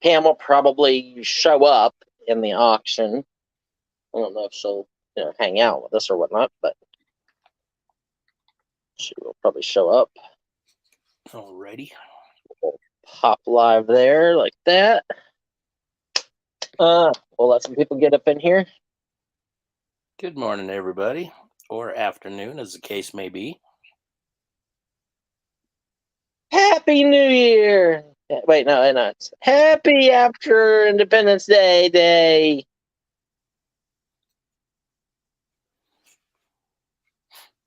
Pam will probably show up in the auction. I don't know if she'll, hang out with us or whatnot, but she will probably show up. Alrighty. We'll pop live there like that. We'll let some people get up in here. Good morning, everybody, or afternoon, as the case may be. Happy New Year! Wait, no, it's Happy After Independence Day.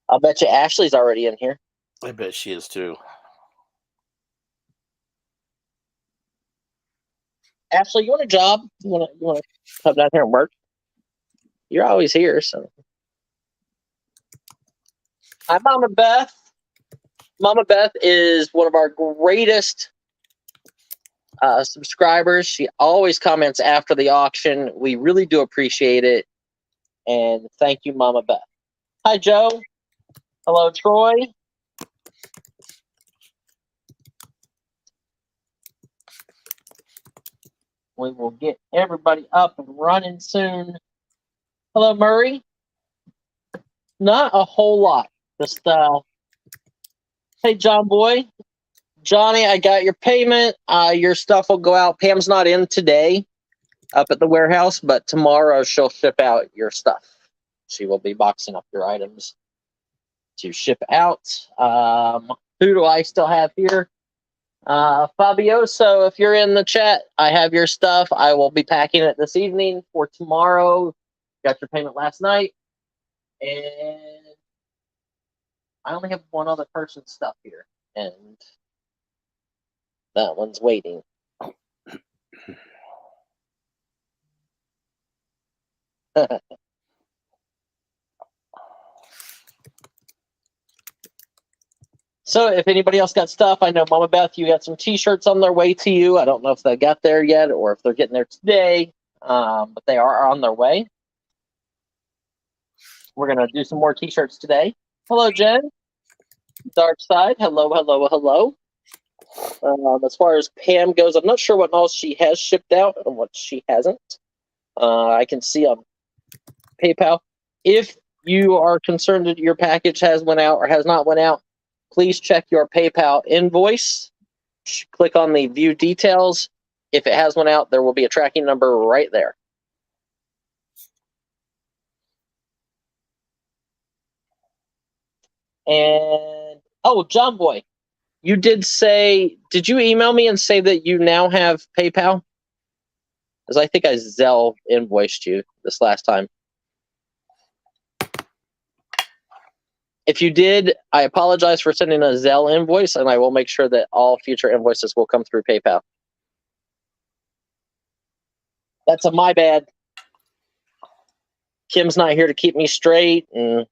I'll bet you Ashley's already in here. I bet she is too. Ashley, you want a job? You want to come down here and work? You're always here, so. Hi, Mama Beth. Mama Beth is one of our greatest subscribers. She always comments after the auction. We really do appreciate it. And thank you, Mama Beth. Hi, Joe. Hello, Troy. We will get everybody up and running soon. Hello, Murray. Not a whole lot. Just, hey, John Boy. Johnny, I got your payment. Your stuff will go out. Pam's not in today up at the warehouse, but tomorrow she'll ship out your stuff. She will be boxing up your items to ship out. Who do I still have here? Fabioso, if you're in the chat, I have your stuff. I will be packing it this evening for tomorrow. Got your payment last night. And I only have one other person's stuff here. And that one's waiting. So if anybody else got stuff, I know Mama Beth, you got some t-shirts on their way to you. I don't know if they got there yet or if they're getting there today, but they are on their way. We're going to do some more t-shirts today. Hello, Jen. Dark Side. Hello. As far as Pam goes, I'm not sure what else she has shipped out and what she hasn't. I can see on PayPal. If you are concerned that your package has went out or has not went out, please check your PayPal invoice. Click on the view details. If it has went out, there will be a tracking number right there. And, John Boy, you did you email me and say that you now have PayPal? Because I think I Zelle invoiced you this last time. If you did, I apologize for sending a Zelle invoice, and I will make sure that all future invoices will come through PayPal. That's my bad. Kim's not here to keep me straight and,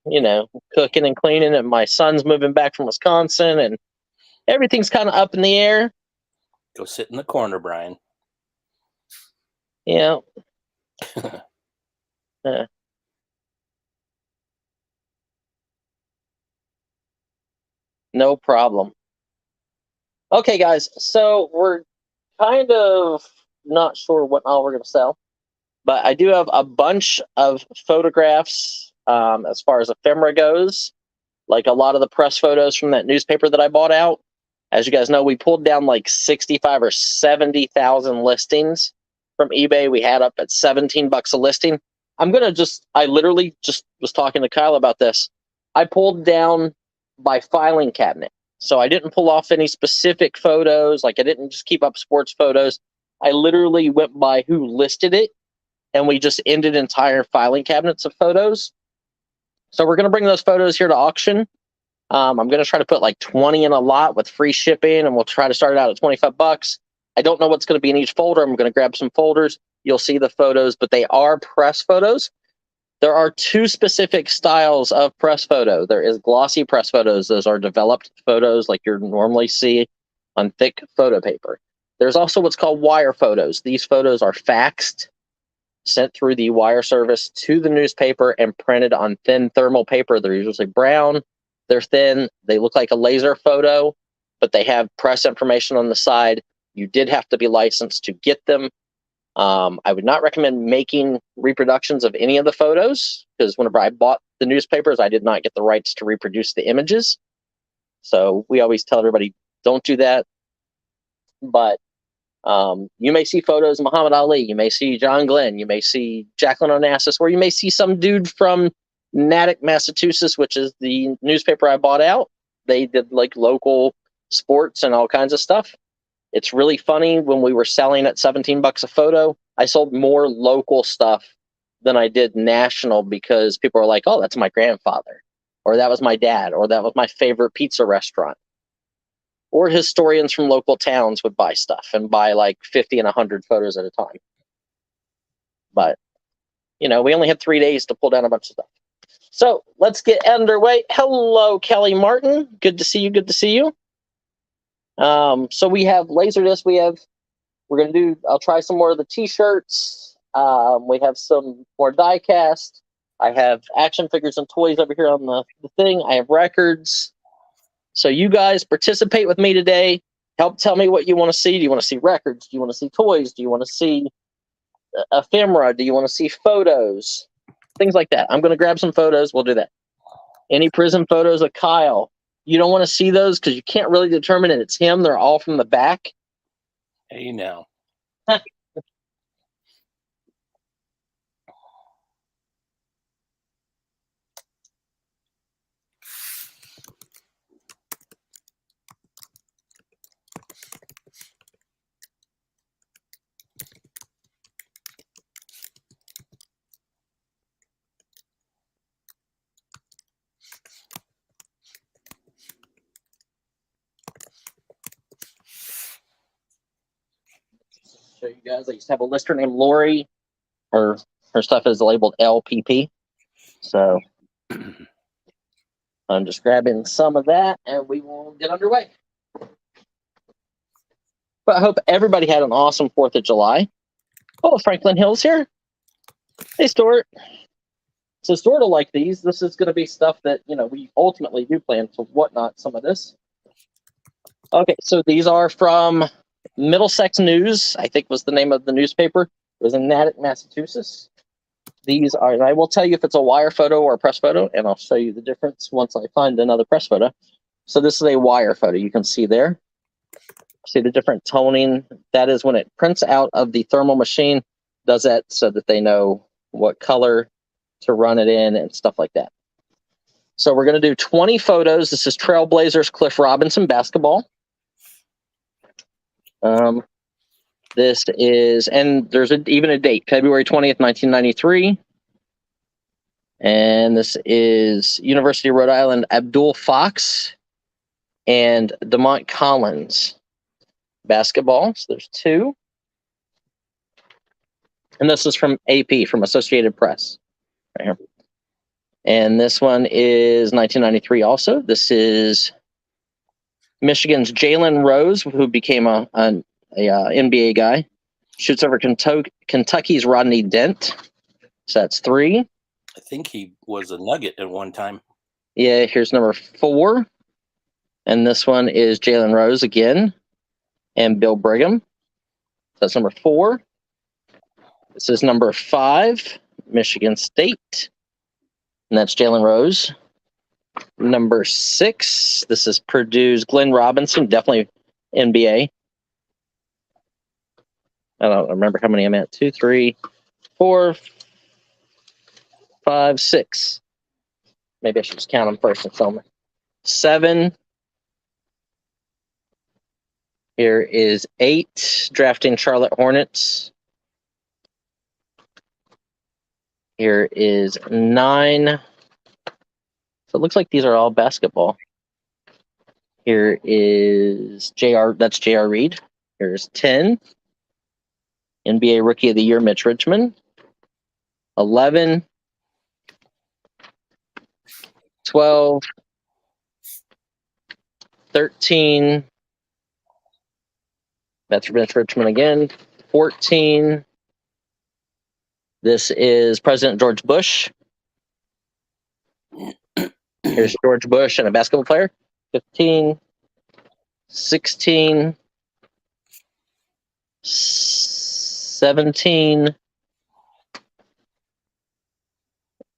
cooking and cleaning, and my son's moving back from Wisconsin, and everything's kind of up in the air. Go sit in the corner, Brian. Yeah. No problem. Okay, guys, so we're kind of not sure what all we're going to sell, but I do have a bunch of photographs as far as ephemera goes, like a lot of the press photos from that newspaper that I bought out. As you guys know, we pulled down like 65 or 70,000 listings from eBay. We had up at $17 a listing. I literally just was talking to Kyle about this. I pulled down by filing cabinet. So I didn't pull off any specific photos. Like I didn't just keep up sports photos. I literally went by who listed it, and we just ended entire filing cabinets of photos. So we're going to bring those photos here to auction. I'm going to try to put like 20 in a lot with free shipping, and we'll try to start it out at $25. I don't know what's going to be in each folder. I'm going to grab some folders. You'll see the photos, but they are press photos. There are two specific styles of press photo. There is glossy press photos. Those are developed photos like you normally see on thick photo paper. There's also what's called wire photos. These photos are faxed, sent through the wire service to the newspaper, and printed on thin thermal paper. They're usually brown. They're thin. They look like a laser photo, but they have press information on the side. You did have to be licensed to get them. I would not recommend making reproductions of any of the photos, because whenever I bought the newspapers, I did not get the rights to reproduce the images. So we always tell everybody, don't do that. But you may see photos of Muhammad Ali, you may see John Glenn, you may see Jacqueline Onassis, or you may see some dude from Natick, Massachusetts, which is the newspaper I bought out. They did like local sports and all kinds of stuff. It's really funny, when we were selling at $17 a photo, I sold more local stuff than I did national, because people are like, oh, that's my grandfather, or that was my dad, or that was my favorite pizza restaurant. Or historians from local towns would buy stuff and buy like 50 and 100 photos at a time. But, we only had 3 days to pull down a bunch of stuff. So let's get underway. Hello, Kelly Martin. Good to see you. Good to see you. So we have Laserdisc. I'll try some more of the t-shirts. We have some more Diecast. I have action figures and toys over here on the thing. I have records. So you guys participate with me today. Help tell me what you want to see. Do you want to see records? Do you want to see toys? Do you want to see ephemera? Do you want to see photos? Things like that. I'm going to grab some photos. We'll do that. Any prison photos of Kyle? You don't want to see those because you can't really determine it. It's him. They're all from the back. Hey, now. Show you guys. I used to have a lister named Lori. Her stuff is labeled LPP. So I'm just grabbing some of that, and we will get underway. But I hope everybody had an awesome 4th of July. Oh, Franklin Hill's here. Hey, Stuart. So Stuart will like these. This is going to be stuff that, we ultimately do plan to whatnot, some of this. Okay, so these are from Middlesex News, I think was the name of the newspaper. It was in Natick, Massachusetts. These are, and I will tell you if it's a wire photo or a press photo, and I'll show you the difference once I find another press photo. So this is a wire photo. You can see there. See the different toning. That is when it prints out of the thermal machine, does that so that they know what color to run it in and stuff like that. So we're going to do 20 photos. This is Trailblazers Cliff Robinson basketball. This is, and there's even a date, February 20th, 1993. And this is University of Rhode Island, Abdul Fox and DeMont Collins basketball. So there's 2. And this is from AP, from Associated Press, right here. And this one is 1993 also. This is Michigan's Jalen Rose, who became a NBA guy. Shoots over Kentucky's Rodney Dent. So that's 3. I think he was a Nugget at one time. Yeah, here's number 4. And this one is Jalen Rose again. And Bill Brigham. That's number 4. This is number 5, Michigan State. And that's Jalen Rose. Number 6, this is Purdue's Glenn Robinson, definitely NBA. I don't remember how many I'm at. 2, 3, 4, 5, 6. Maybe I should just count them first and tell them. 7. Here is 8, drafting Charlotte Hornets. Here is 9. So it looks like these are all basketball. Here is JR, that's JR Reed. Here's 10. NBA Rookie of the Year, Mitch Richmond. 11. 12. 13. That's Mitch Richmond again. 14. This is President George Bush. Here's George Bush and a basketball player. 15. 16. 17.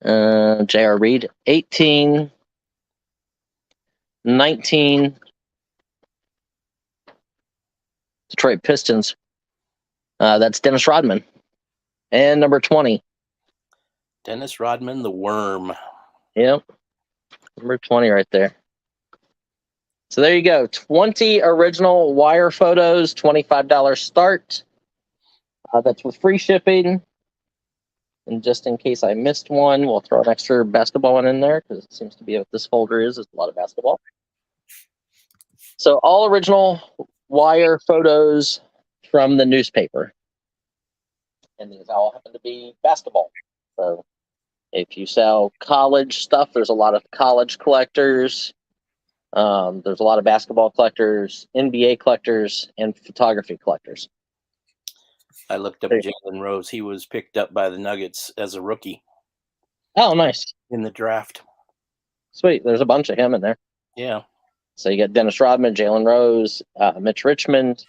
J.R. Reed. 18. 19. Detroit Pistons. That's Dennis Rodman. And number 20. Dennis Rodman, the Worm. Yep. Number 20 right there. So there you go. 20 original wire photos, $25 start. That's with free shipping. And just in case I missed one, we'll throw an extra basketball one in there because it seems to be what this folder is a lot of basketball. So all original wire photos from the newspaper. And these all happen to be basketball. So if you sell college stuff, there's a lot of college collectors. There's a lot of basketball collectors, NBA collectors, and photography collectors. I looked up Jalen Rose. He was picked up by the Nuggets as a rookie. Oh, nice. In the draft. Sweet. There's a bunch of him in there. Yeah. So you got Dennis Rodman, Jalen Rose, Mitch Richmond.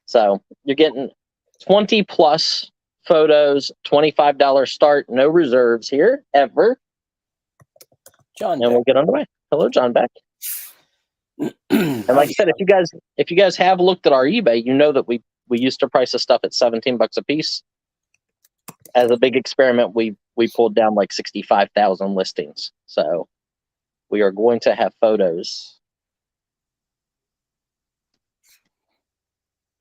So you're getting 20 plus photos, $25 start, no reserves here ever. John, and we'll get underway. Hello, John Beck. And like I said, if you guys have looked at our eBay, you know that we used to price the stuff at $17 a piece. As a big experiment, we pulled down like 65,000 listings. So we are going to have photos.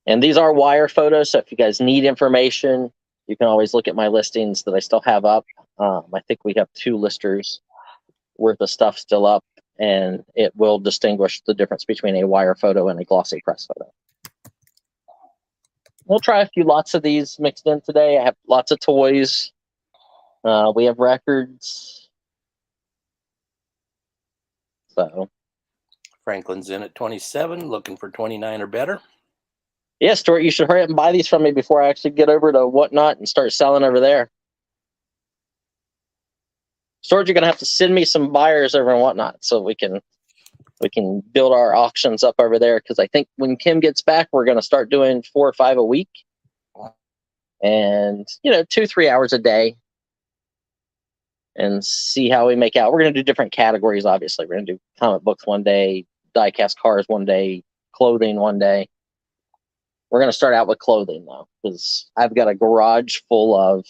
And these are wire photos, so if you guys need information, you can always look at my listings that I still have up. I think we have 2 listers worth of stuff still up, and it will distinguish the difference between a wire photo and a glossy press photo. We'll try a few lots of these mixed in today. I have lots of toys. We have records. So Franklin's in at 27, looking for 29 or better. yeah, Stuart, you should hurry up and buy these from me before I actually get over to Whatnot and start selling over there. Stuart, you're gonna have to send me some buyers over in Whatnot so we can build our auctions up over there, because I think when Kim gets back, we're gonna start doing 4 or 5 a week, and 2-3 hours a day, and see how we make out. We're gonna do different categories. Obviously, we're gonna do comic books one day, diecast cars one day, clothing one day. We're going to start out with clothing, though, because I've got a garage full of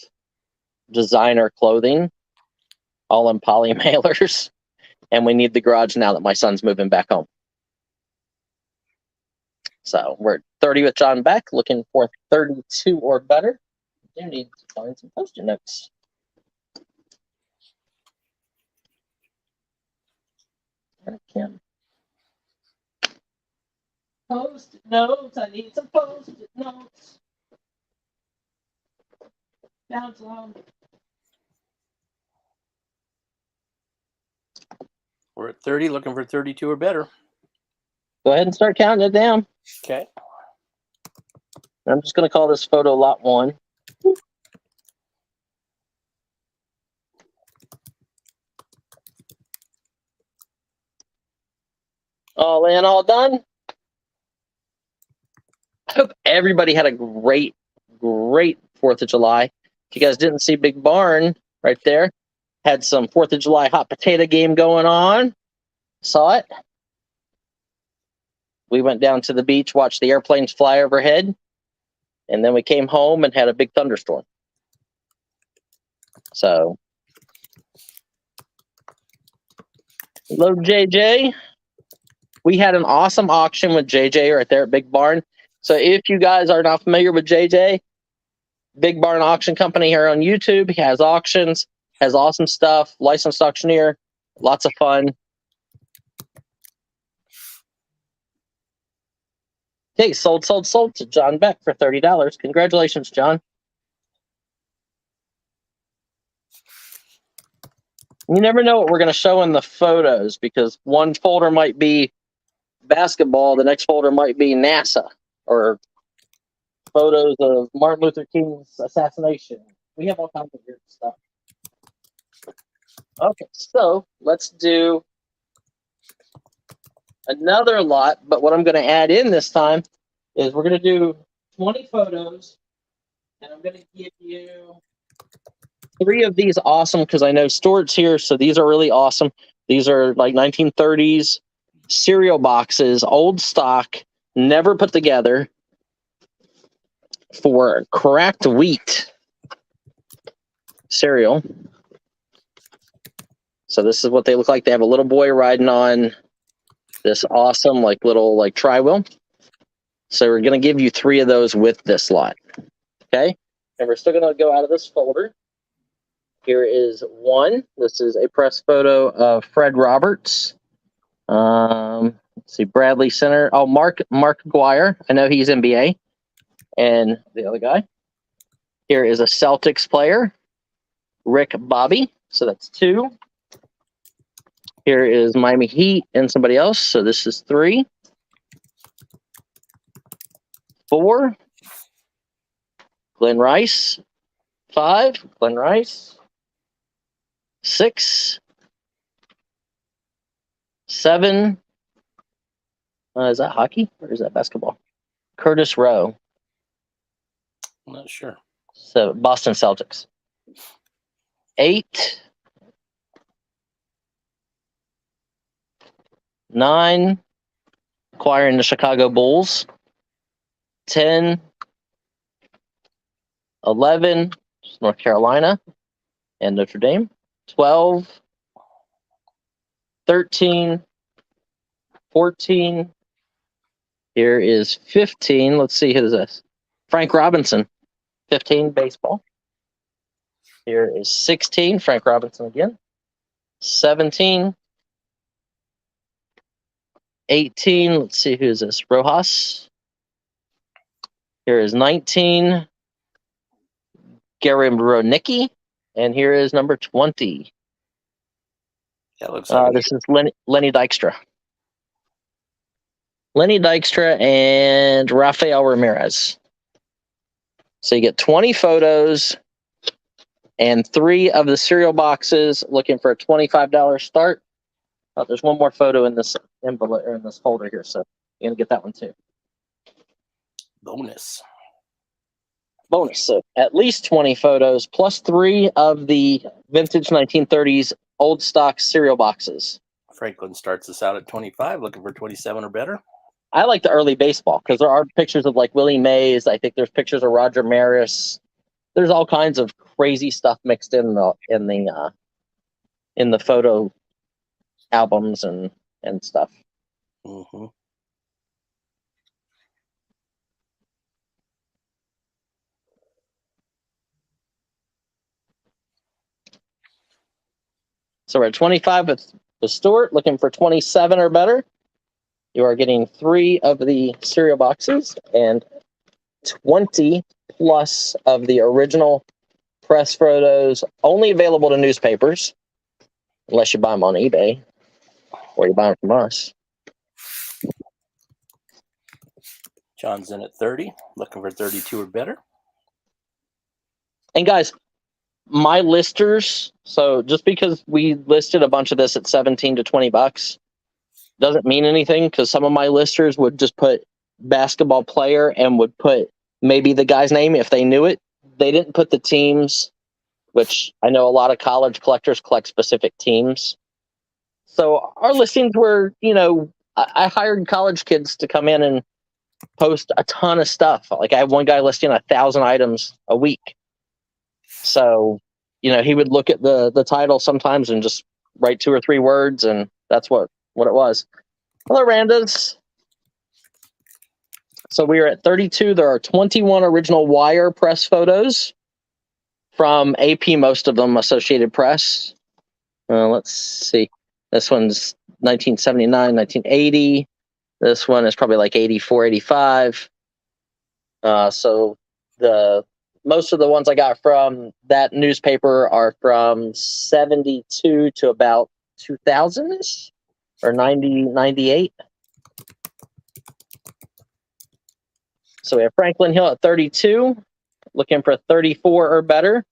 designer clothing, all in poly mailers, and we need the garage now that my son's moving back home. So we're at 30 with John Beck, looking for 32 or better. You need to find some post-it notes. There, Kim. Post-it notes. I need some post-it notes. Down slow. We're at 30, looking for 32 or better. Go ahead and start counting it down. Okay. I'm just going to call this photo lot 1. All in, all done. I hope everybody had a great 4th of July. If you guys didn't see Big Barn right there, had some 4th of July hot potato game going on. Saw it. We went down to the beach, watched the airplanes fly overhead, and then we came home and had a big thunderstorm. So, hello, JJ. We had an awesome auction with JJ right there at Big Barn. So if you guys are not familiar with JJ, Big Barn Auction Company here on YouTube, he has auctions, has awesome stuff, licensed auctioneer, lots of fun. Okay, sold to John Beck for $30. Congratulations, John. You never know what we're going to show in the photos, because one folder might be basketball, the next folder might be NASA, or photos of Martin Luther King's assassination. We have all kinds of weird stuff. Okay, so let's do another lot, but what I'm going to add in this time is we're going to do 20 photos, and I'm going to give you 3 of these awesome, because I know Stuart's here, so these are really awesome. These are like 1930s cereal boxes, old stock, never put together, for cracked wheat cereal. So this is what they look like. They have a little boy riding on this awesome little tri-wheel. So we're going to give you 3 of those with this lot. Okay? And we're still going to go out of this folder. Here is one. This is a press photo of Fred Roberts. Let's see, Bradley Center. Oh, Mark Guire. I know he's NBA. And the other guy. Here is a Celtics player, Rick Bobby. So that's 2. Here is Miami Heat and somebody else. So this is 3. 4. Glenn Rice. 5. Glenn Rice. 6. 7. Is that hockey or is that basketball? Curtis Rowe. I'm not sure. So Boston Celtics. 8. 9. Acquiring the Chicago Bulls. 10. 11. North Carolina and Notre Dame. 12. 13. 14. Here is 15. Let's see, who's this? Frank Robinson. 15, baseball. Here is 16. Frank Robinson again. 17. 18. Let's see, who's this? Rojas. Here is 19. Gary Ronicki. And here is number 20. That looks like this is Lenny Dykstra. Lenny Dykstra and Rafael Ramirez. So you get 20 photos and 3 of the cereal boxes, looking for a $25 start. Oh, there's one more photo in this envelope or in this folder here, so you're gonna get that one too. bonus. So at least 20 photos plus 3 of the vintage 1930s old stock cereal boxes. Franklin starts us out at 25, looking for 27 or better. I like the early baseball because there are pictures of Willie Mays. I think there's pictures of Roger Maris. There's all kinds of crazy stuff mixed in the photo albums and stuff. Mm-hmm. So we're at 25 with Stuart, looking for 27 or better. You are getting 3 of the cereal boxes and 20 plus of the original press photos, only available to newspapers, unless you buy them on eBay or you buy them from us. John's in at 30, looking for 32 or better. And guys, my listers, so just because we listed a bunch of this at 17 to 20 bucks doesn't mean anything, because some of my listers would just put basketball player and would put maybe the guy's name if they knew it. They didn't put the teams, which I know a lot of college collectors collect specific teams. So our listings were, I hired college kids to come in and post a ton of stuff. I have one guy listing 1,000 items a week. So, he would look at the title sometimes and just write 2 or 3 words, and that's what it was. Hello, Randas. So we are at 32. There are 21 original wire press photos from AP, most of them Associated Press. Let's see. This one's 1979, 1980. This one is probably 84, 85. So most of the ones I got from that newspaper are from 72 to about 2000-ish or 90, 98. So we have Franklin Hill at 32, looking for 34 or better.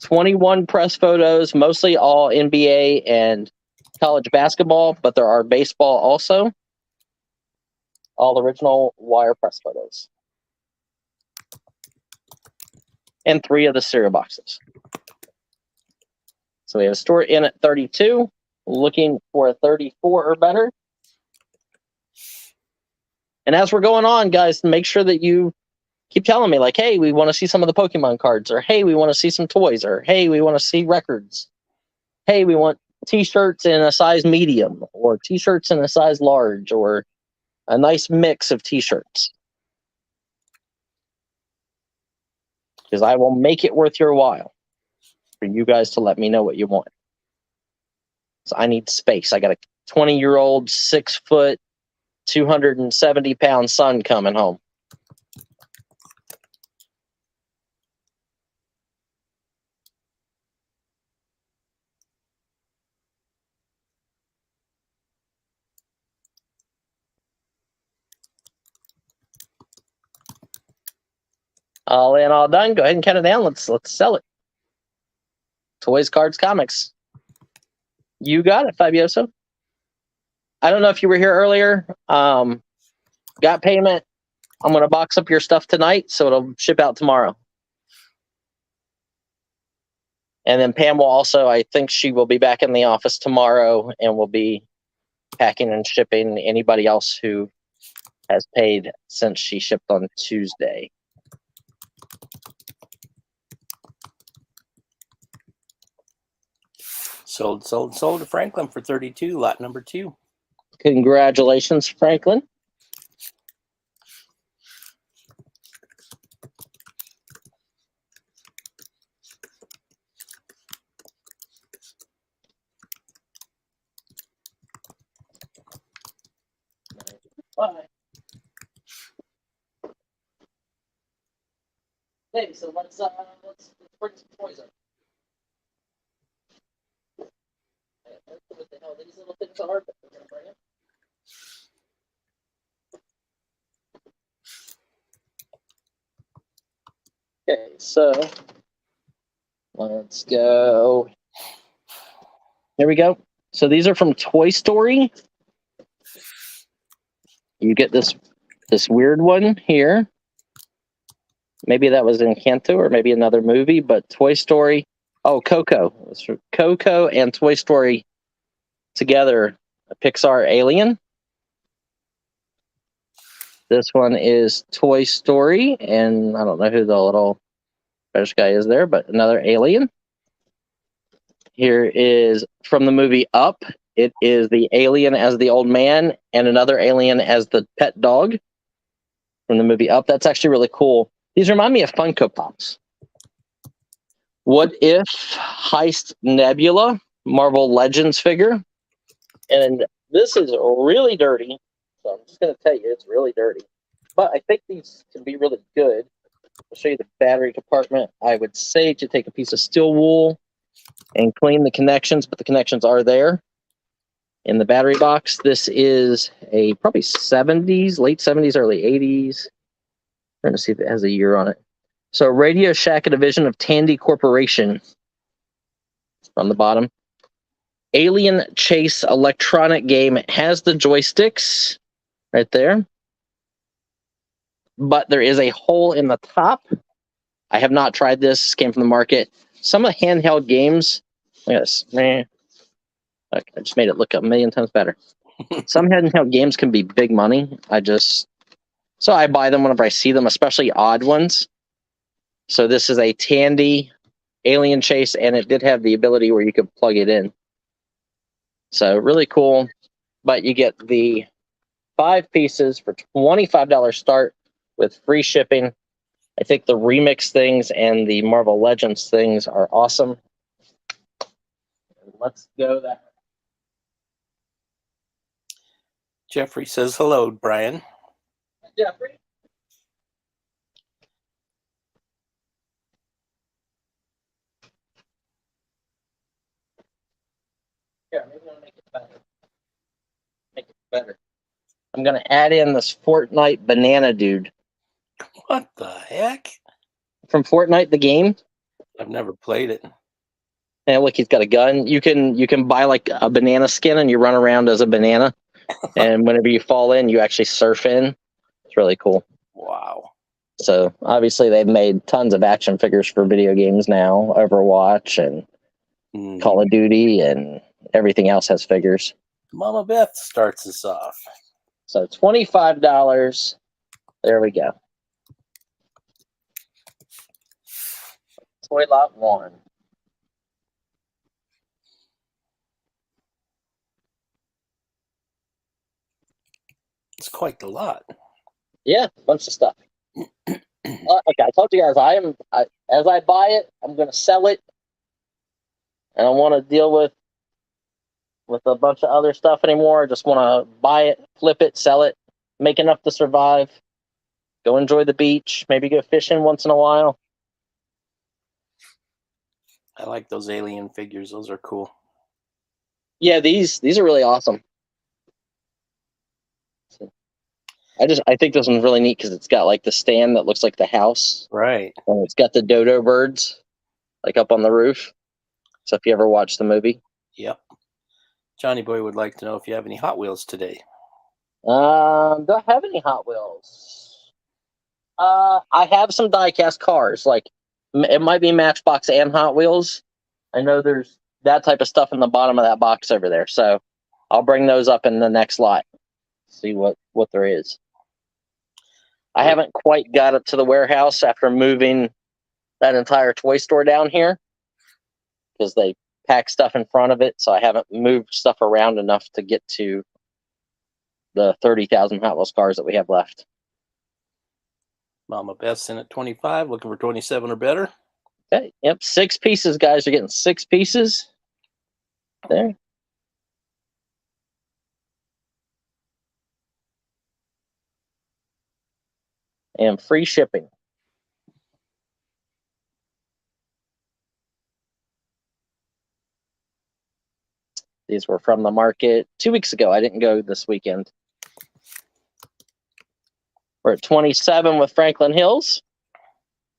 21 press photos, mostly all NBA and college basketball, but there are baseball also. All original wire press photos. and 3 of the cereal boxes. So we have a store in at 32, looking for a 34 or better. And as we're going on, guys, make sure that you keep telling me, like, hey, we want to see some of the Pokemon cards, or hey, we want to see some toys, or hey, we want to see records. Hey, we want t-shirts in a size medium, or t-shirts in a size large, or a nice mix of t-shirts. Because I will make it worth your while for you guys to let me know what you want. So I need space. I got a 20-year-old, 6 foot, 270-pound son coming home. All in, all done. Go ahead and count it down. Let's sell it. Toys, cards, comics. You got it, Fabioso. I don't know if you were here earlier. Got payment. I'm going to box up your stuff tonight, so it'll ship out tomorrow. And then Pam will also, I think she will be back in the office tomorrow and will be packing and shipping anybody else who has paid since she shipped on Tuesday. Sold to Franklin for 32, lot number 2. Congratulations, Franklin. Bye. Okay, so let's bring some toys up. What the hell these little things are, but we're gonna bring them. Okay, so let's go. Here we go. So these are from Toy Story. You get this weird one here. Maybe that was Encanto or maybe another movie, but Toy Story. Oh, Coco. It's Coco and Toy Story together. A Pixar Alien. This one is Toy Story, and I don't know who the little British guy is there, but another alien. Here is from the movie Up. It is the alien as the old man and another alien as the pet dog from the movie Up. That's actually really cool. These remind me of Funko Pops. What If Heist Nebula Marvel Legends figure. And this is really dirty. So I'm just going to tell you, it's really dirty. But I think these can be really good. I'll show you the battery compartment. I would say to take a piece of steel wool and clean the connections, but the connections are there in the battery box. This is a probably 70s, late 70s, early 80s. Trying to see if it has a year on it. So Radio Shack, a division of Tandy Corporation. On the bottom. Alien Chase electronic game. It has the joysticks right there. But there is a hole in the top. I have not tried this. This came from the market. Some of the handheld games. Look at this. Man. I just made it look a million times better. Some handheld games can be big money. So I buy them whenever I see them, especially odd ones. So this is a Tandy Alien Chase, and it did have the ability where you could plug it in. So really cool. But you get the 5 pieces for $25 start with free shipping. I think the remix things and the Marvel Legends things are awesome. Let's go that way. Jeffrey says hello, Brian. Jeffrey. Here, maybe I'll make it better. Make it better. I'm going to add in this Fortnite banana dude. What the heck? From Fortnite, the game. I've never played it. And look, he's got a gun. You can buy like a banana skin and you run around as a banana. And whenever you fall in, you actually surf in. It's really cool. Wow. So obviously they've made tons of action figures for video games now, Overwatch and Call of Duty and everything else has figures. Mama Beth starts us off. So $25. There we go. Toy lot 1. It's quite the lot. Yeah, a bunch of stuff. Okay, I told you guys as I buy it, I'm going to sell it, and I want to deal with a bunch of other stuff anymore. I just want to buy it, flip it, sell it, make enough to survive, go enjoy the beach, maybe go fishing once in a while. I like those alien figures. Those are cool. Yeah, these are really awesome. I think this one's really neat because it's got like the stand that looks like the house. Right. And it's got the dodo birds like up on the roof. So if you ever watch the movie. Yep. Johnny Boy would like to know if you have any Hot Wheels today. Do I have any Hot Wheels? I have some diecast cars. Like it might be Matchbox and Hot Wheels. I know there's that type of stuff in the bottom of that box over there. So I'll bring those up in the next lot. See what there is. I haven't quite got up to the warehouse after moving that entire toy store down here because they pack stuff in front of it. So I haven't moved stuff around enough to get to the 30,000 Hot Wheels cars that we have left. Mama Beth's in at 25, looking for 27 or better. Okay, yep, 6 pieces, guys. You're getting 6 pieces. There. And free shipping. These were from the market 2 weeks ago. I didn't go this weekend. We're at 27 with Franklin Hills.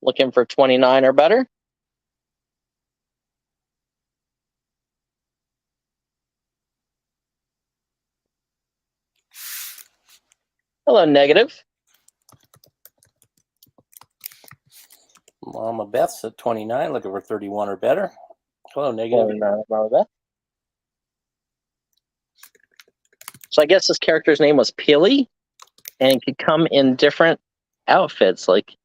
Looking for 29 or better. Hello, negative. Mama Beth's at 29, looking for 31 or better. Hello, negative. So I guess this character's name was Peely, and could come in different outfits. Like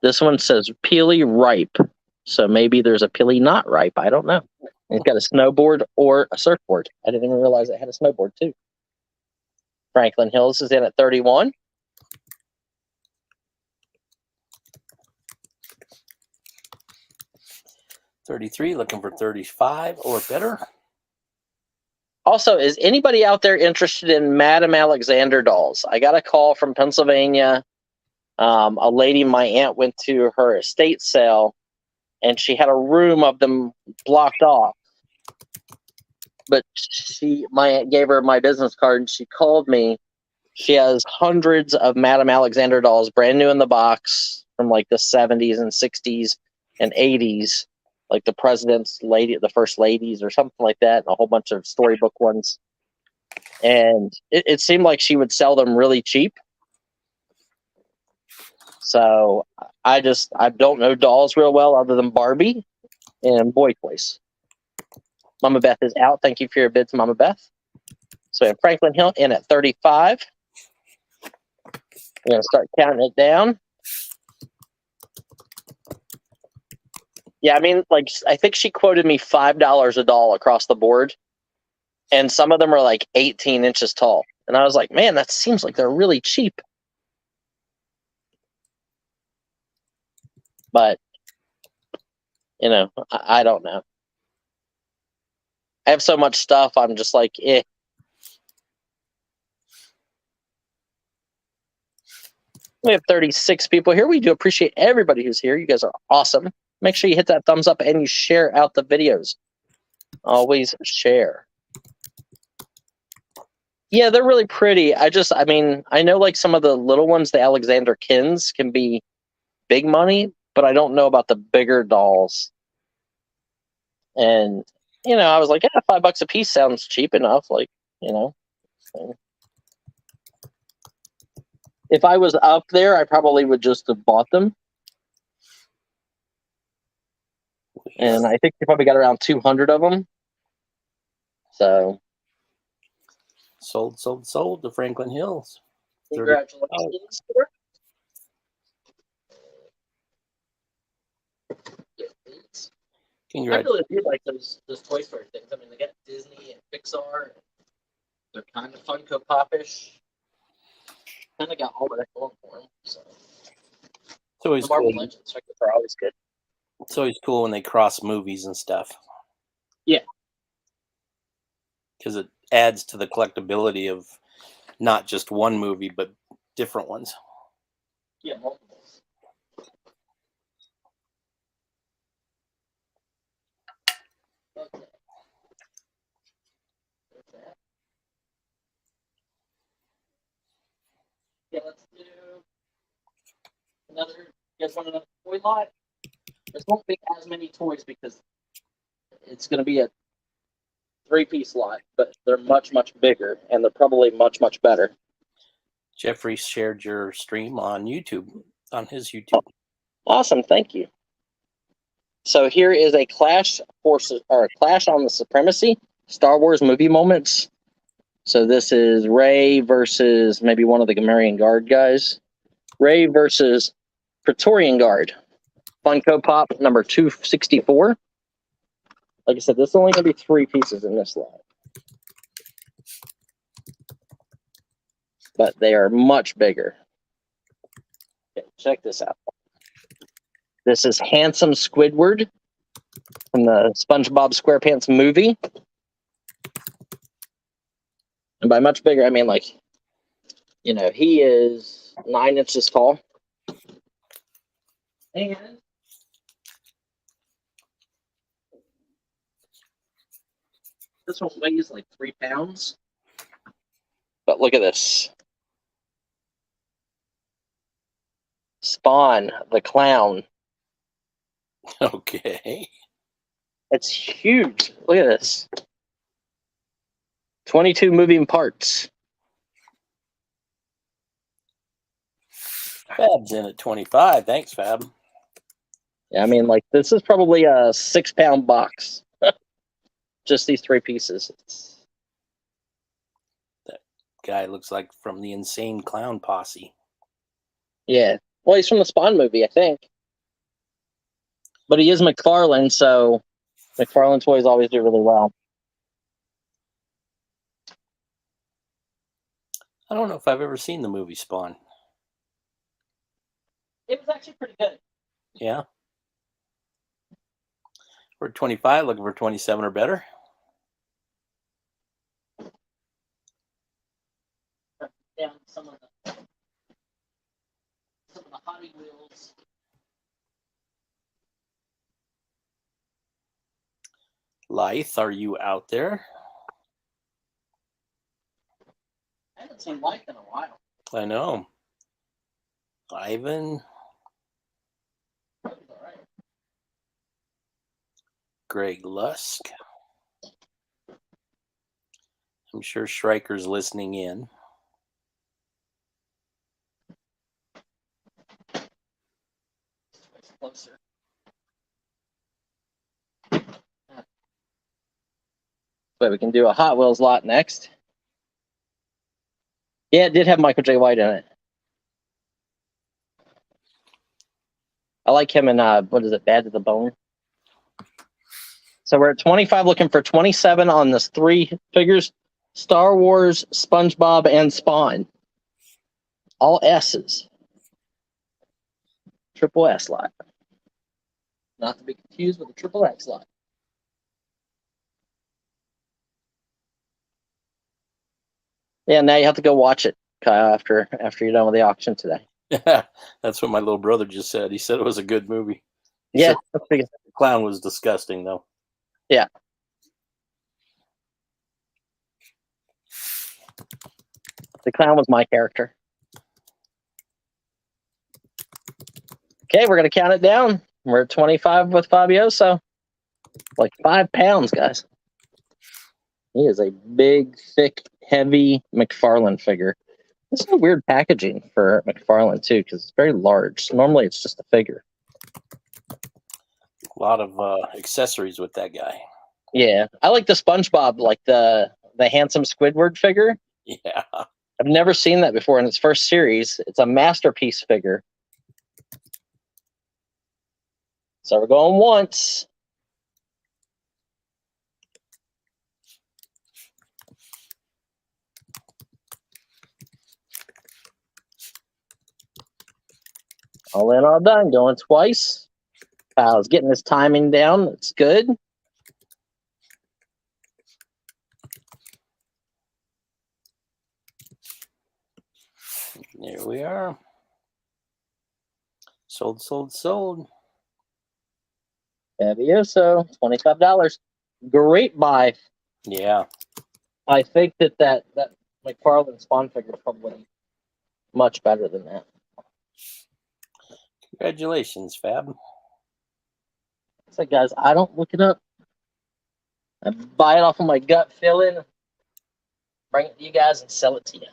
this one says Peely Ripe. So maybe there's a Peely Not Ripe. I don't know. And it's got a snowboard or a surfboard. I didn't even realize it had a snowboard too. Franklin Hills is in at 31. $33, looking for 35 or better. Also, is anybody out there interested in Madame Alexander dolls? I got a call from Pennsylvania. A lady, my aunt, went to her estate sale, and she had a room of them blocked off. But my aunt gave her my business card, and she called me. She has hundreds of Madame Alexander dolls, brand new in the box, from like the 70s and 60s and 80s, like the the first ladies or something like that, and a whole bunch of storybook ones. And it seemed like she would sell them really cheap. So I don't know dolls real well other than Barbie and Boy Toys. Mama Beth is out. Thank you for your bids, Mama Beth. So we have Franklin Hill in at 35. We're going to start counting it down. Yeah, I mean, like, I think she quoted me $5 a doll across the board. And some of them are like 18 inches tall. And I was like, man, that seems like they're really cheap. But, I don't know. I have so much stuff, I'm just like, eh. We have 36 people here. We do appreciate everybody who's here. You guys are awesome. Make sure you hit that thumbs up and you share out the videos. Always share. Yeah, they're really pretty. I know like some of the little ones, the Alexander Kins, can be big money, but I don't know about the bigger dolls. And, I was like, yeah, $5 a piece sounds cheap enough. Like, If I was up there, I probably would just have bought them. And I think they probably got around 200 of them. So sold to Franklin Hills. congratulations. I really do like those Toy Story things. I mean, they got Disney and Pixar. And they're kind of Funko Pop-ish. Kind of got all that going for them. So it's always the Marvel cool. Legends figures are always good. It's always cool when they cross movies and stuff. Yeah. Because it adds to the collectability of not just one movie, but different ones. Yeah, multiples. Okay. Yeah, let's do another. You guys want another toy lot? There won't be as many toys because it's going to be a 3-piece lot, but they're much, much bigger, and they're probably much, much better. Jeffrey shared your stream on YouTube, on his YouTube. Awesome, thank you. So here is a Clash on the Supremacy Star Wars movie moments. So this is Rey versus maybe one of the Gamorrean Guard guys. Rey versus Praetorian Guard. Funko Pop number 264. Like I said, this is only going to be 3 pieces in this lot. But they are much bigger. Okay, check this out. This is Handsome Squidward from the SpongeBob SquarePants movie. And by much bigger, I mean like, you know, he is 9 inches tall. And this one weighs like 3 pounds. But look at this. Spawn, the clown. Okay. It's huge. Look at this. 22 moving parts. Fab's in at 25. Thanks, Fab. Yeah, I mean, like, this is probably a 6-pound box. Just these 3 pieces. That guy looks like from the Insane Clown Posse. Yeah. Well, he's from the Spawn movie, I think. But he is McFarlane, so McFarlane toys always do really well. I don't know if I've ever seen the movie Spawn. It was actually pretty good. Yeah. We're 25, looking for 27 or better. Down some of the Hottie Wheels. Lyth, are you out there? I haven't seen Lyth in a while. I know. Ivan. That was all right. Greg Lusk. I'm sure Schreiker's listening in. Closer. But we can do a Hot Wheels lot next. Yeah, it did have Michael J. White in it. I like him in, what is it, Bad to the Bone? So we're at 25, looking for 27 on this 3 figures. Star Wars, SpongeBob, and Spawn. All S's. Triple S lot. Not to be confused with the triple X lot. Yeah, now you have to go watch it, Kyle, after you're done with the auction today. Yeah, that's what my little brother just said. He said it was a good movie. Yeah. The clown was disgusting, though. Yeah. The clown was my character. Okay, we're going to count it down. We're at 25 with Fabioso. Like 5 pounds, guys. He is a big, thick, heavy McFarlane figure. This is a weird packaging for McFarlane too, because it's very large. Normally, it's just a figure. A lot of accessories with that guy. Yeah, I like the SpongeBob, like the handsome Squidward figure. Yeah. I've never seen that before in its first series. It's a masterpiece figure. So we're going once. All in, all done. Going twice. Kyle's getting his timing down. It's good. There we are. Sold, sold, sold. Fabioso, $25. Great buy. Yeah. I think that McFarlane Spawn figure is probably much better than that. Congratulations, Fab. So, guys, I don't look it up. I buy it off of my gut feeling, bring it to you guys, and sell it to you.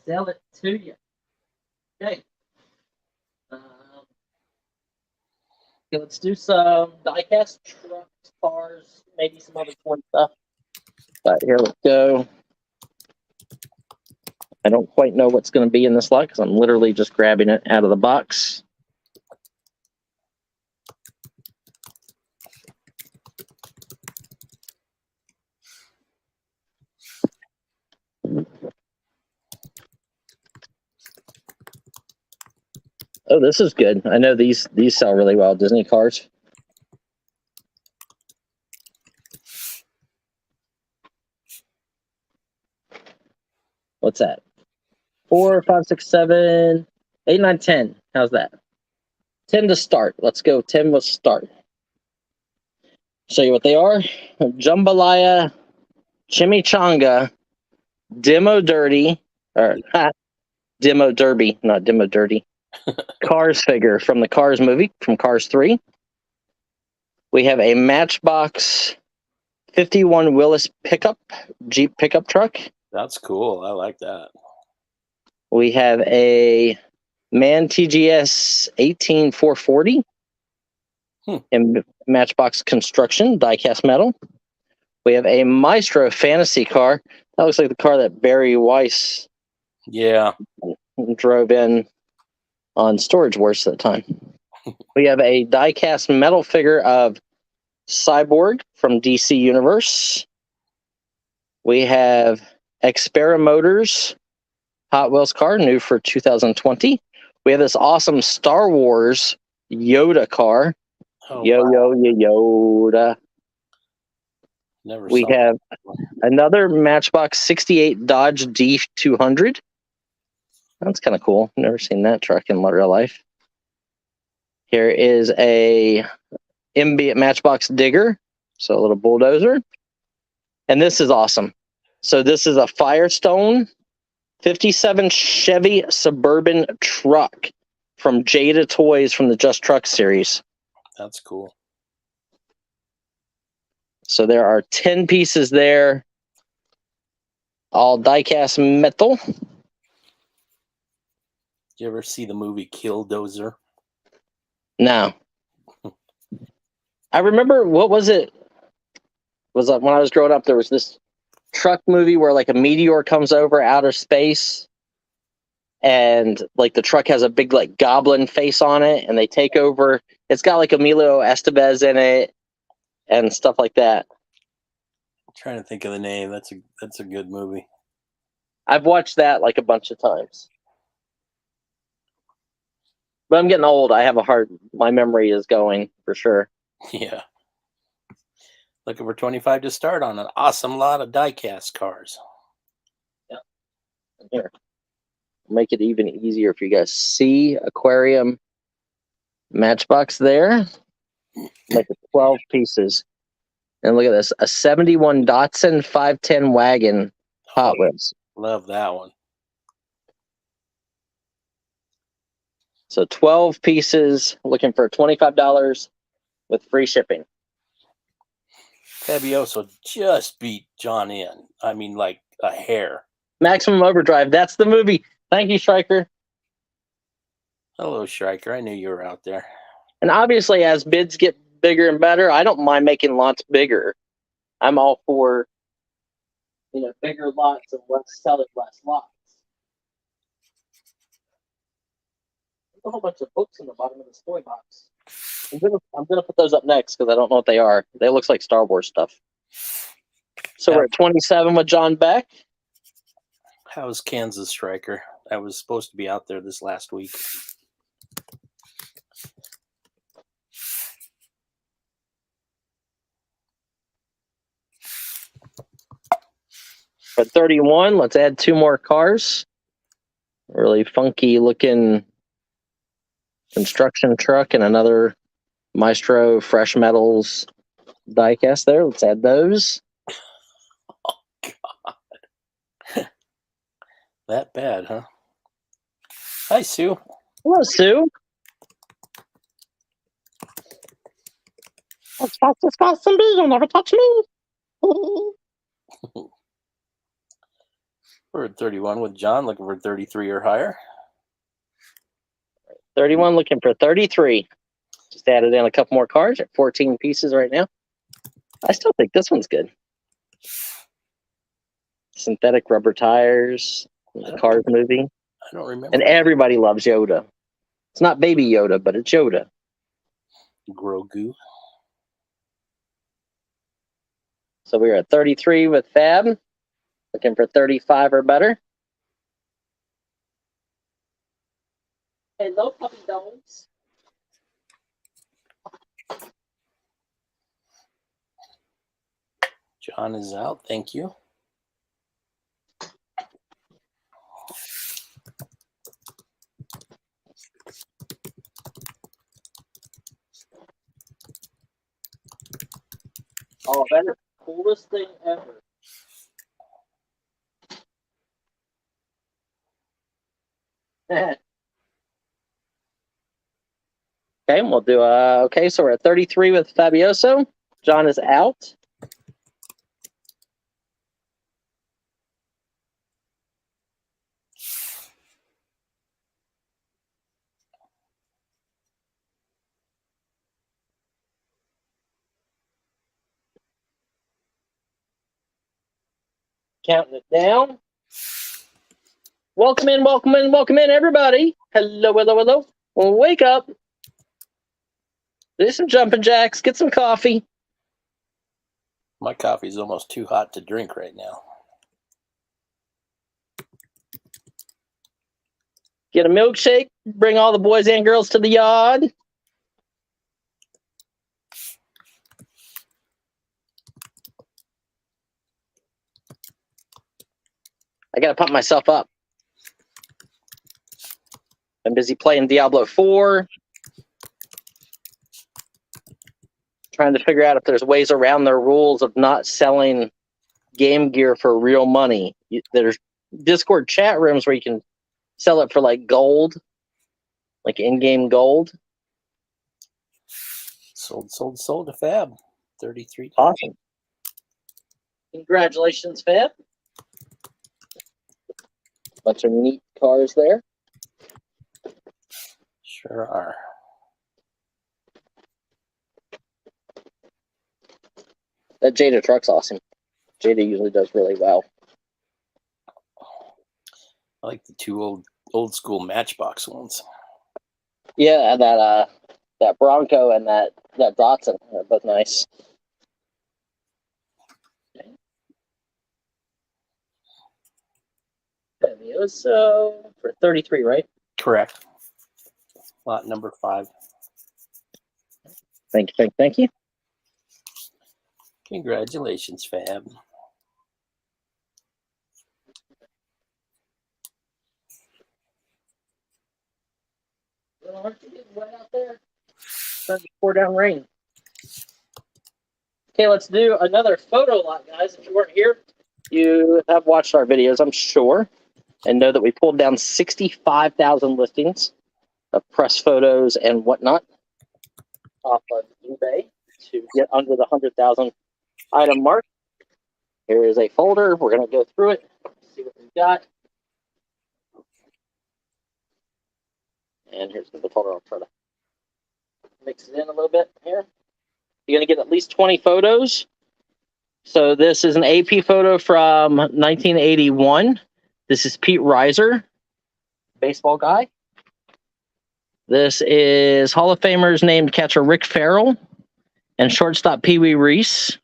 Sell it to you. Okay. Okay, let's do some diecast trucks, cars, maybe some other toy stuff. But here, let's go. I don't quite know what's going to be in this lot because I'm literally just grabbing it out of the box. Oh, this is good. I know these sell really well. Disney cars. What's that? 4, 5, 6, 7, 8, 9, 10. How's that? 10 to start. Let's go. 10 will start. Show you what they are. Jambalaya, Chimichanga, Demo Dirty, or Demo Derby, not Demo Dirty. Cars figure from the Cars movie, from Cars 3. We have a Matchbox 51 Willis pickup, Jeep pickup truck. That's cool. I like that. We have a Man TGS 18440 in Matchbox construction, diecast metal. We have a Maestro fantasy car. That looks like the car that Barry Weiss drove in on Storage Wars at the time. We have a diecast metal figure of Cyborg from DC Universe. We have Xpera Motors Hot Wheels car, new for 2020. We have this awesome Star Wars Yoda car. Oh, Yoda. We have another Matchbox 68 Dodge D200. That's kind of cool. Never seen that truck in real life. Here is a MB Matchbox Digger, so a little bulldozer. And this is awesome. So this is a Firestone 57 Chevy Suburban truck from Jada Toys from the Just Truck series. That's cool. So there are 10 pieces there, all diecast metal. Did you ever see the movie Killdozer? No. I remember, what was it? Was when I was growing up, there was this truck movie where like a meteor comes over outer space and like the truck has a big like goblin face on it and they take over. It's got like Emilio Estevez in it and stuff like that. I'm trying to think of the name. That's a good movie. I've watched that like a bunch of times. But I'm getting old. I have my memory is going for sure. Yeah. Looking for 25 to start on an awesome lot of diecast cars. Yeah. Here. Make it even easier if you guys see aquarium Matchbox there. Make it 12 pieces. And look at this, a 71 Datsun 510 wagon Hot Wheels. Love that one. So 12 pieces, looking for $25 with free shipping. Fabioso just beat John in. I mean, like a hair. Maximum Overdrive. That's the movie. Thank you, Stryker. Hello, Stryker. I knew you were out there. And obviously, as bids get bigger and better, I don't mind making lots bigger. I'm all for, bigger lots and selling less lots. There's a whole bunch of books in the bottom of this toy box. I'm gonna put those up next because I don't know what they are. They look like Star Wars stuff. So we're at 27 with John Beck. How's Kansas, Stryker? I was supposed to be out there this last week. At 31, let's add 2 more cars. Really funky looking construction truck and another Maestro Fresh Metals diecast there. Let's add those. Oh, God. That bad, huh? Hi, Sue. Hello, Sue. As fast as fast and be, you'll never touch me. We're at 31 with John, looking for 33 or higher. 31 looking for 33. Just added in a couple more cards at 14 pieces right now. I still think this one's good. Synthetic rubber tires, the Cars movie. I don't remember. And everybody loves Yoda. It's not Baby Yoda, but it's Yoda. Grogu. So we're at 33 with Fab. Looking for 35 or better. Hello, puppy dogs. John is out. Thank you. Oh, that is the coolest thing ever. Okay, we'll do okay, so we're at 33 with Fabioso. John is out. Counting it down. Welcome in, welcome in, welcome in, everybody. Hello, hello, hello. Well, wake up. Do some jumping jacks. Get some coffee. My coffee's almost too hot to drink right now. Get a milkshake. Bring all the boys and girls to the yard. I gotta pump myself up. I'm busy playing Diablo 4. Trying to figure out if there's ways around their rules of not selling game gear for real money. There's Discord chat rooms where you can sell it for like gold, like in-game gold. Sold to Fab. 33. Awesome. Congratulations, Fab. Bunch of neat cars there. Sure are. That Jada truck's awesome. Jada usually does really well. I like the two old school Matchbox ones. Yeah, and that Bronco and that Datsun are both nice. So for 33, right? Correct. Lot number 5. Thank you. Congratulations, Fab. Aren't you getting wet out there? Starting to pour down rain. Okay, let's do another photo lot, guys. If you weren't here, you have watched our videos, I'm sure, and know that we pulled down 65,000 listings of press photos and whatnot off of eBay to get under the 100,000 item mark. Here is a folder. We're going to go through it, see what we've got. And here's the folder. I'll try to mix it in a little bit here. You're going to get at least 20 photos. So this is an AP photo from 1981. This is Pete Reiser, baseball guy. This is Hall of Famers named catcher Rick Farrell and shortstop Pee Wee Reese.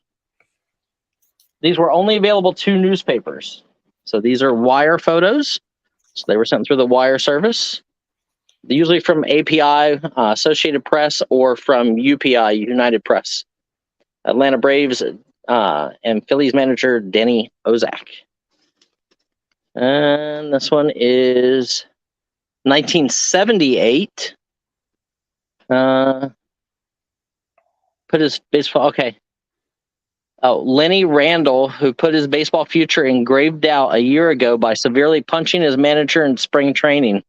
These were only available to newspapers. So these are wire photos. So they were sent through the wire service. Usually from API, Associated Press, or from UPI, United Press. Atlanta Braves and Phillies manager Denny Ozak. And this one is 1978. Put his baseball, okay. Oh, Lenny Randall, who put his baseball future in grave doubt a year ago by severely punching his manager in spring training.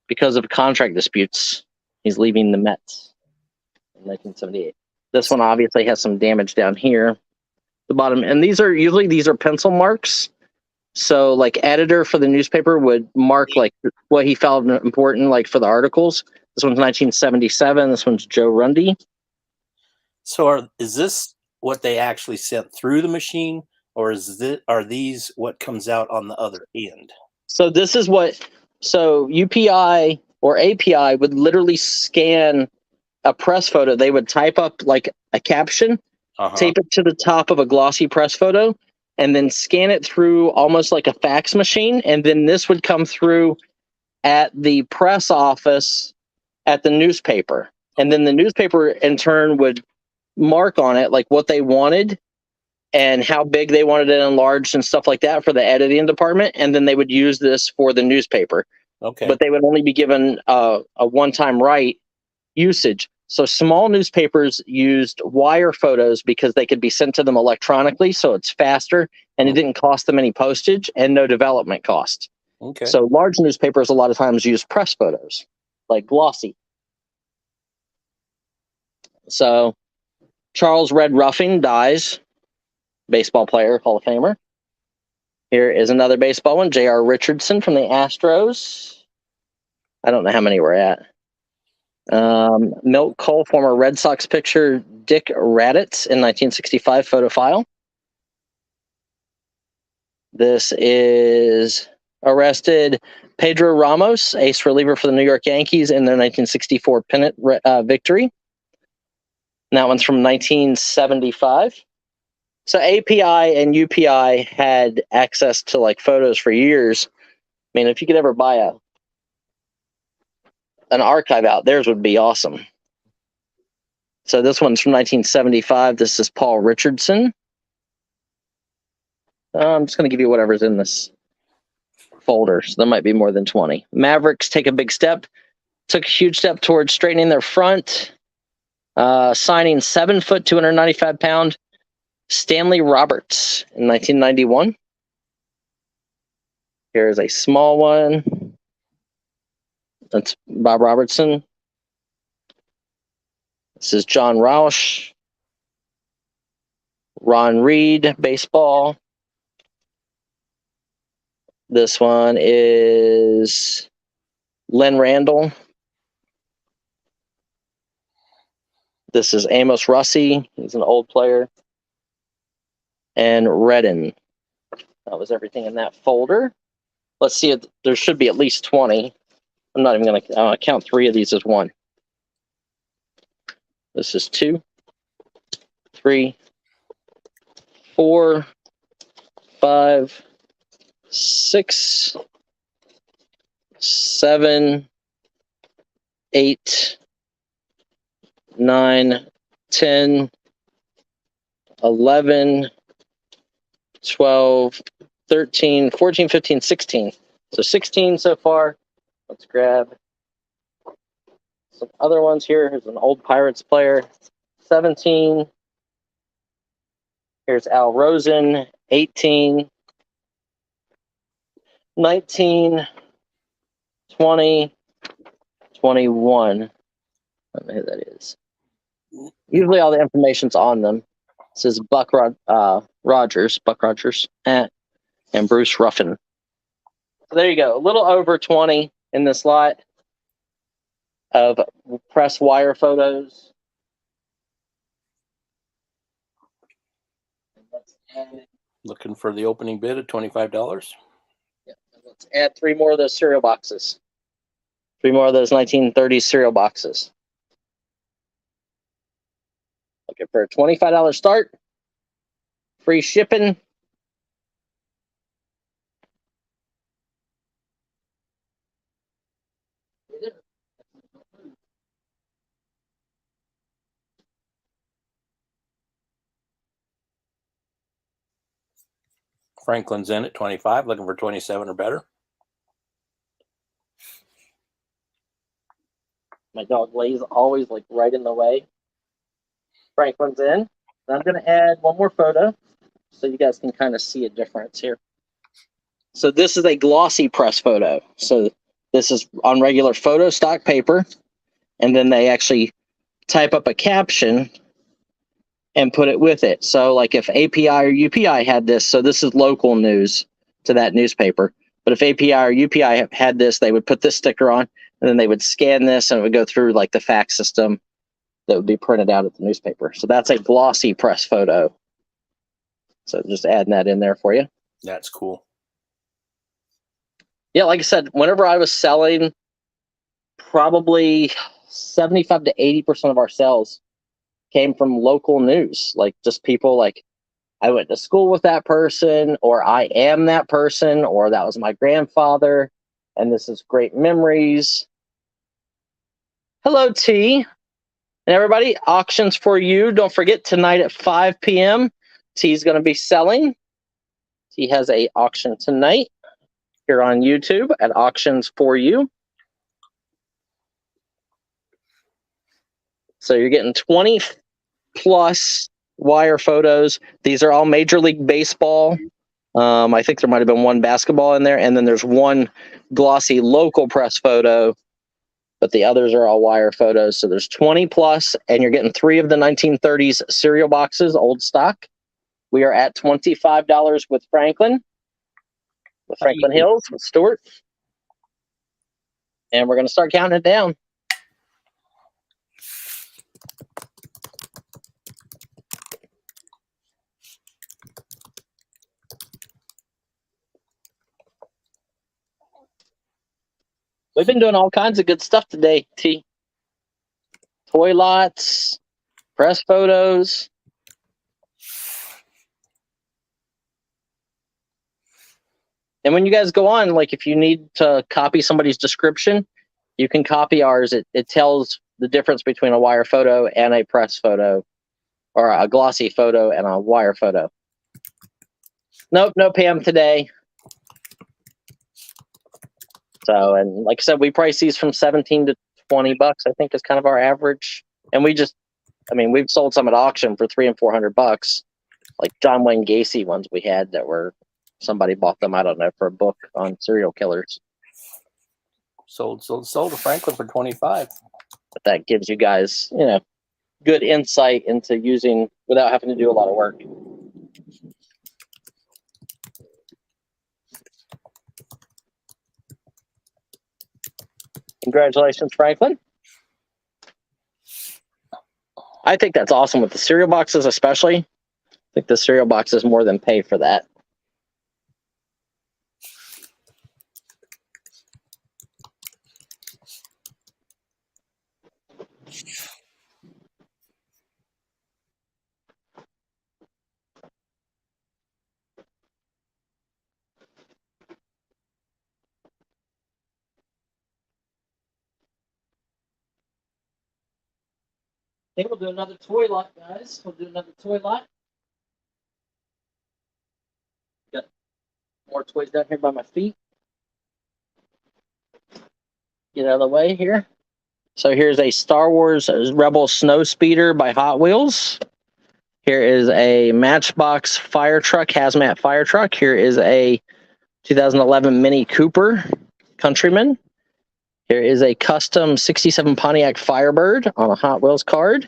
Because of contract disputes. He's leaving the Mets in 1978. This one obviously has some damage down here. The bottom, and these are pencil marks. So like editor for the newspaper would mark like what he felt important, like for the articles. This one's 1977. This one's Joe Rundy. So is this what they actually sent through the machine, or are these what comes out on the other end? So this is so UPI or API would literally scan a press photo. They would type up like a caption, tape it to the top of a glossy press photo, and then scan it through almost like a fax machine. And then this would come through at the press office at the newspaper. And then the newspaper in turn would mark on it like what they wanted and how big they wanted it enlarged and stuff like that for the editing department. And then they would use this for the newspaper. Okay. But they would only be given a one-time right usage. So small newspapers used wire photos because they could be sent to them electronically, so it's faster, and it didn't cost them any postage and no development cost. Okay. So large newspapers a lot of times use press photos, like glossy. So Charles Red Ruffing dies, baseball player, Hall of Famer. Here is another baseball one, J.R. Richardson from the Astros. I don't know how many we're at. Milt Cole, former Red Sox pitcher Dick Raditz in 1965 photo file. This is arrested Pedro Ramos, ace reliever for the New York Yankees in their 1964 pennant victory. And that one's from 1975. So API and UPI had access to like photos for years. I mean, if you could ever buy an archive out, theirs would be awesome. So this one's from 1975. This is Paul Richardson. I'm just going to give you whatever's in this folder. So there might be more than 20. Mavericks take a big step. Took a huge step towards straightening their front. Signing 7 foot, 295 pound Stanley Roberts in 1991. Here's a small one. That's Bob Robertson. This is John Roush. Ron Reed, baseball. This one is Len Randall. This is Amos Russi. He's an old player. And Redden. That was everything in that folder. Let's see. There should be at least 20. I'm not even going to count 3 of these as 1. This is 2, 3, 4, 5, 6, 7, 8, 9, 10, 11, 12, 13, 14, 15, 16. So 16 so far. Let's grab some other ones here. Here's an old Pirates player. 17. Here's Al Rosen. 18. 19. 20. 21. I don't know who that is. Usually all the information's on them. This is Buck Rogers, Buck Rogers, and Bruce Ruffin. So there you go. A little over 20 in this lot of press wire photos. Looking for the opening bid of $25. Yeah, let's add 3 more of those cereal boxes. 3 more of those 1930s cereal boxes. Looking for a $25 start. Free shipping. Franklin's in at 25, looking for 27 or better. My dog lays always like right in the way. Franklin's in. I'm going to add 1 more photo so you guys can kind of see a difference here. So this is a glossy press photo. So this is on regular photo stock paper, and then they actually type up a caption and put it with it. So like if API or UPI had this, so this is local news to that newspaper. But if API or UPI had this, they would put this sticker on, and then they would scan this, and it would go through like the fax system that would be printed out at the newspaper. So that's a glossy press photo. So just adding that in there for you. That's cool. Yeah, like I said, whenever I was selling, probably 75 to 80% of our sales came from local news. Like just people like, I went to school with that person, or I am that person, or that was my grandfather, and this is great memories. Hello, T. And everybody, auctions for you. Don't forget, tonight at 5 p.m., T's going to be selling. T has a auction tonight here on YouTube at Auctions for You. So you're getting 20 plus wire photos. These are all Major League Baseball. I think there might have been 1 basketball in there, and then there's 1 glossy local press photo, but the others are all wire photos. So there's 20 plus, and you're getting 3 of the 1930s cereal boxes, old stock. We are at $25 with Franklin Hills, with Stuart. And we're going to start counting it down. We've been doing all kinds of good stuff today, T. Toy lots, press photos. And when you guys go on, like if you need to copy somebody's description, you can copy ours. It tells the difference between a wire photo and a press photo, or a glossy photo and a wire photo. Nope, no Pam today. So, and like I said, we price these from 17 to 20 bucks, I think is kind of our average. And we've sold some at auction for $300 and $400, like John Wayne Gacy ones we had that were, somebody bought them, I don't know, for a book on serial killers. Sold to Franklin for 25. But that gives you guys, good insight into using without having to do a lot of work. Congratulations, Franklin. I think that's awesome with the cereal boxes, especially. I think the cereal boxes more than pay for that. I think we'll do another toy lot, guys. We'll do another toy lot. Got more toys down here by my feet. Get out of the way here. So here's a Star Wars Rebel Snow Speeder by Hot Wheels. Here is a Matchbox fire truck, hazmat fire truck. Here is a 2011 Mini Cooper Countryman. Here is a custom 67 Pontiac Firebird on a Hot Wheels card.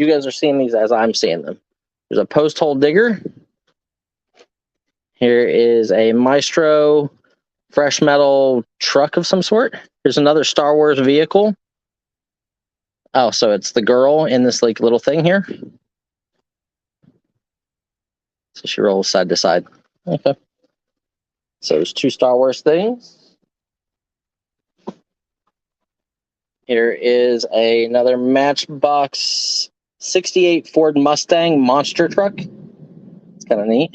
you guys are seeing these as I'm seeing them. There's a post hole digger. Here is a Maestro fresh metal truck of some sort. Here's another Star Wars vehicle. Oh, so it's the girl in this like little thing here. So she rolls side to side. Okay. So there's 2 Star Wars things. Here is another Matchbox 68 Ford Mustang monster truck. It's kind of neat.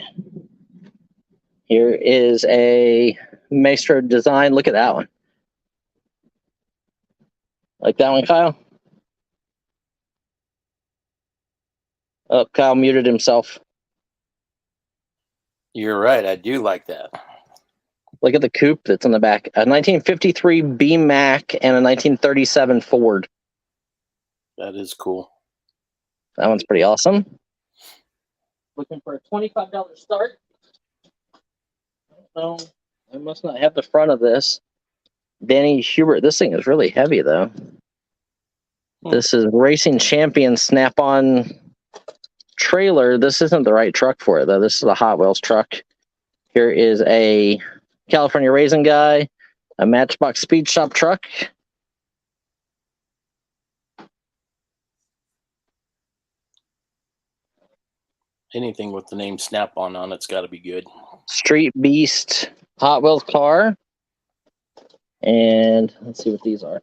Here is a Maestro design. Look at that one. Like that one, Kyle? Oh, Kyle muted himself. You're right. I do like that. Look at the coupe that's in the back. A 1953 B Mac and a 1937 Ford. That is cool. That one's pretty awesome. Looking for a $25 start. No, I must not have the front of this. Danny Hubert. This thing is really heavy, though. This is Racing Champion Snap-on trailer. This isn't the right truck for it, though. This is a Hot Wheels truck. Here is a California Raisin Guy, a Matchbox Speed Shop truck. Anything with the name Snap-on on it's got to be good. Street Beast Hot Wheels car. And let's see what these are.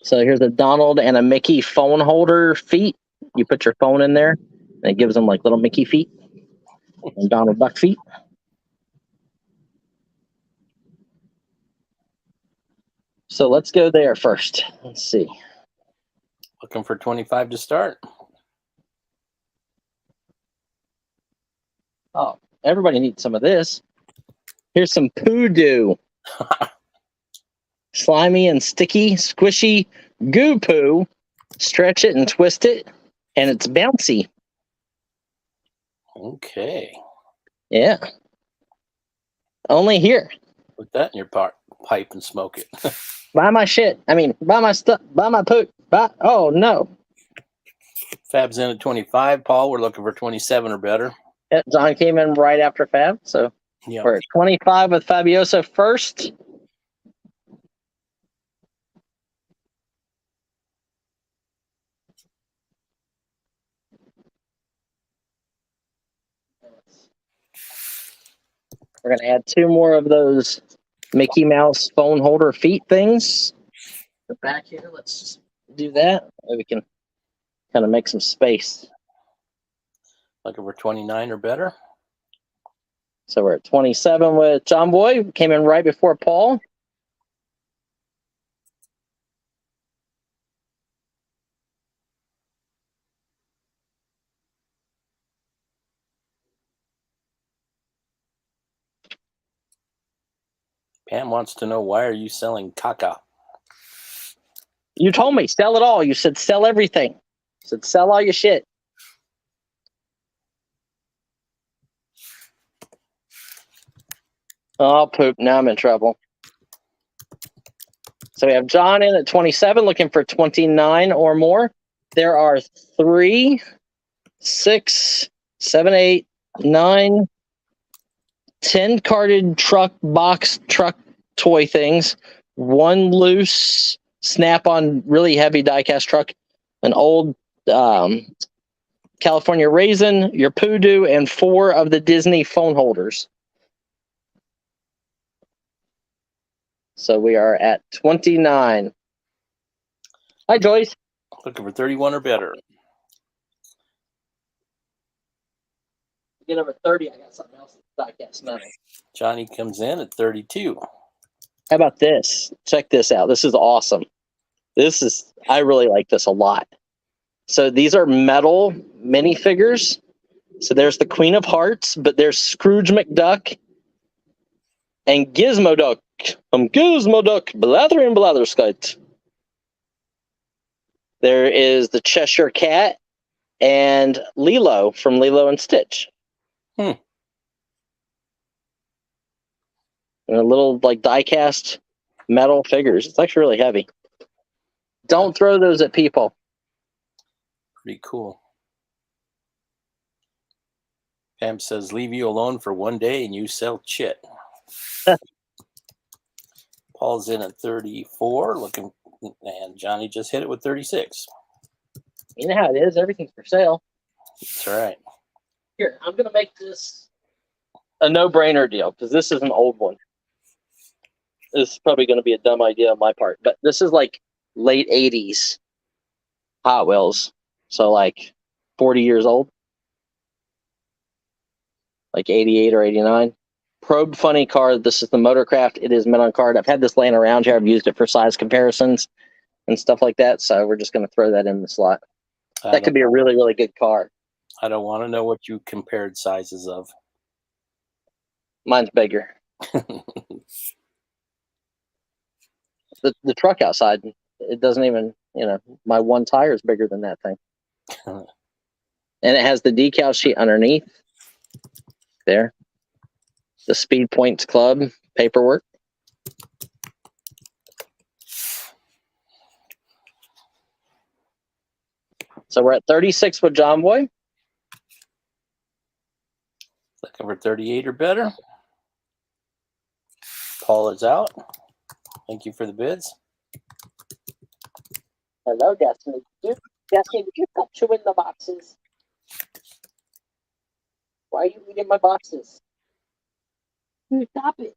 So here's a Donald and a Mickey phone holder feet. You put your phone in there, and it gives them like little Mickey feet and Donald Duck feet. So let's go there first. Let's see. Looking for 25 to start. Oh, everybody needs some of this. Here's some Poo-Doo. Slimy and sticky, squishy goo poo. Stretch it and twist it, and it's bouncy. Okay. Yeah. Only here. Put that in your pipe and smoke it. Buy my shit. I mean, buy my stuff. Buy my poop. Buy. Oh, no. Fab's in at 25. Paul, we're looking for 27 or better. Yeah, John came in right after Fab, so Yep. we're at 25 with Fabioso first. We're going to add 2 more of those Mickey Mouse phone holder feet things. The back here, let's just do that. We can kind of make some space. Looking for 29 or better. So we're at 27 with John Boy. Came in right before Paul. Pam wants to know, why are you selling caca? You told me, sell it all. You said sell everything. You said sell all your shit. Oh, poop. Now I'm in trouble. So we have John in at 27, looking for 29 or more. There are 3, 6, 7, 8, 9, 10 carded truck box truck toy things, 1 loose Snap-on really heavy diecast truck, an old California Raisin, your Poo-Doo, and 4 of the Disney phone holders. So we are at 29. Hi, Joyce. Looking for 31 or better. Get over 30. I got something else diecast metal. Johnny comes in at 32. How about this? Check this out. This is awesome. I really like this a lot. So these are metal minifigures. So there's the Queen of Hearts, but there's Scrooge McDuck and Gizmo Duck. Gizmo Duck, Blather and Blatherskite. There is the Cheshire Cat and Lilo from Lilo and Stitch. And a little like die-cast metal figures. It's actually really heavy. Don't throw those at people. Pretty cool. Pam says, leave you alone for one day and you sell chit. Paul's in at 34, looking, and Johnny just hit it with 36. You know how it is. Everything's for sale. That's right. Here, I'm going to make this a no-brainer deal because this is an old one. This is probably going to be a dumb idea on my part, but this is like late 80s Hot Wheels. So like 40 years old. Like 88 or 89. Probe funny card. This is the Motorcraft. It is mint on card. I've had this laying around here. I've used it for size comparisons and stuff like that. So we're just going to throw that in the slot. That could be a really, really good car. I don't want to know what you compared sizes of. Mine's bigger. The truck outside, it doesn't even, my one tire is bigger than that thing. And it has the decal sheet underneath. There. The Speed Points Club paperwork. So we're at 36 with John Boy. Looking for 38 or better. Paul is out. Thank you for the bids. Hello, Destiny. Destiny, did you stop chewing the boxes? Why are you eating my boxes? Stop it.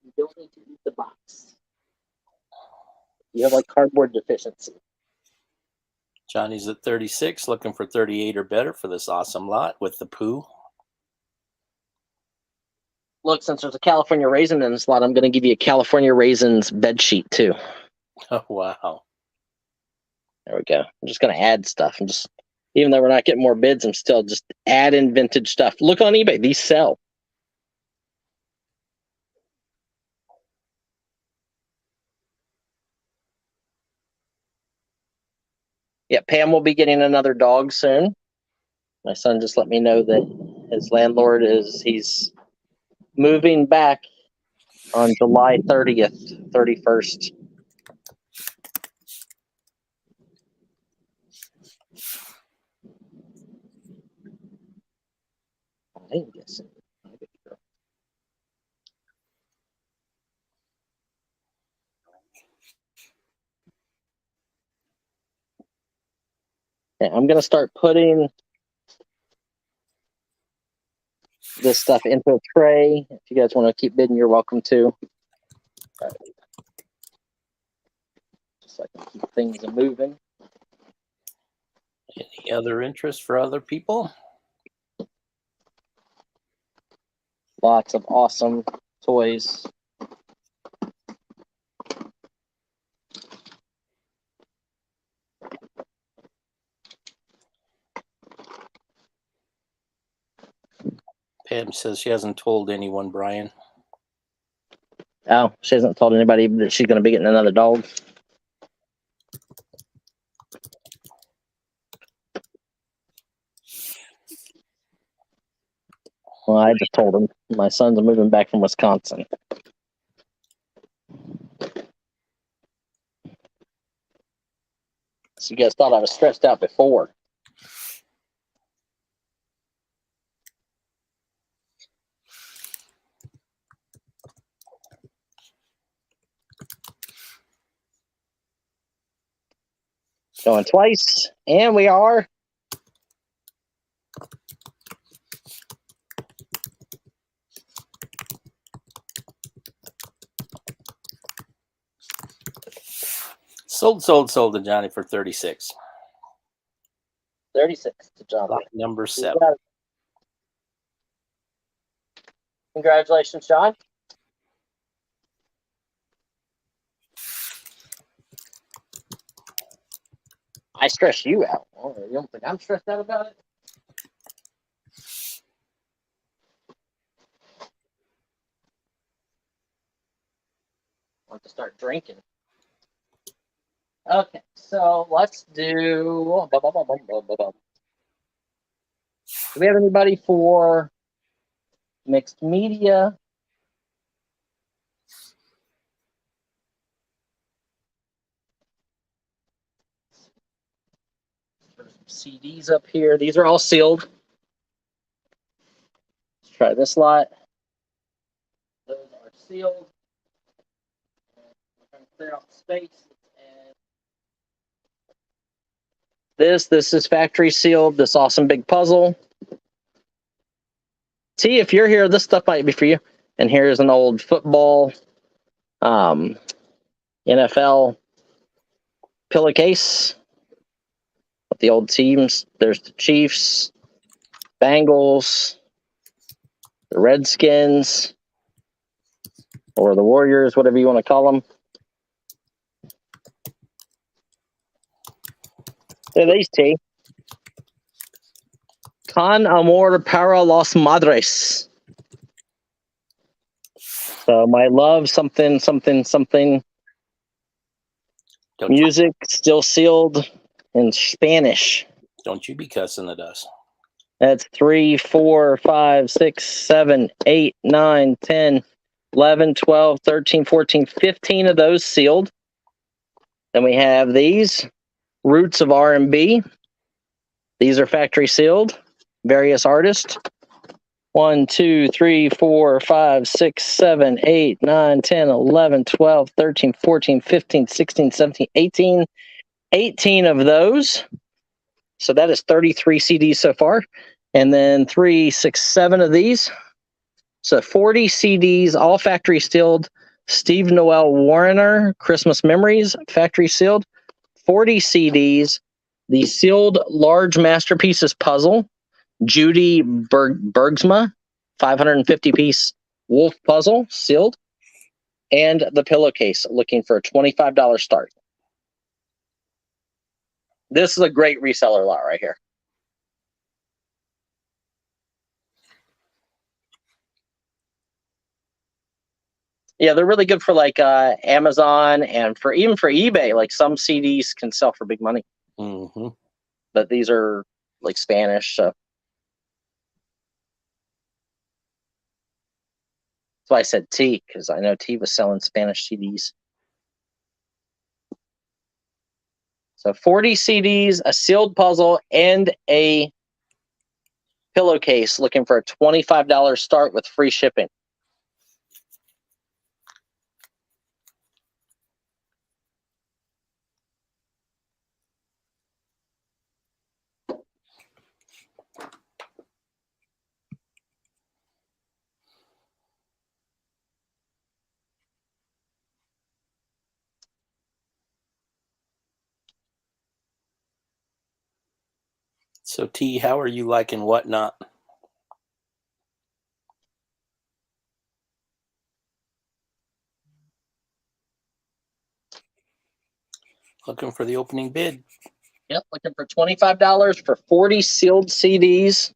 You don't need to eat the box. You have like cardboard deficiency. Johnny's at 36, looking for 38 or better for this awesome lot with the poo. Look, since there's a California raisin in this lot, I'm going to give you a California raisins bed sheet too. Oh, wow. There we go. I'm just going to add stuff. Even though we're not getting more bids, I'm still just adding vintage stuff. Look on eBay. These sell. Yeah, Pam will be getting another dog soon. My son just let me know that his landlord he's moving back on July 30th, 31st. I'm guessing. Okay, I'm going to start putting this stuff into a tray. If you guys want to keep bidding, you're welcome to. Just so I can keep things moving. Any other interest for other people? Lots of awesome toys. Pam says she hasn't told anyone, Brian. Oh, she hasn't told anybody that she's going to be getting another dog. Well, I just told him my son's moving back from Wisconsin. So you guys thought I was stressed out before. Going twice, and we are. Sold to Johnny for 36. 36 to John. Number 7. Congratulations, John. I stress you out. Oh, you don't think I'm stressed out about it? I want to start drinking. Okay, so let's do. Do we have anybody for mixed media? There's some CDs up here. These are all sealed. try this lot. Those are sealed. We're going to clear out space. And this is factory sealed. This awesome big puzzle. T, if you're here, this stuff might be for you. And here's an old football, NFL pillowcase with the old teams. There's the Chiefs, Bengals, the Redskins, or the Warriors, whatever you want to call them. Look at these, T. Con amor para los madres. So my love, something. Music still sealed in Spanish. Don't you be cussing at us. That's 3, 4, 5, 6, 7, 8, 9, 10, 11, 12, 13, 14, 15 of those sealed. Then we have these Roots of R&B. These are factory sealed. Various artists. 1, 2, 3, 4, 5, 6, 7, 8, 9, 10, 11, 12, 13, 14, 15, 16, 17, 18. 18 of those. So that is 33 CDs so far. And then 3, 6, 7 of these. So 40 CDs, all factory sealed. Steve Noel Warner, Christmas Memories, factory sealed. 40 CDs. The sealed large masterpieces puzzle. Judy Bergsma, 550-piece wolf puzzle, sealed. And the pillowcase, looking for a $25 start. This is a great reseller lot right here. Yeah, they're really good for like Amazon and even for eBay. Like some CDs can sell for big money. Mm-hmm. But these are like Spanish, so. That's why I said T, because I know T was selling Spanish CDs. So 40 CDs, a sealed puzzle, and a pillowcase, looking for a $25 start with free shipping. So T, how are you liking Whatnot? Looking for the opening bid. Yep, looking for $25 for 40 sealed CDs,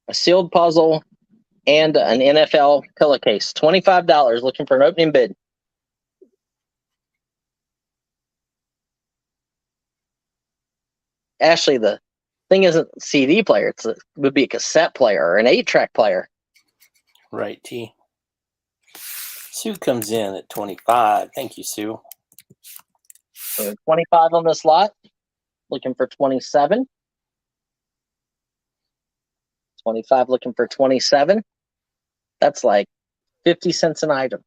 a sealed puzzle, and an NFL pillowcase. $25, looking for an opening bid. Actually, the thing isn't a CD player. It would be a cassette player or an 8-track player. Right, T. Sue comes in at 25. Thank you, Sue. So 25 on this lot. Looking for 27. 25 looking for 27. That's like 50 cents an item.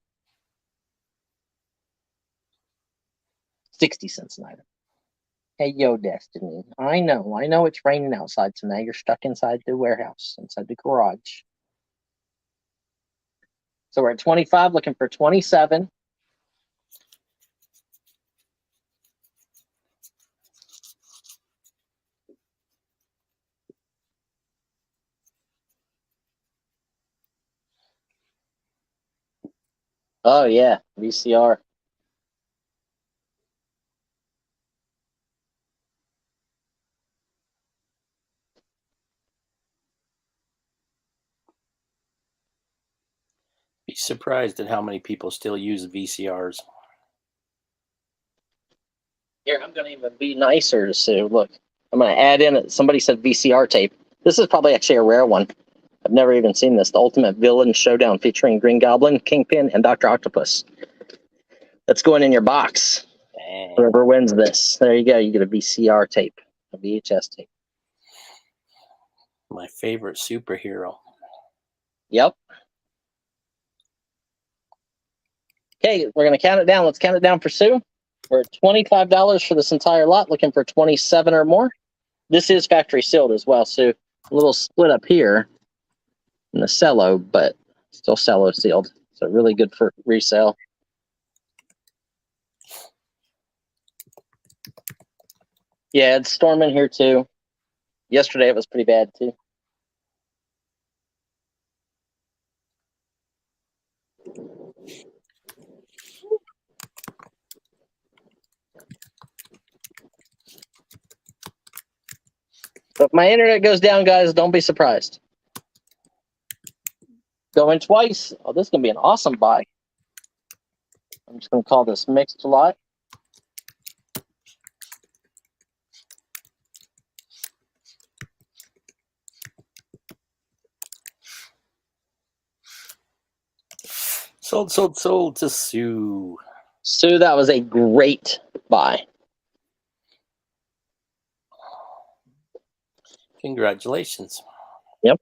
60 cents an item. Hey, yo, Destiny. I know it's raining outside, so now you're stuck inside the warehouse, inside the garage. So we're at 25, looking for 27. Oh, yeah, VCR. Be surprised at how many people still use VCRs. Here, I'm going to even be nicer to Sue. Look, I'm going to add in, somebody said VCR tape. This is probably actually a rare one. I've never even seen this. The Ultimate Villain Showdown featuring Green Goblin, Kingpin, and Dr. Octopus. That's going in your box. Dang. Whoever wins this. There you go. You get a VCR tape, a VHS tape. My favorite superhero. Yep. Okay, we're gonna count it down. Let's count it down for Sue. We're at $25 for this entire lot. Looking for 27 or more. This is factory sealed as well, Sue. A little split up here in the cello, but still cello sealed. So really good for resale. Yeah, it's storming here too. Yesterday it was pretty bad too. If my internet goes down, guys, don't be surprised. Going twice. Oh, this is going to be an awesome buy. I'm just going to call this mixed lot. Sold to Sue. Sue, that was a great buy. Congratulations. Yep.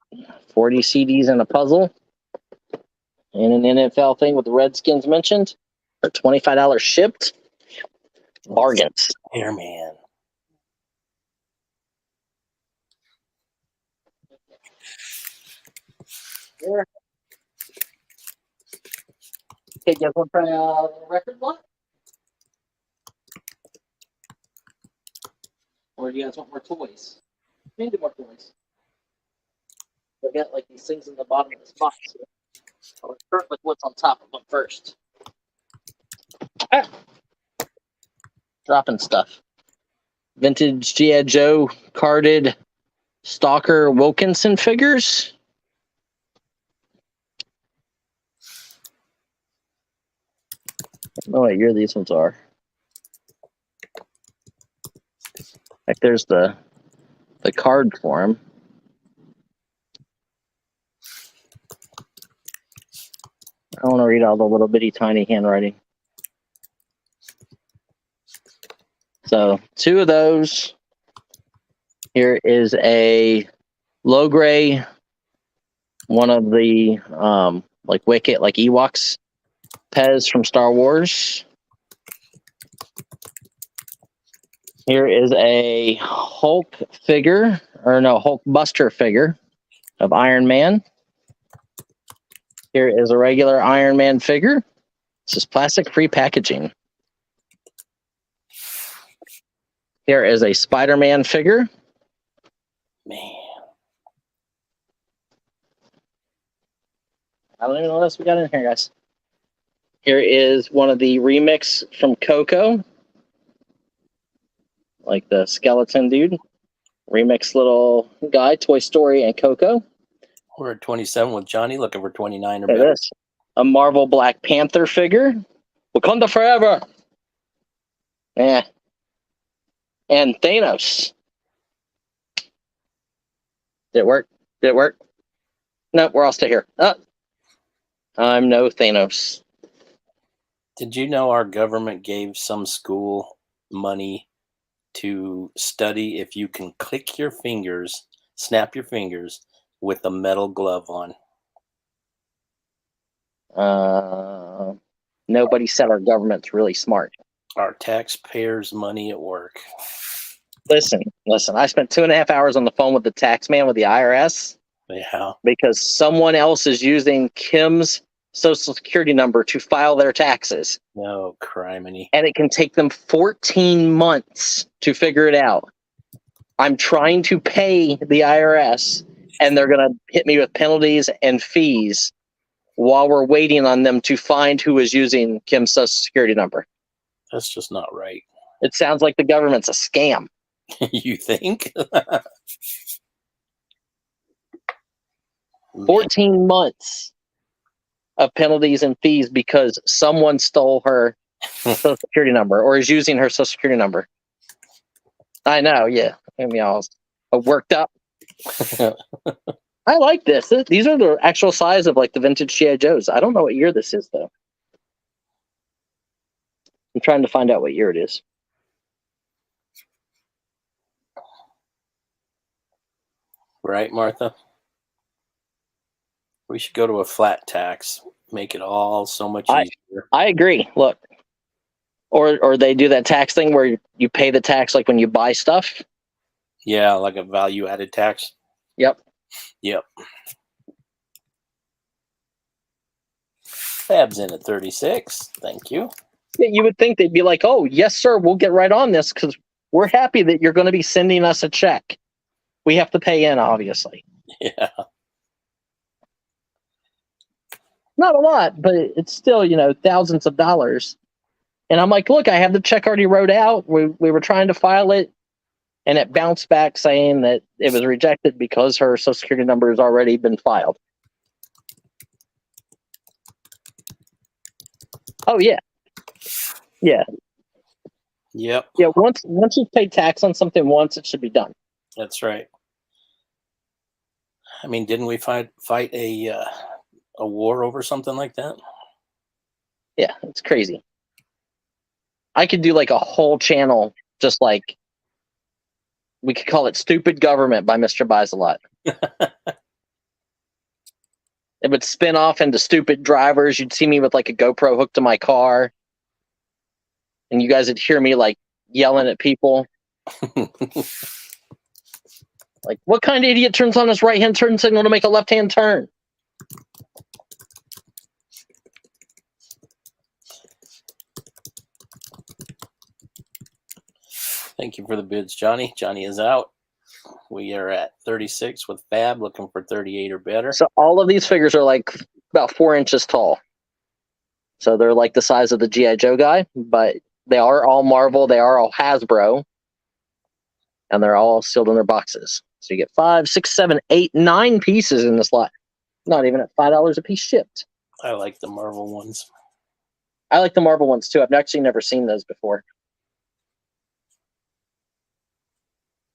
40 CDs and a puzzle. And an NFL thing with the Redskins mentioned. For $25 shipped. Bargains. Airman. Yeah. Okay, guys want to try a record lot? Or do you guys want more toys? Maybe more toys. They've got like these things in the bottom of this box. So let's start with what's on top of them first. Ah. Dropping stuff. Vintage G.I. Joe carded Stalker Wilkinson figures. I don't know what year these ones are. Like there's the card for them. I want to read all the little bitty tiny handwriting. So 2 of those. Here is a low gray, one of the like Wicket, like Ewoks, Pez from Star Wars. Here is a Hulk figure, or no, Hulk Buster figure of Iron Man. Here is a regular Iron Man figure. This is plastic-free packaging. Here is a Spider-Man figure. Man. I don't even know what else we got in here, guys. Here is one of the remix from Coco. Like the skeleton dude. Remix little guy, Toy Story and Coco. We're at 27 with Johnny, looking for 29 or Look at better. this. A Marvel Black Panther figure. Wakanda forever. Yeah. And Thanos. Did it work? Did it work? No, we're all still here. I'm no Thanos. Did you know our government gave some school money to study if you can click your fingers, snap your fingers with a metal glove on? Nobody said our government's really smart. Our taxpayers' money at work. Listen. I spent 2.5 hours on the phone with the tax man with the IRS Yeah. because someone else is using Kim's social security number to file their taxes. No criminy. And it can take them 14 months to figure it out. I'm trying to pay the IRS, and they're going to hit me with penalties and fees while we're waiting on them to find who is using Kim's social security number. That's just not right. It sounds like the government's a scam. You think? 14 months of penalties and fees because someone stole her social security number or is using her social security number. I know, yeah. I mean, I was worked up. I like this. These are the actual size of like the vintage G.I. Joes. I don't know what year this is though. I'm trying to find out what year it is. Right, Martha? We should go to a flat tax. Make it all so much I easier. I agree. Look, or they do that tax thing where you pay the tax like when you buy stuff. Yeah, like a value-added tax. Yep. Yep. Fab's in at 36. Thank you. Yeah, you would think they'd be like, "Oh, yes, sir, we'll get right on this because we're happy that you're going to be sending us a check. We have to pay in, obviously. Yeah. Not a lot, but it's still, thousands of dollars." And I'm like, "Look, I have the check already wrote out. We were trying to file it, and it bounced back saying that it was rejected because her Social Security number has already been filed." Oh yeah, yeah, Yep. yeah. Once you've paid tax on something once, it should be done. That's right. I mean, didn't we fight a war over something like that? Yeah, it's crazy. I could do like a whole channel, just like we could call it "Stupid Government" by Mr. Buys a Lot. It would spin off into "Stupid Drivers." You'd see me with like a GoPro hooked to my car, and you guys would hear me like yelling at people. Like, what kind of idiot turns on his right-hand turn signal to make a left-hand turn? Thank you for the bids, Johnny. Johnny is out. We are at 36 with Fab, looking for 38 or better. So all of these figures are like about 4 inches tall. So they're like the size of the G.I. Joe guy, but they are all Marvel. They are all Hasbro. And they're all sealed in their boxes. So you get 5, 6, 7, 8, 9 pieces in this lot. Not even at $5 a piece shipped. I like the Marvel ones. I like the Marvel ones too. I've actually never seen those before.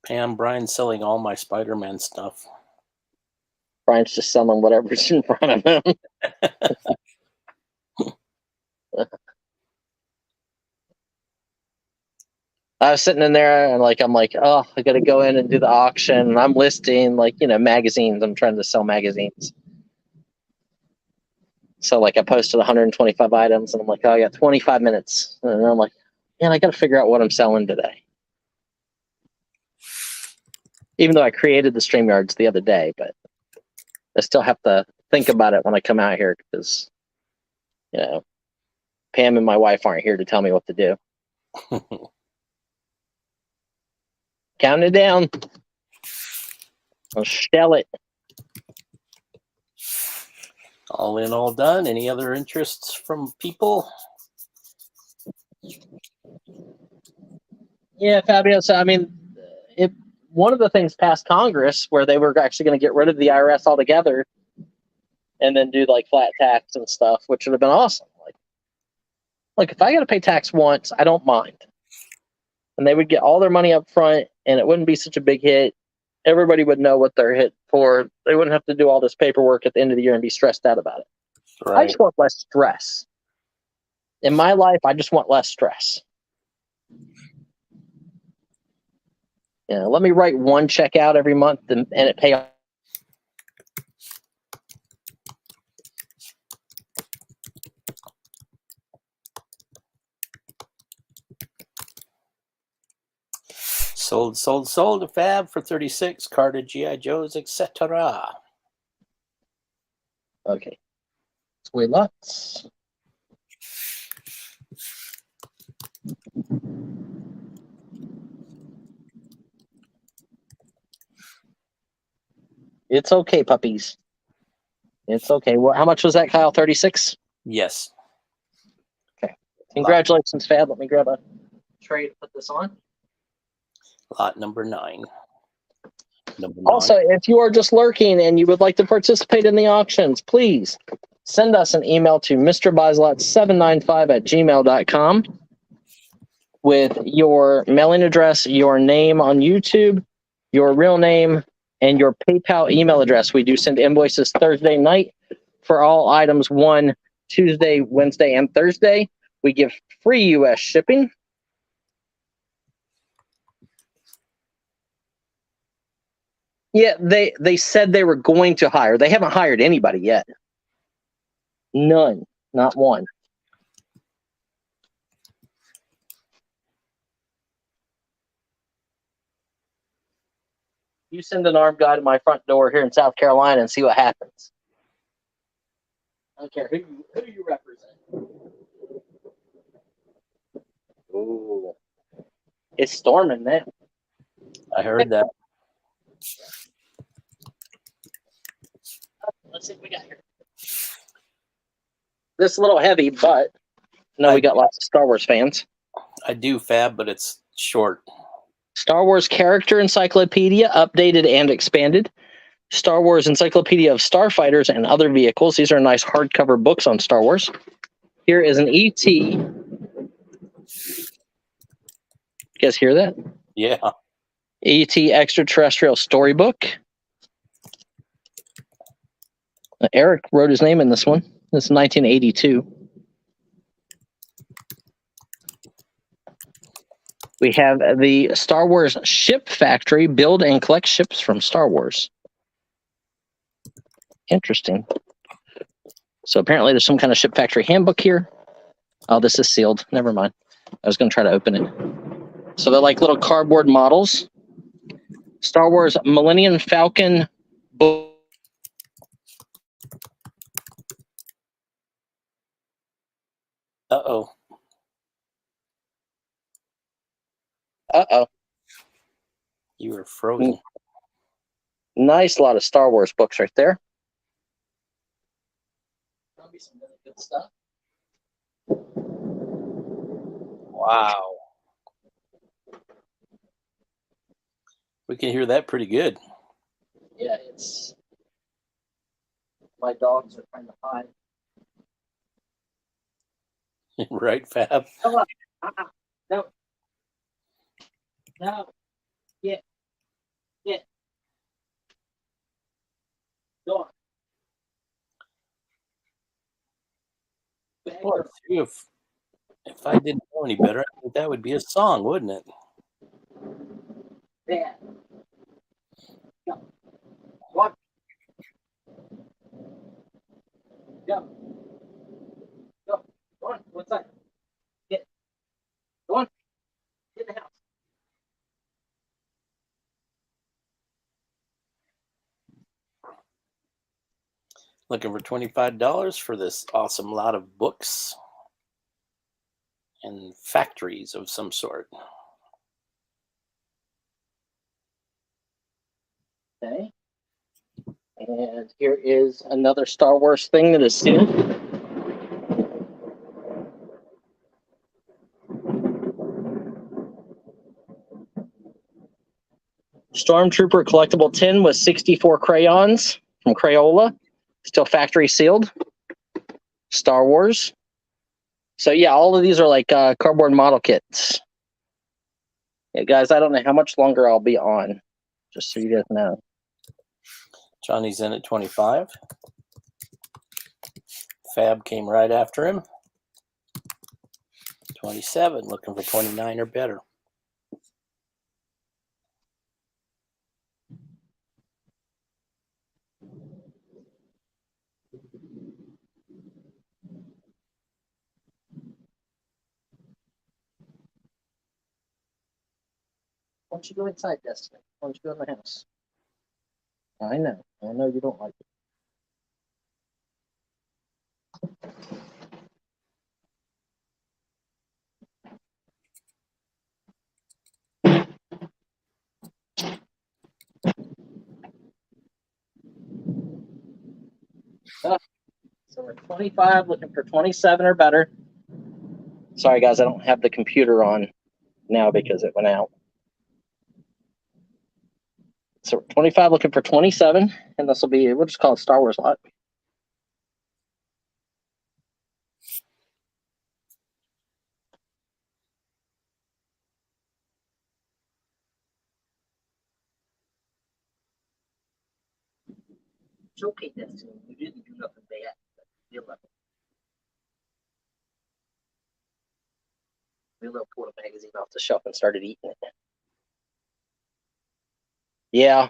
Pam, Brian's selling all my Spider-Man stuff. Brian's just selling whatever's in front of him. I was sitting in there and I'm like, oh, I got to go in and do the auction. I'm listing magazines. I'm trying to sell magazines. So I posted 125 items and I'm like, oh, I got 25 minutes. And I'm like, man, I got to figure out what I'm selling today. Even though I created the StreamYards the other day, but I still have to think about it when I come out here because, Pam and my wife aren't here to tell me what to do. Count it down. I'll shell it. All in, all done. Any other interests from people? Yeah, Fabio. So, one of the things passed Congress where they were actually going to get rid of the IRS altogether and then do flat tax and stuff, which would have been awesome. Like if I got to pay tax once, I don't mind. And they would get all their money up front and it wouldn't be such a big hit. Everybody would know what they're hit for. They wouldn't have to do all this paperwork at the end of the year and be stressed out about it. Right. I just want less stress. In my life, I just want less stress. Let me write one check out every month and it pay off. Sold a Fab for 36, carded G.I. Joes, etc. Okay. Sweet lots. It's okay, puppies. It's okay. Well, how much was that, Kyle? 36? Yes. Okay. Congratulations, Fab. Let me grab a tray to put this on. Lot number 9. Also, if you are just lurking and you would like to participate in the auctions, please send us an email to mrbuysLot795@gmail.com with your mailing address, your name on YouTube, your real name, and your PayPal email address. We do send invoices Thursday night for all items won Tuesday, Wednesday, and Thursday. We give free U.S. shipping. Yeah, they said they were going to hire. They haven't hired anybody yet. None. Not one. You send an armed guy to my front door here in South Carolina and see what happens. I don't care who you represent. Ooh. It's storming now. I heard that. Let's see what we got here. This is a little heavy, but no, we got lots of Star Wars fans. I do, Fab, but it's short. Star Wars Character Encyclopedia, updated and expanded. Star Wars Encyclopedia of Starfighters and Other Vehicles. These are nice hardcover books on Star Wars. Here is an ET. You guys hear that? Yeah. ET Extraterrestrial Storybook. Eric wrote his name in this one. This is 1982. We have the Star Wars Ship Factory, build and collect ships from Star Wars. Interesting. So apparently there's some kind of ship factory handbook here. Oh, this is sealed. Never mind. I was going to try to open it. So they're like little cardboard models. Star Wars Millennium Falcon book. Uh-oh. Uh-oh. You were frozen. Nice lot of Star Wars books right there. Probably some really good stuff. Wow. We can hear that pretty good. Yeah, it's... My dogs are trying to hide. Right, Fab? Come on. No. No. Get. Go on. Boy, if I didn't know any better, I think that would be a song, wouldn't it? Bad. Go. Walk. Go. Go. Go on. What's that? Get. Go on. Get in the house. Looking for $25 for this awesome lot of books and factories of some sort. Okay. And here is another Star Wars thing that is sealed. Stormtrooper Collectible tin with 64 crayons from Crayola. Still factory sealed. Star Wars. So yeah, all of these are like cardboard model kits. Yeah, guys, I don't know how much longer I'll be on. Just so you guys know. Johnny's in at 25. Fab came right after him. 27, looking for 29 or better. Why don't you go inside, Destiny? Why don't you go in the house? I know you don't like it. So we're 25, looking for 27 or better. Sorry, guys, I don't have the computer on now because it went out. So we're 25, looking for 27, and this will be, we'll just call it Star Wars lot. It's okay, Destiny. You didn't do nothing bad. You'll love it. We'll pulled a magazine off the shelf and started eating it. Yeah.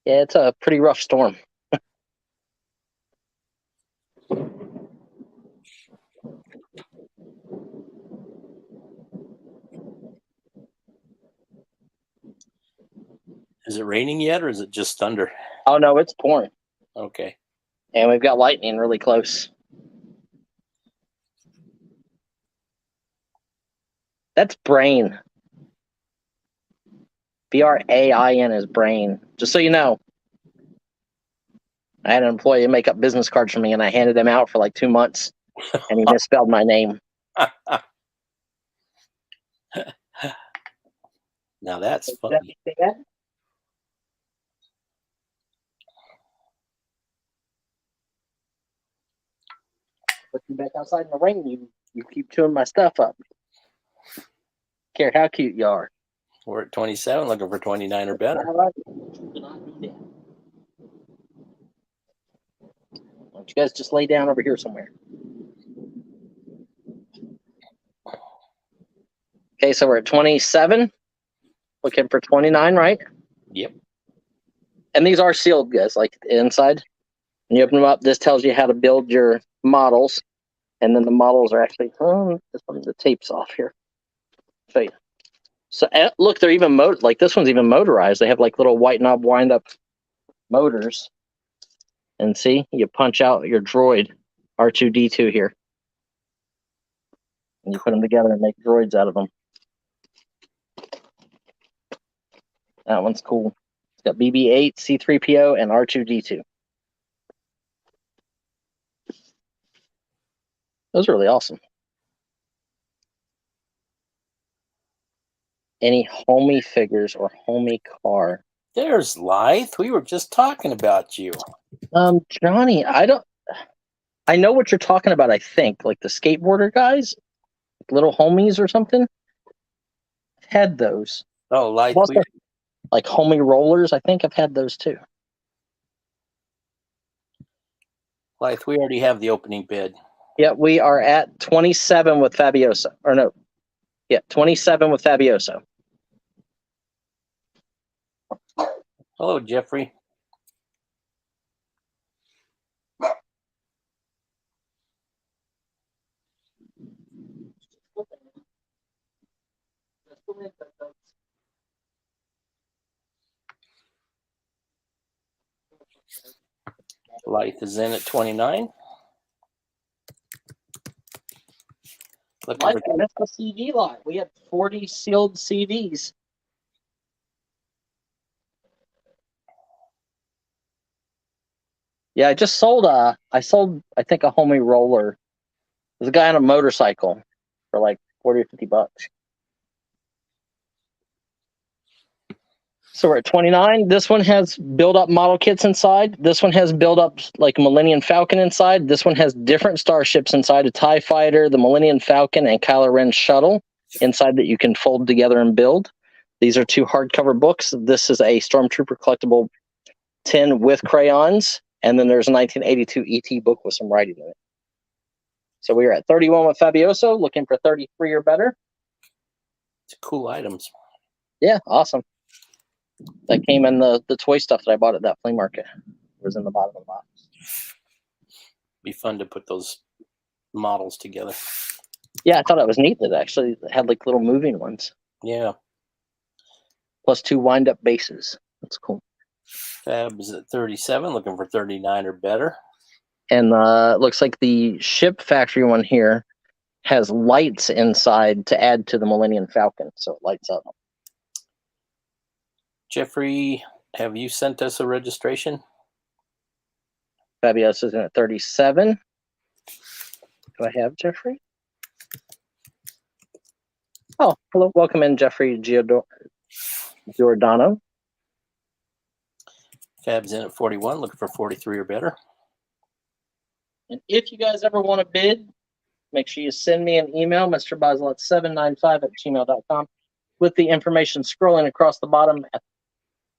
Yeah, it's a pretty rough storm. Is it raining yet, or is it just thunder? Oh no, it's pouring. Okay. And we've got lightning really close. That's Brain. Brain is Brain. Just so you know. I had an employee make up business cards for me, and I handed them out for like 2 months, and he misspelled my name. Now that's funny. Looking back outside in the rain, you keep chewing my stuff up. Care how cute you are. We're at 27, looking for 29 or better. Why don't you guys just lay down over here somewhere? Okay, so we're at 27. Looking for 29, right? Yep. And these are sealed, guys, like inside. When you open them up, this tells you how to build your models. And then the models are actually, the tape's off here. Show you. So look, they're even like this one's even motorized. They have like little white knob wind up motors. And see, you punch out your droid R2D2 here. And you put them together and make droids out of them. That one's cool. It's got BB-8, C-3PO, and R2D2. Those are really awesome. Any homie figures or homie car? There's Lithe. We were just talking about you. Johnny, I know what you're talking about, I think. Like the skateboarder guys, little homies or something. I've had those. Oh, Lithe. Also, like homie rollers, I think I've had those too. Lithe, we already have the opening bid. Yeah, we are at 27 with Fabioso. Or no. Yeah, 27 with Fabioso. Hello, Jeffrey. Lithe is in at 29. Like, that's the CD line. We had 40 sealed CDs. Yeah, I sold I think a homie roller. There's a guy on a motorcycle for like 40 or 50 bucks. So we're at 29. This one has build-up model kits inside. This one has build-up like Millennium Falcon inside. This one has different starships inside, a TIE Fighter, the Millennium Falcon, and Kylo Ren shuttle inside that you can fold together and build. These are 2 hardcover books. This is a Stormtrooper collectible tin with crayons, and then there's a 1982 ET book with some writing in it. So we are at 31 with Fabioso, looking for 33 or better. It's cool items. Yeah, awesome. That came in the toy stuff that I bought at that flea market. It was in the bottom of the box. Be fun to put those models together. Yeah, I thought it was neat that it actually had like little moving ones. Yeah. Plus 2 wind-up bases. That's cool. Fab is at 37, looking for 39 or better. And looks like the ship factory one here has lights inside to add to the Millennium Falcon, so it lights up. Jeffrey, have you sent us a registration? Fabius is in at 37. Do I have Jeffrey? Oh, hello. Welcome in, Jeffrey Giordano. Fab's in at 41, looking for 43 or better. And if you guys ever want to bid, make sure you send me an email, mrbazilette795@gmail.com, with the information scrolling across the bottom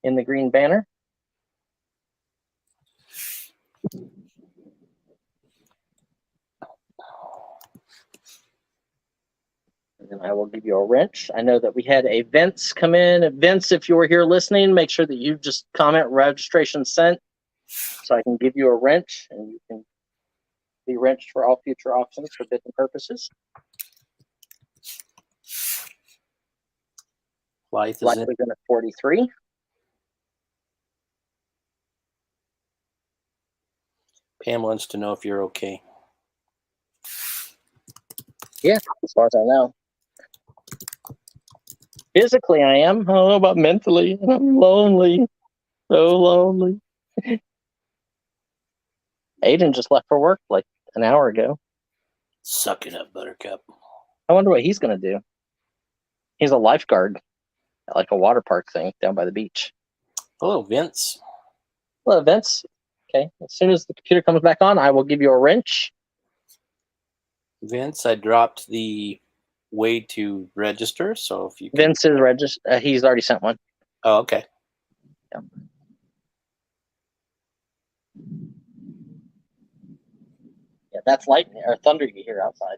in the green banner. And then I will give you a wrench. I know that we had a Vince come in. Vince, if you're here listening, make sure that you just comment registration sent so I can give you a wrench and you can be wrenched for all future auctions for bidding purposes. Life is Likely in at 43. Pam wants to know if you're okay. Yeah, as far as I know. Physically, I am. I don't know about mentally. I'm lonely. So lonely. Aiden just left for work like an hour ago. Suck it up, Buttercup. I wonder what he's going to do. He's a lifeguard at like a water park thing down by the beach. Hello, Vince. Hello, Vince. Okay, as soon as the computer comes back on, I will give you a wrench. Vince, I dropped the way to register, so if you can... Vince is registered. He's already sent one. Oh, okay. Yeah. Yeah, that's lightning or thunder you hear outside.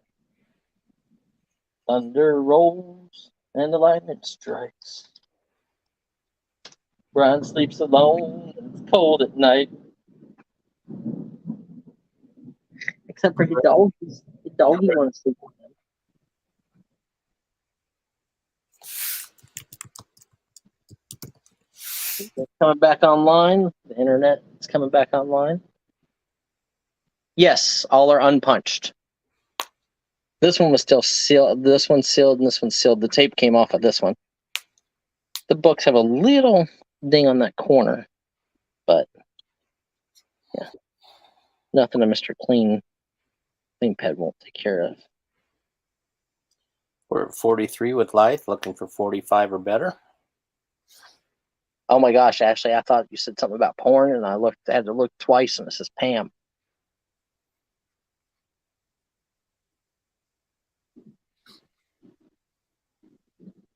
Thunder rolls and the lightning strikes. Brian sleeps alone. It's cold at night. Except for the dog. The doggy wants to sleep with him. It's coming back online. The internet is coming back online. Yes, all are unpunched. This one was still sealed. This one's sealed and this one's sealed. The tape came off of this one. The books have a little ding on that corner, but yeah, nothing a Mr. Clean Pad won't take care of. We're at 43 with life, looking for 45 or better. Oh my gosh, Ashley, I thought you said something about porn, and I had to look twice, and it says Pam.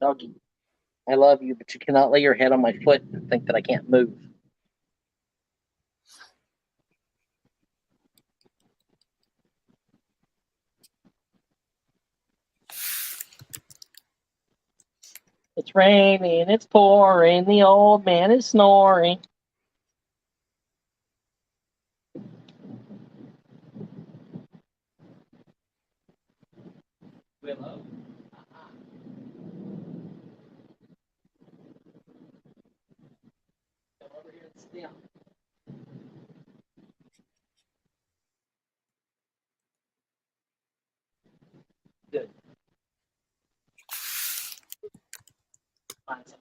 Doggy, I love you, but you cannot lay your head on my foot and think that I can't move. It's raining, it's pouring, the old man is snoring. Willow. Come over here and sit down. Good. Find something.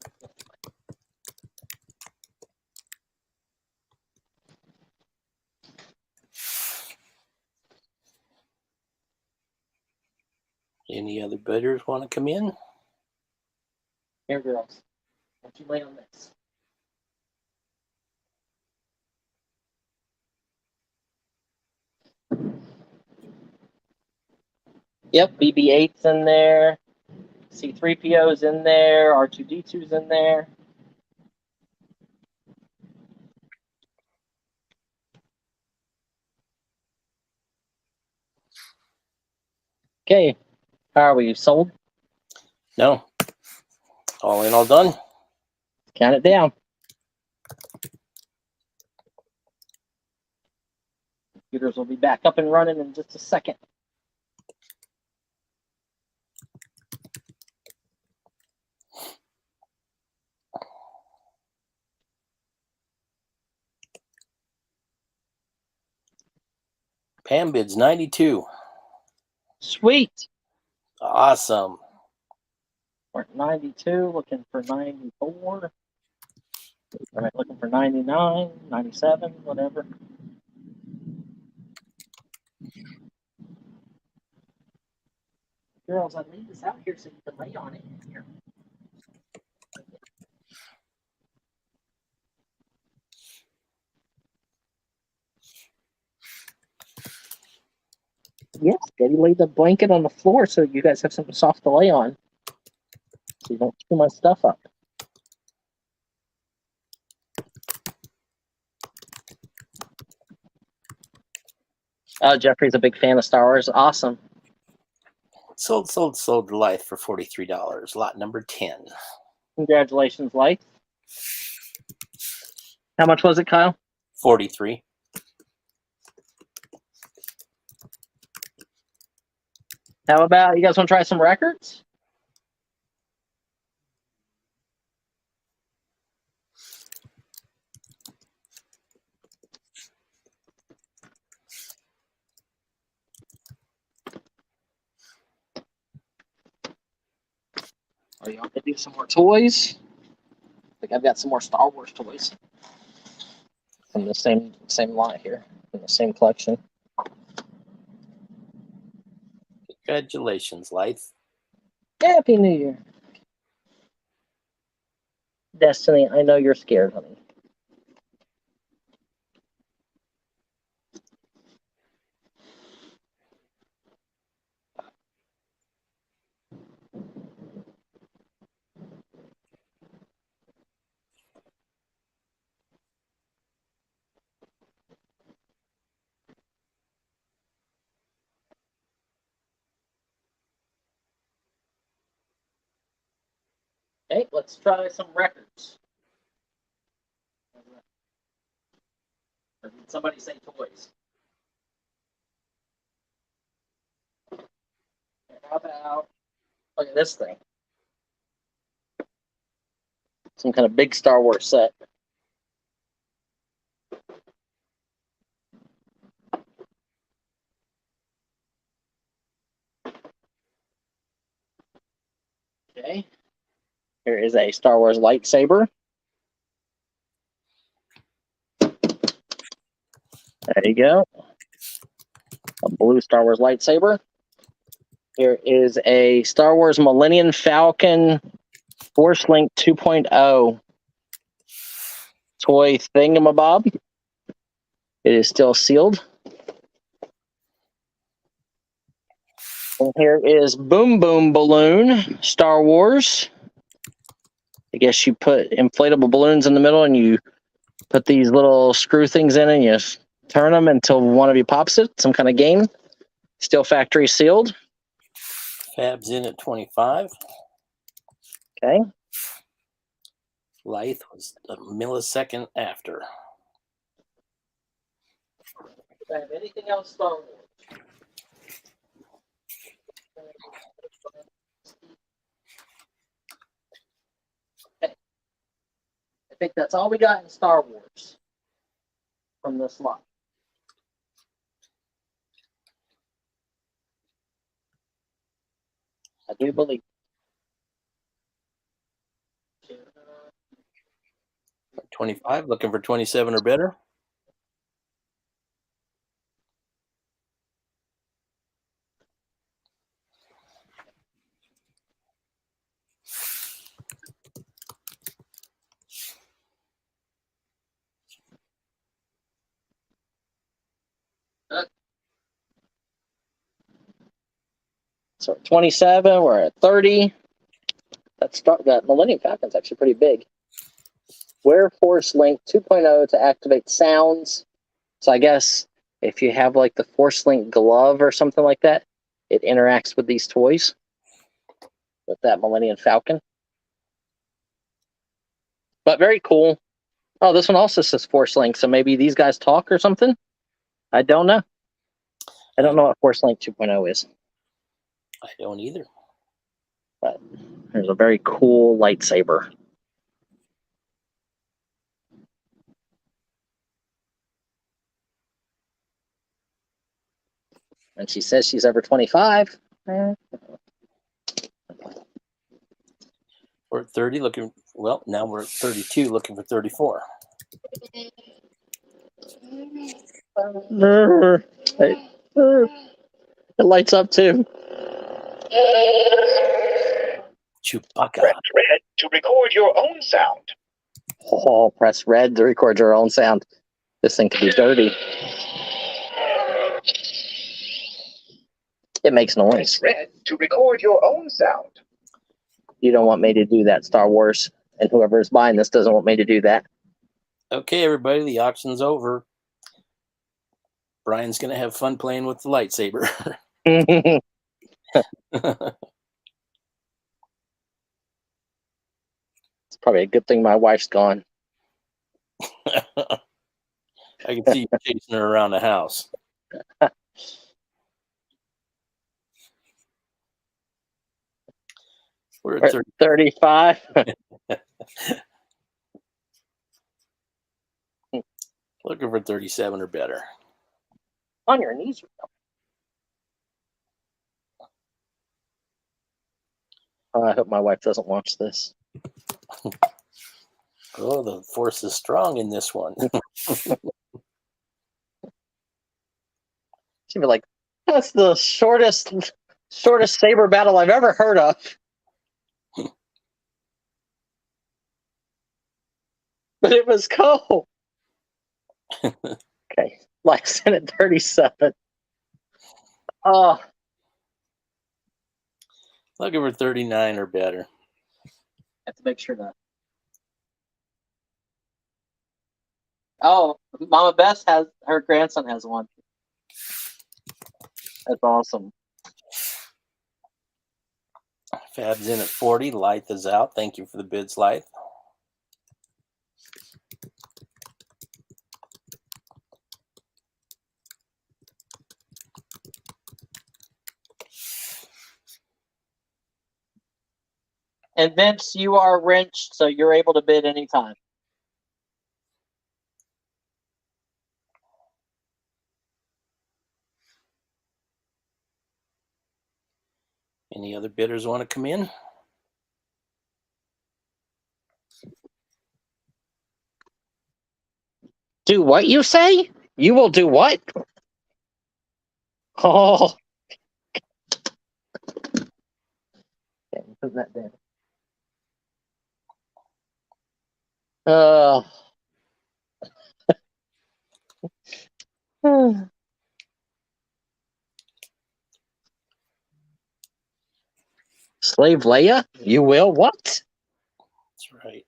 Any other bidders want to come in? Here, girls. Why don't you lay on this? Yep, BB-8's in there. C-3PO's in there. R2-D2's in there. Okay, how are we? Sold? No. All in, all done. Count it down. Computers will be back up and running in just a second. Pam bids 92. Sweet. Awesome. We're at 92, looking for 94. All right, looking for 99, 97, whatever. Girls, I leave this out here so you can lay on it here. Yes, Daddy laid the blanket on the floor so you guys have something soft to lay on. So you don't screw my stuff up. Jeffrey's a big fan of Star Wars. Awesome. Sold to Life for $43. Lot number 10. Congratulations, Life. How much was it, Kyle? 43. How about you guys want to try some records? Or you want to do some more toys? I think I've got some more Star Wars toys from the same line here, in the same collection. Congratulations, Life. Happy New Year. Destiny, I know you're scared, honey. Okay, let's try some records. Or did somebody say toys? How about, look at this thing. Some kind of big Star Wars set. Okay. Here is a Star Wars lightsaber. There you go. A blue Star Wars lightsaber. Here is a Star Wars Millennium Falcon Force Link 2.0 toy thingamabob. It is still sealed. And here is Boom Boom Balloon Star Wars. I guess you put inflatable balloons in the middle and you put these little screw things in and you turn them until one of you pops it. Some kind of game. Still factory sealed. Fab's in at 25. Okay. Life was a millisecond after. Do I have anything else Star Wars? Okay. I think that's all we got in Star Wars from this lot. I do believe. 25, looking for 27 or better. So 27, we're at 30. That Millennium Falcon's actually pretty big. Wear Force Link 2.0 to activate sounds. So I guess if you have like the Force Link glove or something like that, it interacts with these toys. With that Millennium Falcon. But very cool. Oh, this one also says Force Link, so maybe these guys talk or something? I don't know. I don't know what Force Link 2.0 is. I don't either. But there's a very cool lightsaber. And she says she's over 25. We're at 30, looking, well, now we're at 32, looking for 34. It lights up too. Chewbacca. Press red to record your own sound. Oh, press red to record your own sound. This thing could be dirty. It makes noise. Press red to record your own sound. You don't want me to do that, Star Wars. And whoever is buying this doesn't want me to do that. Okay, everybody, the auction's over. Brian's going to have fun playing with the lightsaber. It's probably a good thing my wife's gone. I can see you chasing her around the house. We're at 30. 35. Looking for 37 or better. On your knees. Oh, I hope my wife doesn't watch this. Oh, the force is strong in this one. She'd be like, "That's the shortest saber battle I've ever heard of." But it was cool. Okay, last in at 37. Oh, Looking for 39 or better. have to make sure that. Oh, Mama Beth has her grandson has one. That's awesome. Fab's in at 40. Lythe is out. Thank you for the bids, Lythe. And Vince, you are wrenched, so you're able to bid anytime. Any other bidders want to come in? Do what you say? You will do what? Oh. Okay, put that down. Slave Leia? You will what? That's right.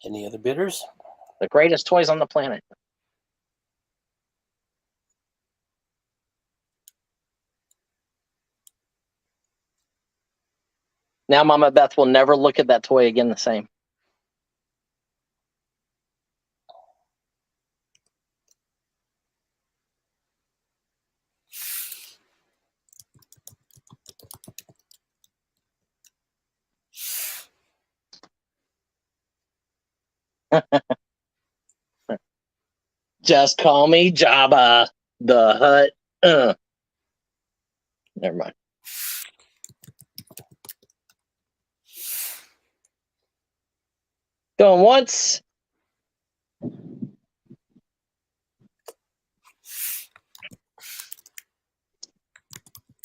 Any other bidders? The greatest toys on the planet. Now Mama Beth will never look at that toy again the same. Just call me Jabba the Hutt. Never mind. Going once.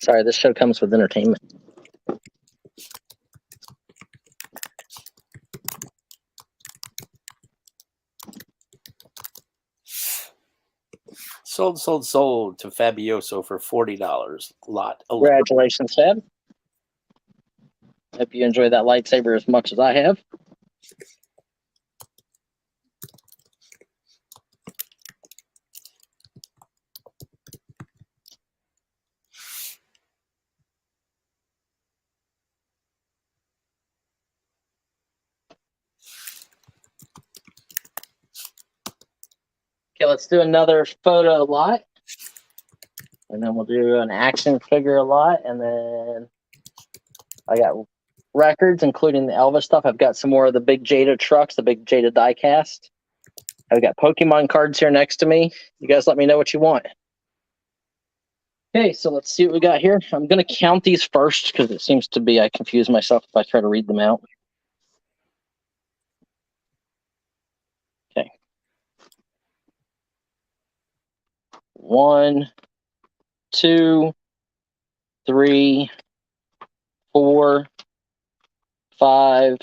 Sorry, this show comes with entertainment. Sold to Fabioso for $40. Lot 11. Congratulations, Fab. Hope you enjoy that lightsaber as much as I have. Okay, let's do another photo lot. And then we'll do an action figure lot. And then I got records, including the Elvis stuff. I've got some more of the big Jada trucks, the big Jada Diecast. I've got Pokemon cards here next to me. You guys let me know what you want. Okay, so let's see what we got here. I'm going to count these first because it seems to be I confuse myself if I try to read them out. Okay. 1, 2, 3, 4, 5,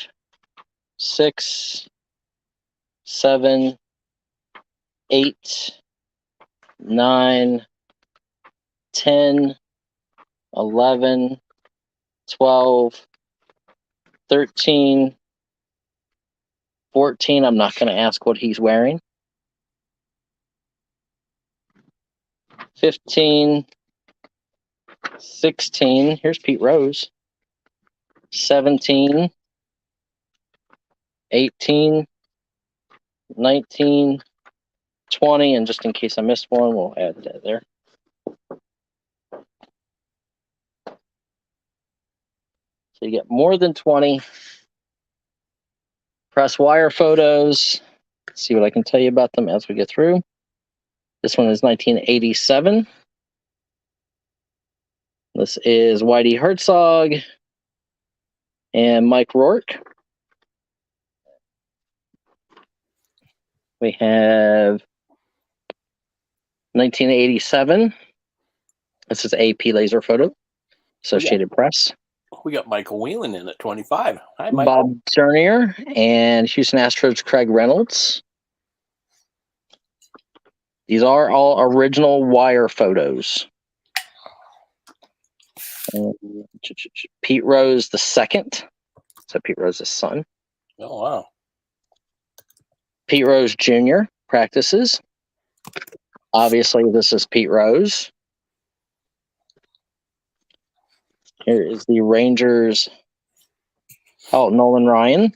6, 7, 8, 9, 10, 11, 12, 13, 14, I'm not going to ask what he's wearing. 15, 16, here's Pete Rose. 17, 18, 19, 20, and just in case I missed one, we'll add that there. So you get more than 20 press wire photos. Let's see what I can tell you about them as we get through. This one is 1987. This is Whitey Herzog and Mike Rourke. We have 1987. This is AP laser photo, Associated Press. We got Michael Whelan in at 25. Hi, Michael. Bob Dernier and Houston Astros Craig Reynolds. These are all original wire photos. Pete Rose the second. So Pete Rose's son. Oh, wow. Pete Rose Jr. practices. Obviously, this is Pete Rose. Here is the Rangers. Oh, Nolan Ryan.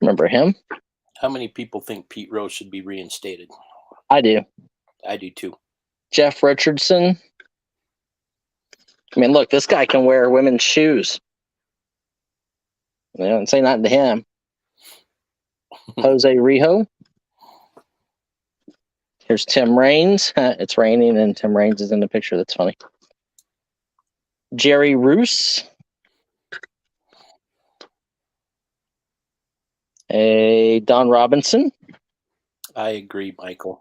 Remember him? How many people think Pete Rose should be reinstated? I do. I do too. Jeff Richardson. I mean, look, this guy can wear women's shoes. I don't say nothing to him. Jose Rijo. Here's Tim Raines. It's raining and Tim Raines is in the picture. That's funny. Jerry Roos. A Don Robinson. I agree, Michael.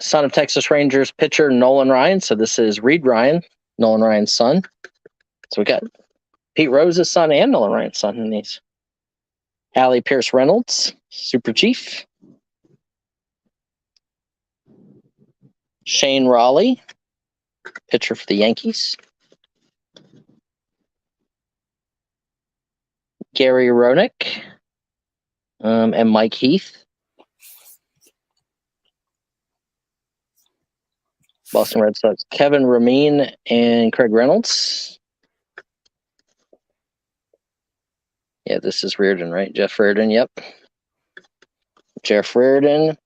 Son of Texas Rangers pitcher Nolan Ryan. So this is Reed Ryan, Nolan Ryan's son. So we got Pete Rose's son and Nolan Ryan's son in these. Allie Pierce Reynolds, Super Chief. Shane Raleigh, pitcher for the Yankees. Gary Roenick and Mike Heath. Boston Red Sox, Kevin Ramin and Craig Reynolds. Yeah, this is Reardon, right? Jeff Reardon, yep. Jeff Reardon.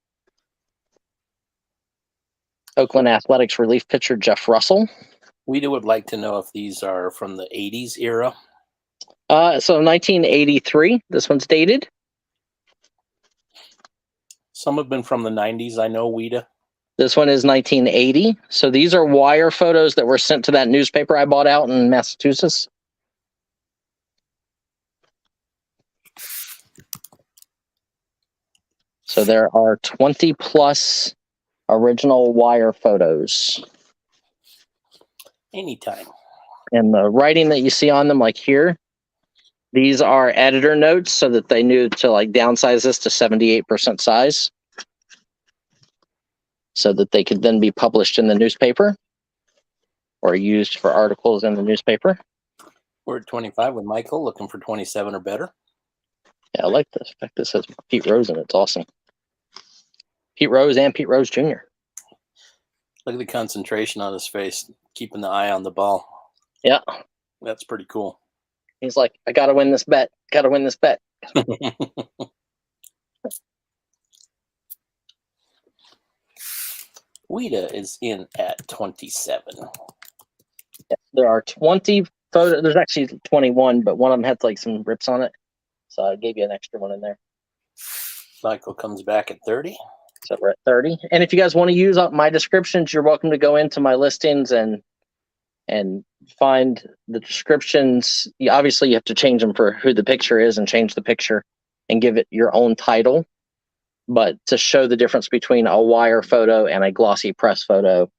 Oakland Athletics relief pitcher Jeff Russell. We would like to know if these are from the 80s era. So 1983, this one's dated. Some have been from the 90s, I know, Weta. This one is 1980. So these are wire photos that were sent to that newspaper I bought out in Massachusetts. So there are 20 plus original wire photos. Anytime. And the writing that you see on them, like here, these are editor notes so that they knew to like downsize this to 78% size so that they could then be published in the newspaper or used for articles in the newspaper. We're at 25 with Michael, looking for 27 or better. Yeah, I like this. In fact, this says Pete Rose and it's awesome. Pete Rose and Pete Rose Jr. Look at the concentration on his face, keeping the eye on the ball. Yeah. That's pretty cool. He's like, I got to win this bet. Got to win this bet. Weta is in at 27. Yeah, there are 20 photos. There's actually 21, but one of them had like some rips on it. So I gave you an extra one in there. Michael comes back at 30. So we're at 30. And if you guys want to use my descriptions, you're welcome to go into my listings and find the descriptions. Obviously, you have to change them for who the picture is and change the picture and give it your own title. But to show the difference between a wire photo and a glossy press photo,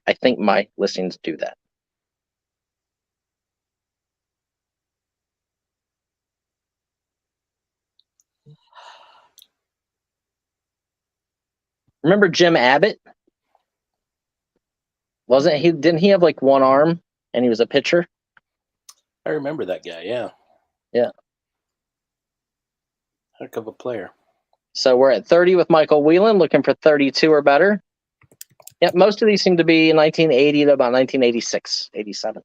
I think my listings do that. Remember Jim Abbott? Didn't he have like one arm and he was a pitcher? I remember that guy. Yeah. Yeah. Heck of a player. So we're at 30 with Michael Whelan, looking for 32 or better. Yep, most of these seem to be 1980 to about 1986, 87.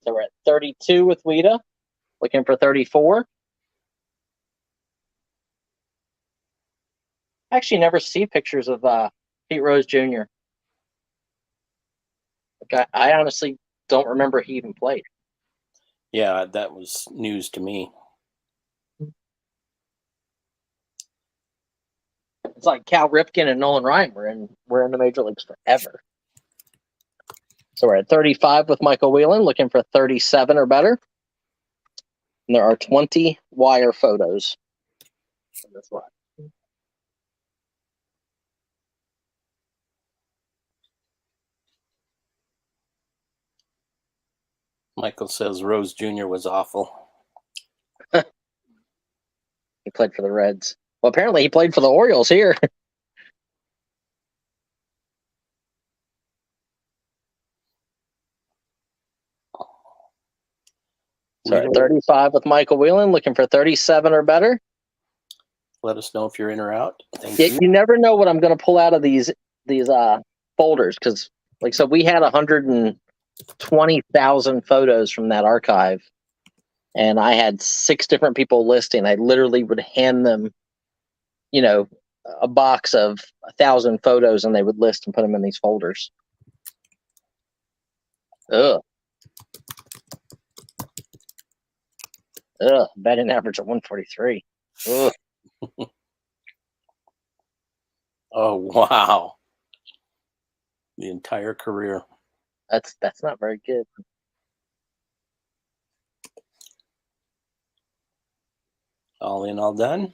So we're at 32 with Weta, looking for 34. I actually never see pictures of Pete Rose Jr. Like, I honestly don't remember he even played. Yeah, that was news to me. It's like Cal Ripken and Nolan Ryan were in the major leagues forever. So we're at 35 with Michael Whelan, looking for 37 or better. And there are 20 wire photos in this lot. Michael says Rose Jr. was awful. He played for the Reds. Well, apparently he played for the Orioles here. So at 35 with Michael Whelan, looking for 37 or better. Let us know if you're in or out. Thank Yeah, you. you never know what I'm going to pull out of these folders because, like, so we had 120,000 photos from that archive, and I had 6 different people listing. I literally would hand them, a box of 1,000 photos, and they would list and put them in these folders. Ugh. Batting average of 143. Ugh. Oh, wow. The entire career. That's not very good. All in, all done?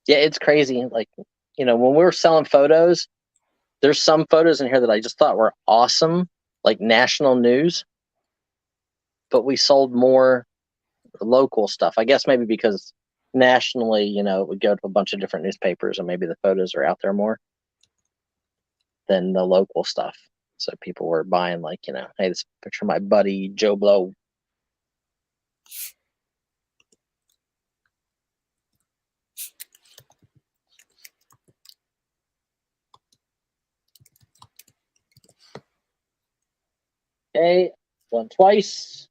Yeah, it's crazy. Like, when we were selling photos, there's some photos in here that I just thought were awesome, like national news. But we sold more local stuff. I guess maybe because nationally, it would go to a bunch of different newspapers and maybe the photos are out there more than the local stuff. So people were buying like, hey, this picture of my buddy Joe Blow. Okay, done twice.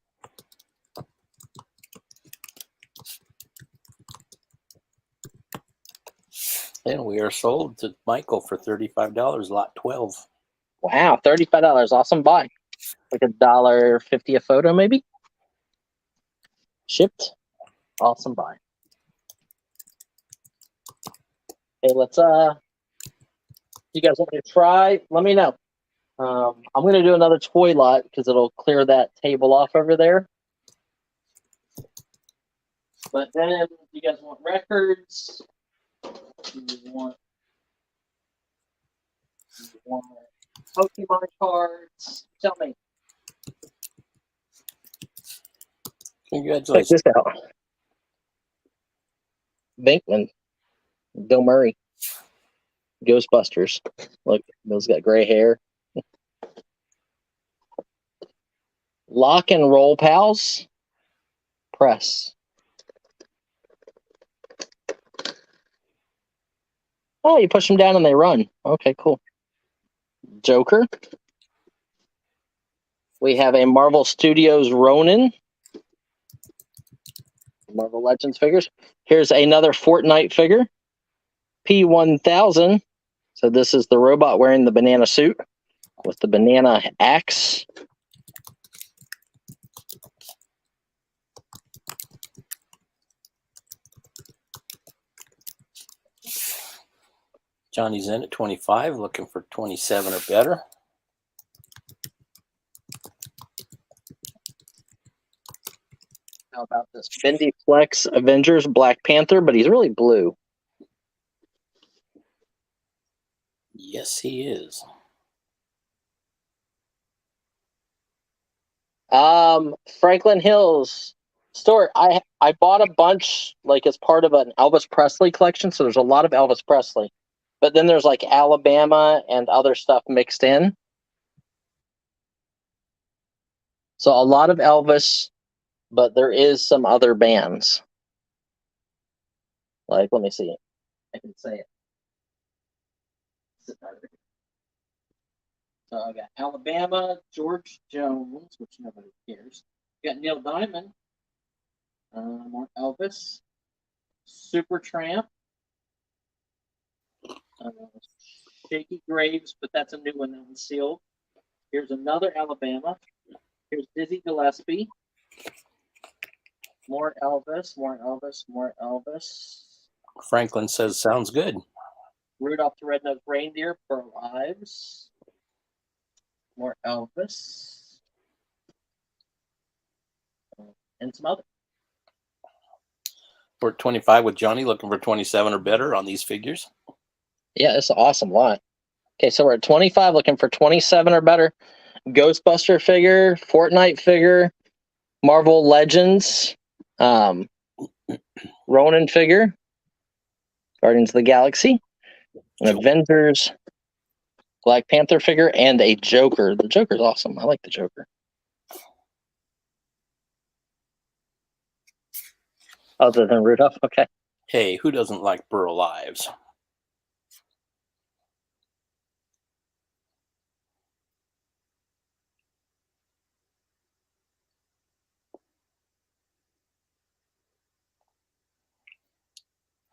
And we are sold to Michael for $35, lot 12. Wow, $35. Awesome buy. Like $1.50 a photo, maybe. Shipped. Awesome buy. Okay, let's you guys want me to try? Let me know. I'm gonna do another toy lot because it'll clear that table off over there. But then you guys want records? You want Pokemon cards? Tell me. Check Congratulations. this out. Venkman, Bill Murray, Ghostbusters. Look, Bill's got gray hair. Lock and Roll Pals. Press. Oh, you push them down and they run. Okay, cool. Joker. We have a Marvel Studios Ronin. Marvel Legends figures. Here's another Fortnite figure. P1000. So this is the robot wearing the banana suit with the banana axe. Johnny's in at 25, looking for 27 or better. How about this? Bendy Flex Avengers Black Panther, but he's really blue. Yes, he is. Franklin Hills Store. I bought a bunch like as part of an Elvis Presley collection, so there's a lot of Elvis Presley, but then there's like Alabama and other stuff mixed in. So a lot of Elvis, but there is some other bands. Like, let me see. I can say it. So I got Alabama, George Jones, which nobody cares. You got Neil Diamond, more Elvis, Supertramp, uh, Shaky Graves, but that's a new one that one's sealed. Here's another Alabama. Here's Dizzy Gillespie. More Elvis, more Elvis, more Elvis. Franklin says, sounds good. Rudolph the Red-Nosed Reindeer, Pearl Ives. More Elvis. And some other. We're at 25 with Johnny, looking for 27 or better on these figures. Yeah, it's an awesome lot. Okay, so we're at 25, looking for 27 or better. Ghostbuster figure, Fortnite figure, Marvel Legends, Ronin figure, Guardians of the Galaxy, an Avengers, Black Panther figure, and a Joker. The Joker's awesome. I like the Joker. Other than Rudolph, okay. Hey, who doesn't like Burl Ives?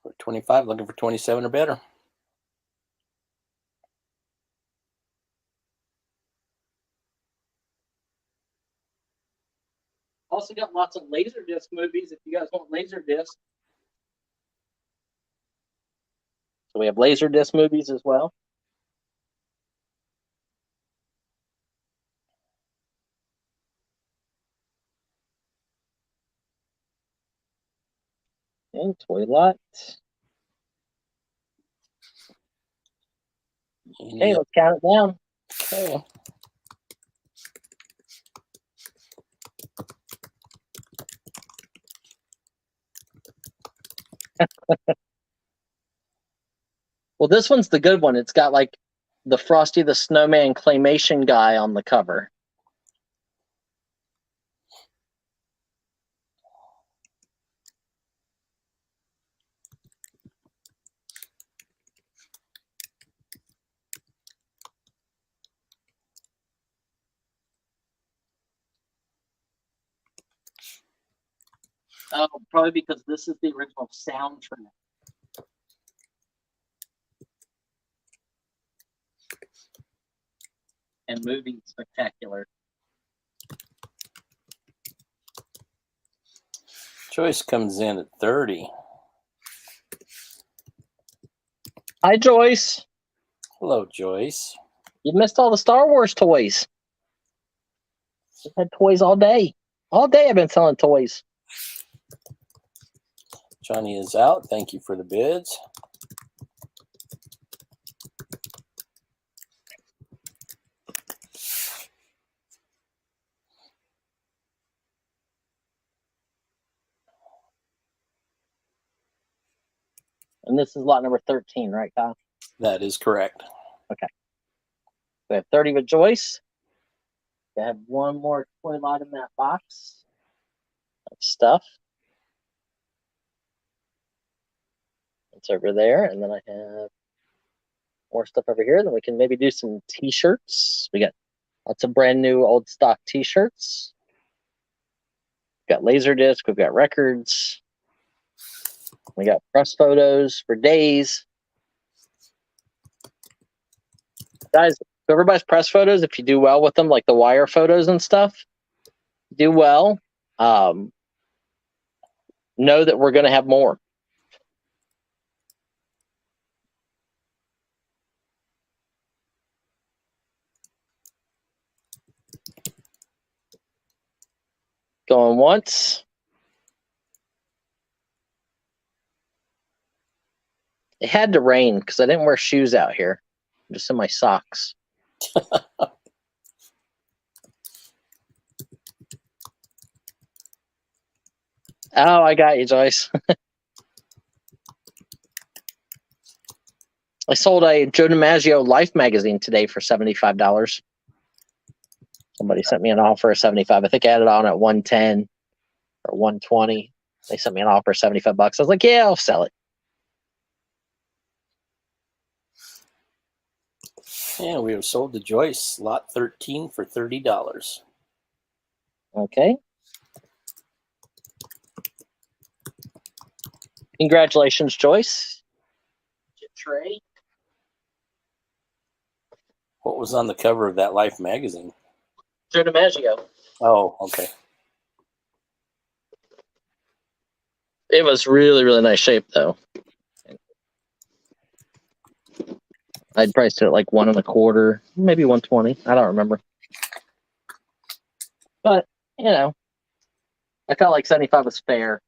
We're at 25, looking for 27 or better. Also got lots of Laserdisc movies if you guys want Laserdisc. So we have Laserdisc movies as well. And toy lot. Okay, let's count it down. Okay. Well, this one's the good one. It's got like the Frosty the Snowman claymation guy on the cover. Oh, probably because this is the original soundtrack. And movie spectacular. Joyce comes in at 30. Hi, Joyce. Hello, Joyce. You missed all the Star Wars toys. I've had toys all day. All day I've been selling toys. Johnny is out. Thank you for the bids. And this is lot number 13, right, Kyle? That is correct. Okay. We have 30 with Joyce. I have one more toy lot in that box of stuff. It's over there. And then I have more stuff over here. Then we can maybe do some t-shirts. We got lots of brand new old stock t-shirts. We've got Laserdisc. We've got records. We got press photos for days. Guys, whoever buys press photos, if you do well with them, like the wire photos and stuff, do well. Know that we're going to have more. Going once. It had to rain because I didn't wear shoes out here. I'm just in my socks. Oh, I got you, Joyce. I sold a Joe DiMaggio Life magazine today for $75. Somebody sent me an offer of 75. I think I had it on at 110 or 120. They sent me an offer of $75. I was like, yeah, I'll sell it. And we have sold to Joyce lot 13 for $30. Okay. Congratulations, Joyce. Trey. What was on the cover of that Life magazine? Joe DiMaggio. Oh, okay. It was really, really nice shape, though. I'd priced it at like 1.25, maybe 120. I don't remember. But, you know, I felt like 75 was fair.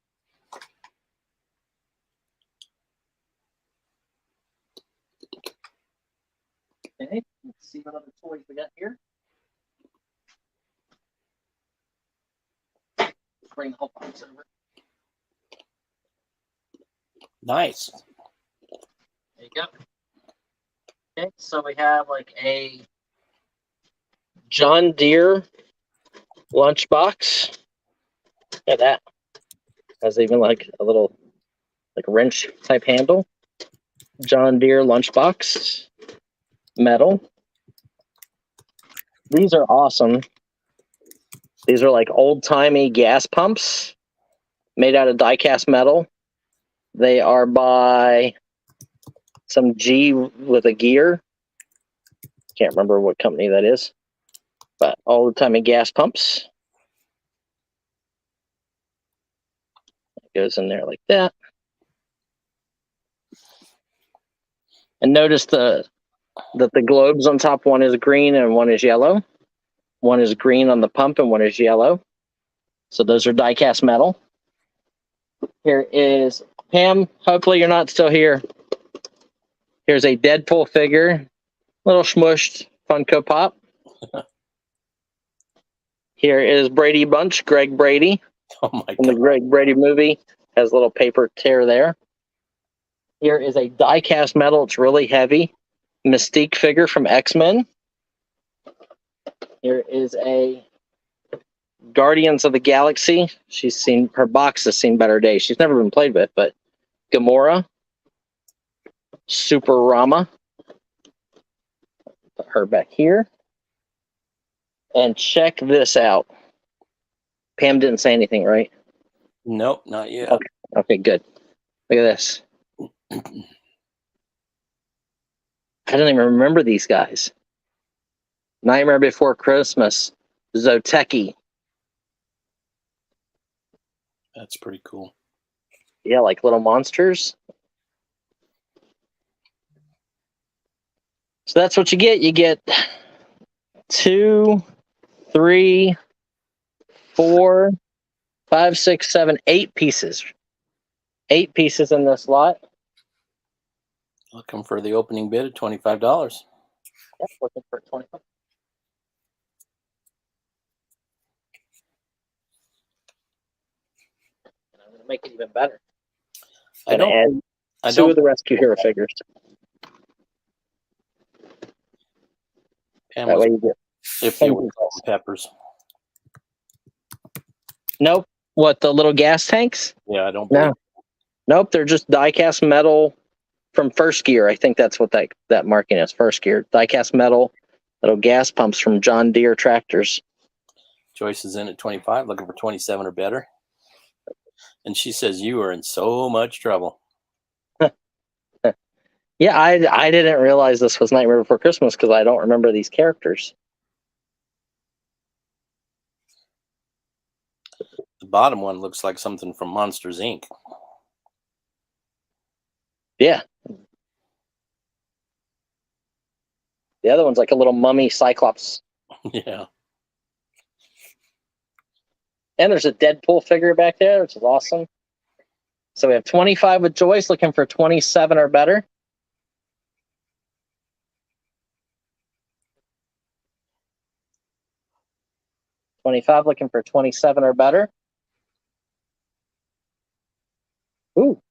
Okay, let's see what other toys we got here. Bring the whole box over. Nice. There you go. Okay, so we have like a John Deere lunchbox. Look at that. Has even like a little like wrench type handle. John Deere lunchbox. Metal. These are awesome. These are like old-timey gas pumps made out of die-cast metal. They are by some G with a gear. Can't remember what company that is. But old-timey gas pumps. It goes in there like that. And notice that the globes on top, one is green and one is yellow. One is green on the pump and one is yellow. So those are die-cast metal. Here is Pam. Hopefully you're not still here. Here's a Deadpool figure. Little smushed Funko Pop. Here is Brady Bunch, Greg Brady. Oh my From the God. Greg Brady movie. Has a little paper tear there. Here is a die-cast metal. It's really heavy. Mystique figure from X-Men. Here is a Guardians of the Galaxy. Her box has seen better days. She's never been played with, but Gamora. Super Rama. Put her back here. And check this out. Pam didn't say anything, right? Nope, not yet. Okay, good. Look at this. I don't even remember these guys. Nightmare Before Christmas. Zoteki. That's pretty cool. Yeah, like little monsters. So that's what you get. You get 2, 3, 4, 5, 6, 7, 8 pieces. 8 pieces in this lot. Looking for the opening bid of $25. Yeah, looking for 25. And I'm going to make it even better. I Going to don't. add 2 of the Rescue Hero figures. Pam That was way you get. if you were salt and peppers. Nope. What, the little gas tanks? Yeah, I don't No. believe. Nope, they're just die-cast metal from First Gear. I think that's what that marking is, First Gear. Die-cast metal, little gas pumps from John Deere tractors. Joyce is in at 25, looking for 27 or better. And she says you are in so much trouble. Yeah, I didn't realize this was Nightmare Before Christmas because I don't remember these characters. The bottom one looks like something from Monsters, Inc. Yeah. The other one's like a little mummy Cyclops. Yeah. And there's a Deadpool figure back there, which is awesome. So we have 25 with Joyce, looking for 27 or better. $25 looking for 27 or better.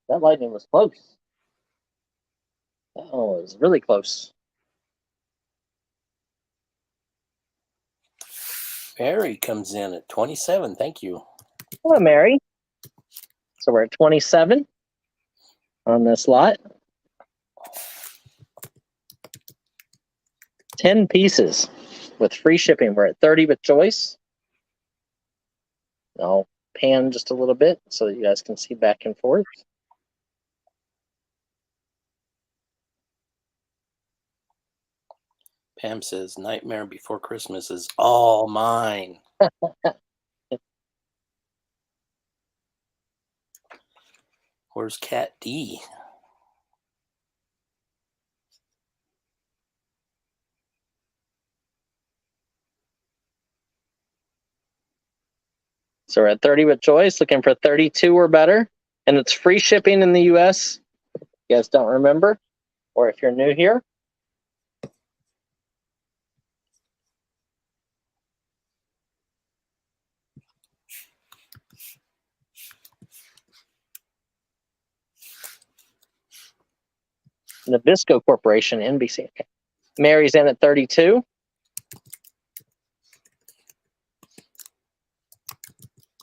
That lightning was close. Oh, it was really close. Mary comes in at 27. Thank you. Hello, Mary. So we're at 27 on this lot. 10 pieces with free shipping. We're at 30 with choice. I'll pan just a little bit so that you guys can see back and forth. Pam says, Nightmare Before Christmas is all mine. Where's Cat D? So we're at 30 with choice, looking for 32 or better. And it's free shipping in the US. If you guys don't remember, or if you're new here. Nabisco Corporation, NBC. Okay. Mary's in at 32.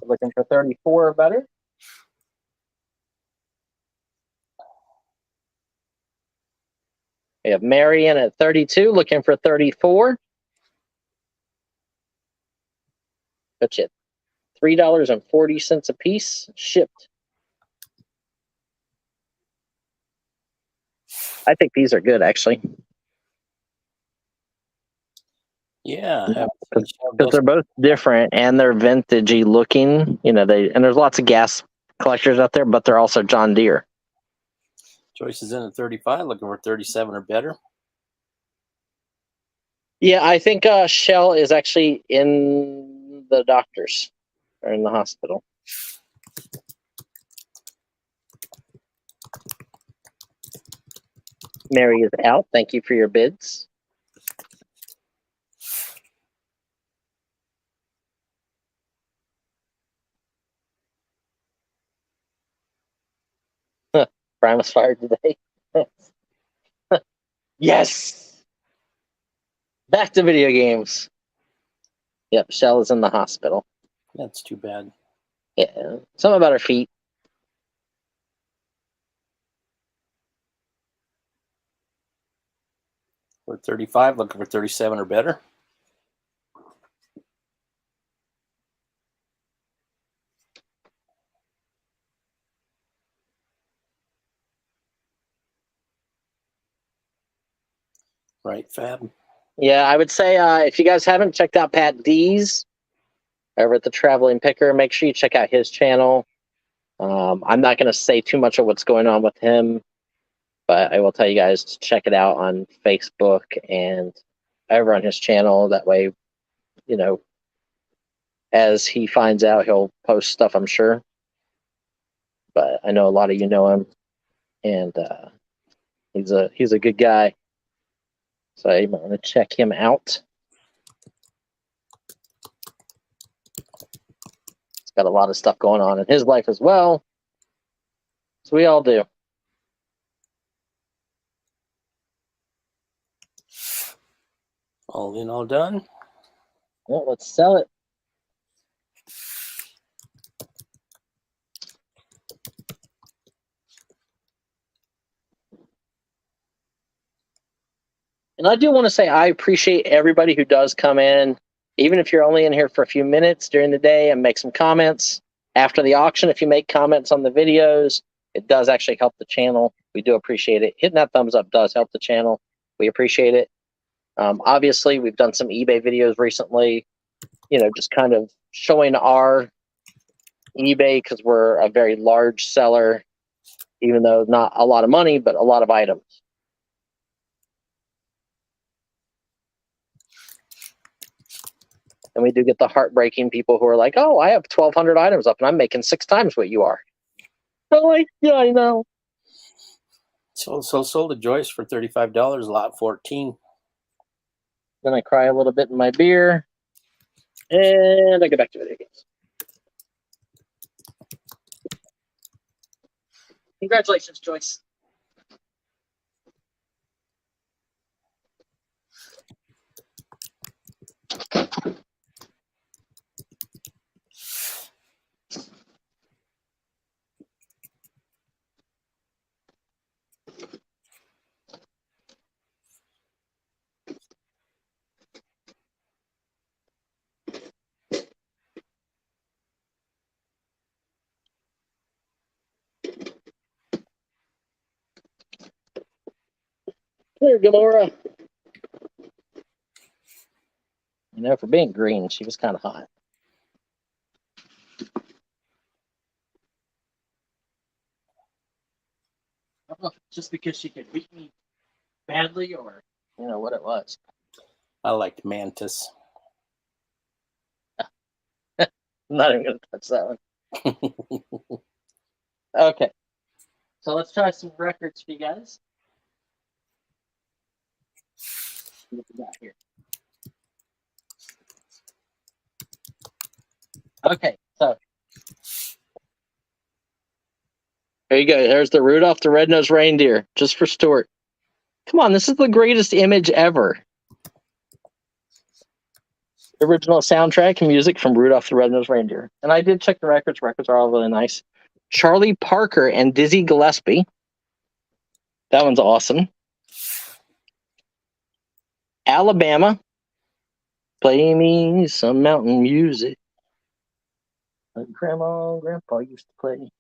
Looking for 34 or better. We have Mary in at 32, looking for 34. That's it. $3.40 a piece shipped. I think these are good, actually. Yeah. Because they're both different and they're vintagey looking. You know, and there's lots of gas collectors out there, but they're also John Deere. Joyce is in at 35, looking for 37 or better. Yeah, I think Shell is actually in the doctors or in the hospital. Mary is out. Thank you for your bids. Brian was fired today. Yes! Back to video games. Yep, Shell is in the hospital. That's too bad. Yeah, something about her feet. We're 35, looking for 37 or better. Right, Fab? Yeah, I would say if you guys haven't checked out Pat D's over at the Traveling Picker, make sure you check out his channel. I'm not going to say too much of what's going on with him, but I will tell you guys to check it out on Facebook and over on his channel. That way, you know, as he finds out, he'll post stuff, I'm sure. But I know a lot of you know him, and he's a good guy. So you might want to check him out. He's got a lot of stuff going on in his life as well. So we all do. All in, all done. Well, let's sell it. And I do want to say I appreciate everybody who does come in, even if you're only in here for a few minutes during the day and make some comments. After the auction, if you make comments on the videos, it does actually help the channel. We do appreciate it. Hitting that thumbs up does help the channel. We appreciate it. Obviously, we've done some eBay videos recently, you know, just kind of showing our eBay because we're a very large seller, even though not a lot of money, but a lot of items. And we do get the heartbreaking people who are like, oh, I have 1,200 items up and I'm making 6 times what you are. So like, yeah, I know. So sold to Joyce for $35, lot 14. Then I cry a little bit in my beer. And I go back to video games. Congratulations, Joyce. Here, Gamora. You know, for being green, she was kind of hot. I don't know if it's just because she could beat me badly or, you know, what it was. I liked Mantis. I'm not even going to touch that one. Okay. So let's try some records for you guys. What we got here? Okay, so there you go. There's the Rudolph the Red-Nosed Reindeer, just for Stuart. Come on, this is the greatest image ever. Original soundtrack and music from Rudolph the Red-Nosed Reindeer. And I did check the records. Records are all really nice. Charlie Parker and Dizzy Gillespie. That one's awesome. Alabama. Play me some mountain music. Like Grandma and Grandpa used to play.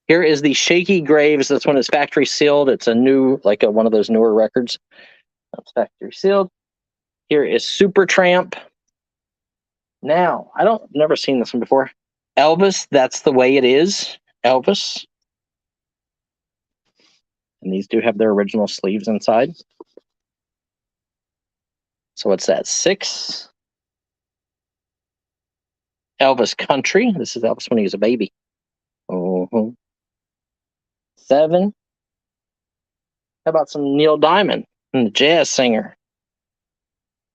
Here is the Shaky Graves. This one is factory sealed. It's a new, like one of those newer records. That's factory sealed. Here is Supertramp. Now, never seen this one before. Elvis, That's the Way It Is. Elvis. And these do have their original sleeves inside. So what's that? 6. Elvis Country. This is Elvis when he was a baby. 7. How about some Neil Diamond, the jazz singer?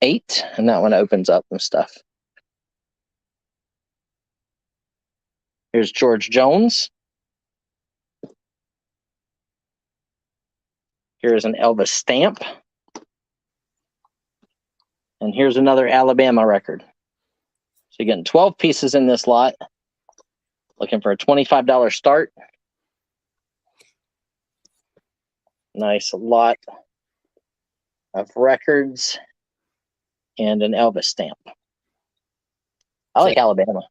8, and that one opens up and stuff. Here's George Jones. Here's an Elvis stamp. And here's another Alabama record. So you're getting 12 pieces in this lot. Looking for a $25 start. Nice lot of records and an Elvis stamp. I like Alabama.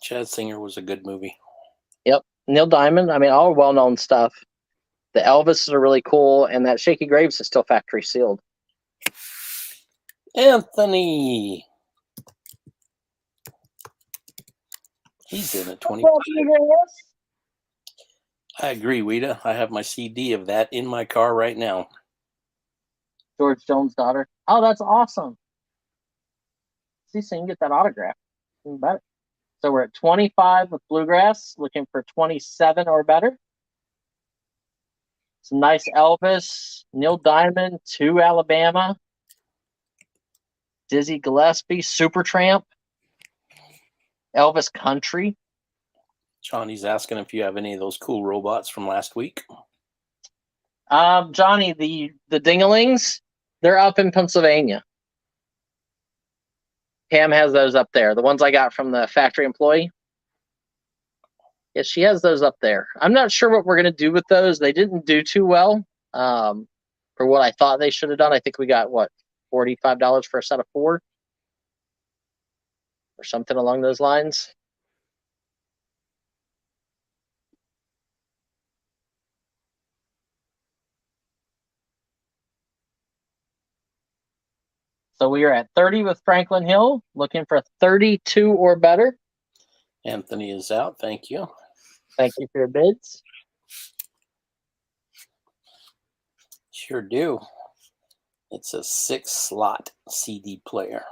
Jazz Singer was a good movie. Yep. Neil Diamond. I mean, all well-known stuff. The Elvis are really cool, and that Shaky Graves is still factory sealed. Anthony. He's in at 20. I agree, Weta. I have my CD of that in my car right now. George Jones' daughter. Oh, that's awesome. See, so you can get that autograph. Even better. So we're at 25 with Bluegrass, looking for 27 or better. Some nice Elvis, Neil Diamond, 2 Alabama, Dizzy Gillespie, Supertramp, Elvis Country. Johnny's asking if you have any of those cool robots from last week. Johnny, the Dinglings, they're up in Pennsylvania. Pam has those up there. The ones I got from the factory employee. Yeah, she has those up there. I'm not sure what we're going to do with those. They didn't do too well for what I thought they should have done. I think we got, $45 for a set of 4? Or something along those lines. So we are at 30 with Franklin Hill, looking for 32 or better. Anthony is out. Thank you. Thank you for your bids. Sure do. It's a 6-slot CD player.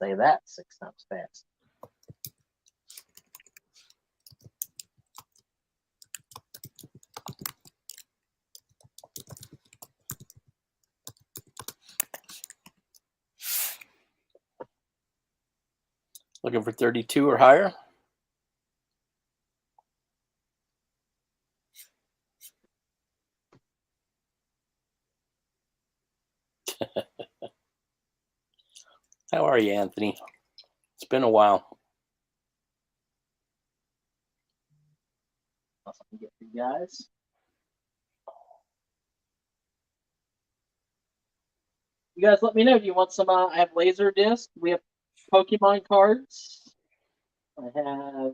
Say that 6 times fast. Looking for 32 or higher? How are you, Anthony? It's been a while. Awesome to get for you guys. You guys let me know. Do you want some? I have laser disc. We have Pokemon cards. I have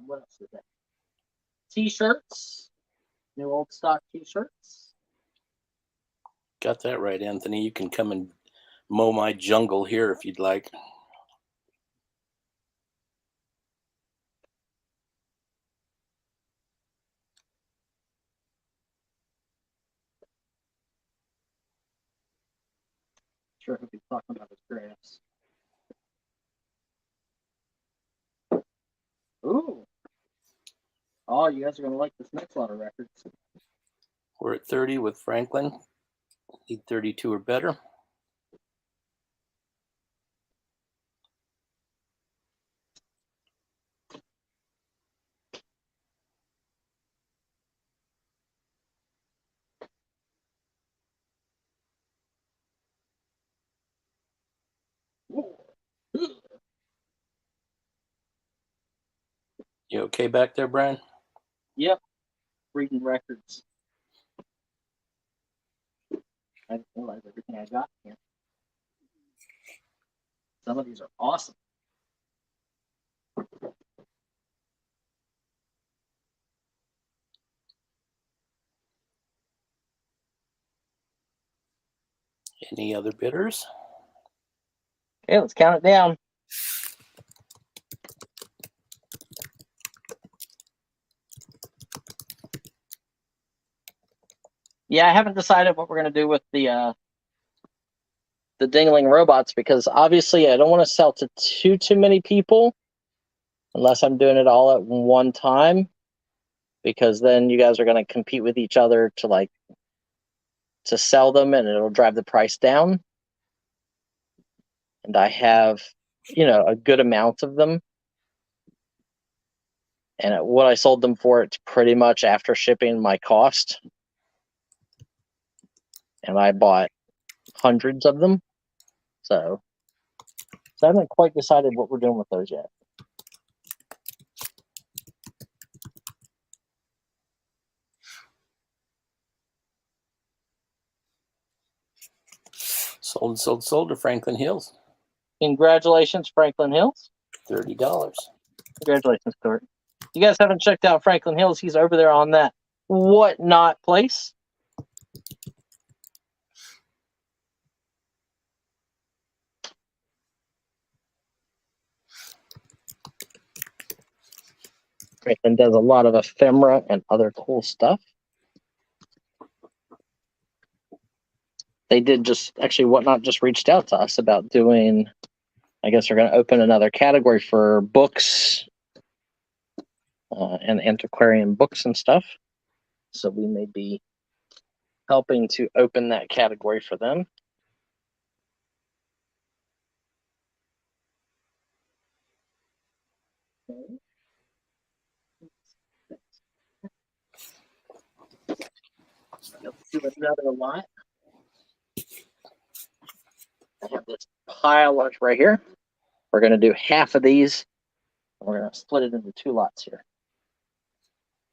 what else is that? T-shirts. New old stock T-shirts. Got that right, Anthony. You can come and mow my jungle here if you'd like. Sure, he'll be talking about his graphs. Ooh. Oh, you guys are gonna like this next lot of records. We're at 30 with Franklin. Need 32 or better. You okay back there, Brian? Yep. Reading records. I didn't realize everything I got here. Some of these are awesome. Any other bidders? Okay, let's count it down. Yeah, I haven't decided what we're gonna do with the dingling robots because obviously I don't want to sell to too many people unless I'm doing it all at one time, because then you guys are going to compete with each other to sell them and it'll drive the price down. And I have, a good amount of them. And what I sold them for, it's pretty much after shipping my cost. And I bought hundreds of them. So I haven't quite decided what we're doing with those yet. Sold to Franklin Hills. Congratulations, Franklin Hills. $30. Congratulations, Stuart. You guys haven't checked out Franklin Hills. He's over there on that whatnot place. Franklin does a lot of ephemera and other cool stuff. They did whatnot just reached out to us about doing, I guess they're going to open another category for books and antiquarian books and stuff. So we may be helping to open that category for them. Let's do another lot. I have this pile right here. We're going to do half of these. And we're going to split it into two lots here.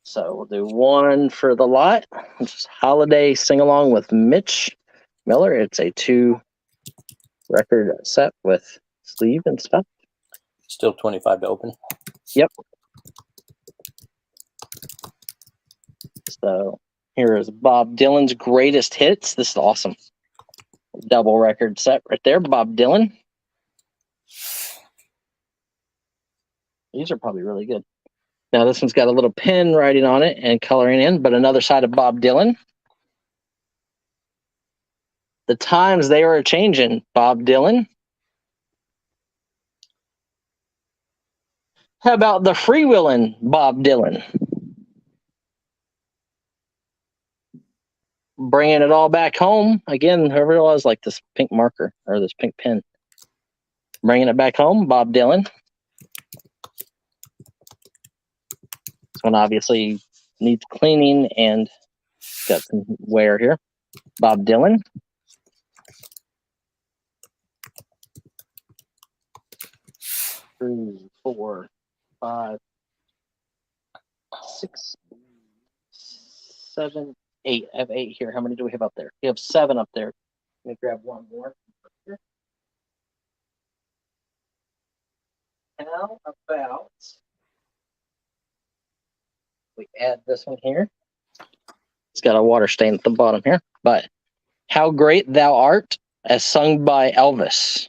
So we'll do one for the lot, which is Holiday Sing Along with Mitch Miller. It's a 2-record set with sleeve and stuff. Still 25 to open. Yep. So here is Bob Dylan's Greatest Hits. This is awesome. Double record set right there, Bob Dylan. These are probably really good. Now this one's got a little pen writing on it and coloring in, but another side of Bob Dylan. The times they are changing, Bob Dylan. How about the freewheeling Bob Dylan? Bringing it all back home. Again, whoever it was, like this pink marker or this pink pen. Bringing it back home, Bob Dylan. This one obviously needs cleaning and got some wear here. Bob Dylan. 3, 4, 5, 6, 7, 8. I have 8 here. How many do we have up there? We have 7 up there. Let me grab one more. How about we add this one here? It's got a water stain at the bottom here. But How Great Thou Art, as sung by Elvis.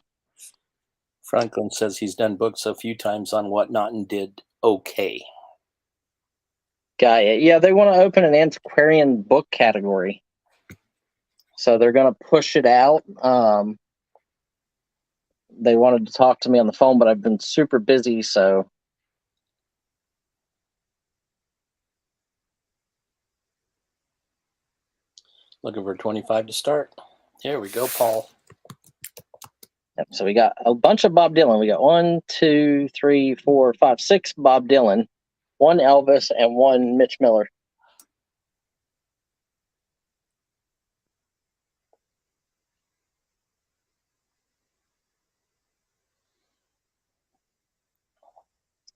Franklin says he's done books a few times on Whatnot and did okay. Guy, yeah, they want to open an antiquarian book category. So they're going to push it out. They wanted to talk to me on the phone, but I've been super busy, so. Looking for 25 to start. Here we go, Paul. Yep, so we got a bunch of Bob Dylan. We got 1, 2, 3, 4, 5, 6 Bob Dylan, 1 Elvis, and 1 Mitch Miller.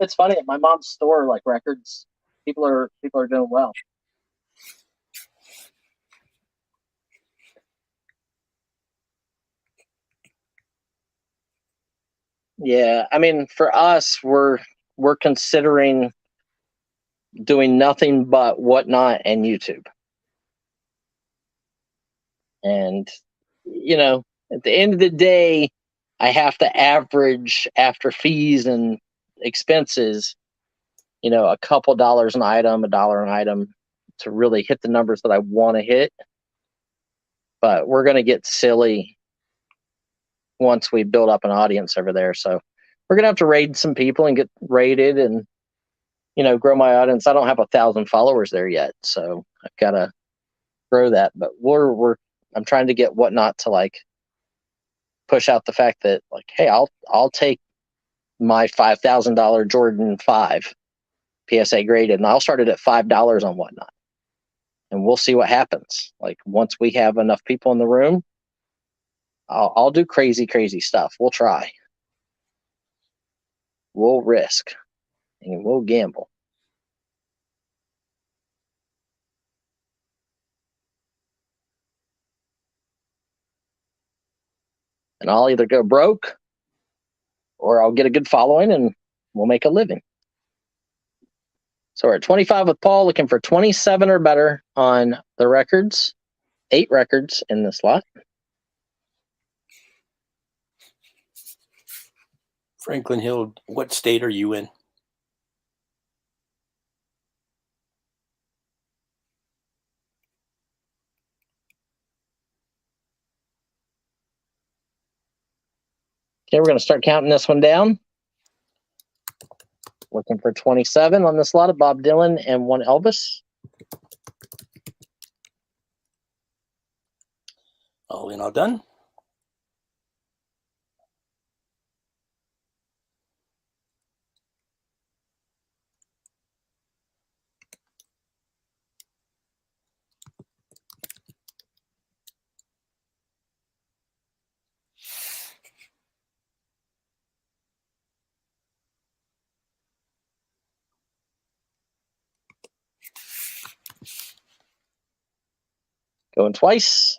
It's funny at my mom's store, like records, people are doing well. Yeah, I mean, for us, we're considering doing nothing but Whatnot and YouTube. And at the end of the day, I have to average after fees and expenses, a couple dollars an item, $1 an item to really hit the numbers that I want to hit. But we're going to get silly once we build up an audience over there. So we're going to have to raid some people and get rated and, grow my audience. I don't have 1,000 followers there yet. So I've got to grow that. But I'm trying to get Whatnot to like push out the fact that like, hey, I'll take my $5,000 Jordan 5 PSA graded, and I'll start it at $5 on Whatnot, and we'll see what happens. Like once we have enough people in the room, I'll do crazy stuff. We'll try. We'll risk, and we'll gamble. And I'll either go broke or I'll get a good following and we'll make a living. So we're at 25 with Paul, looking for 27 or better on the records. 8 records in this lot. Franklin Hill, what state are you in? Okay, we're going to start counting this one down. Looking for 27 on this lot of Bob Dylan and 1 Elvis. All in, all done. Going twice.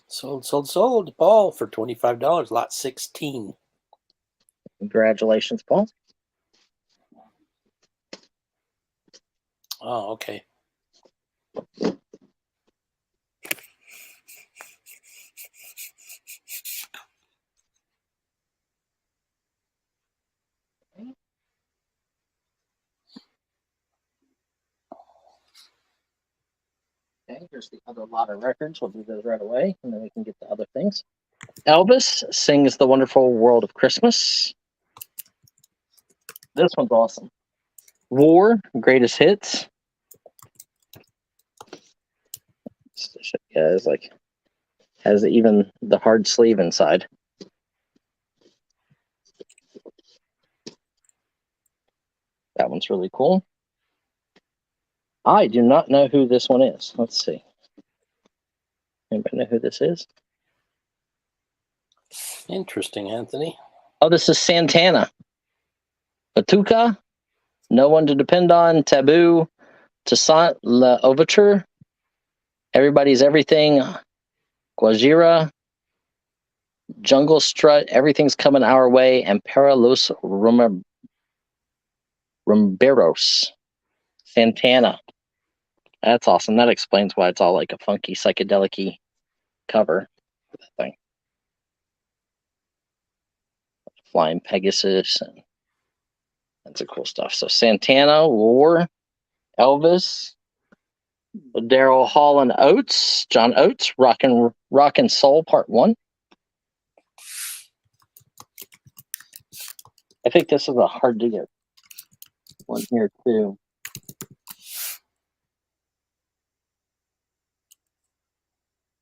Sold. Paul for $25, lot 16. Congratulations, Paul. Oh, okay. Okay, here's the other lot of records. We'll do those right away, and then we can get to other things. Elvis sings The Wonderful World of Christmas. This one's awesome. War, Greatest Hits. Just to show you guys, like, has even the hard sleeve inside. That one's really cool. I do not know who this one is. Let's see. Anybody know who this is? Interesting, Anthony. Oh, this is Santana. Batuka, No One to Depend On, Taboo, Toussaint L'Ouverture, Everybody's Everything, Guajira, Jungle Strut, Everything's Coming Our Way, and Para Los Rumberos. Santana. That's awesome. That explains why it's all like a funky, psychedelic-y cover for that thing. Flying Pegasus, and that's a cool stuff. So Santana, War, Elvis, Daryl Hall and Oates, John Oates, Rock and Soul Part 1. I think this is a hard to get one here too.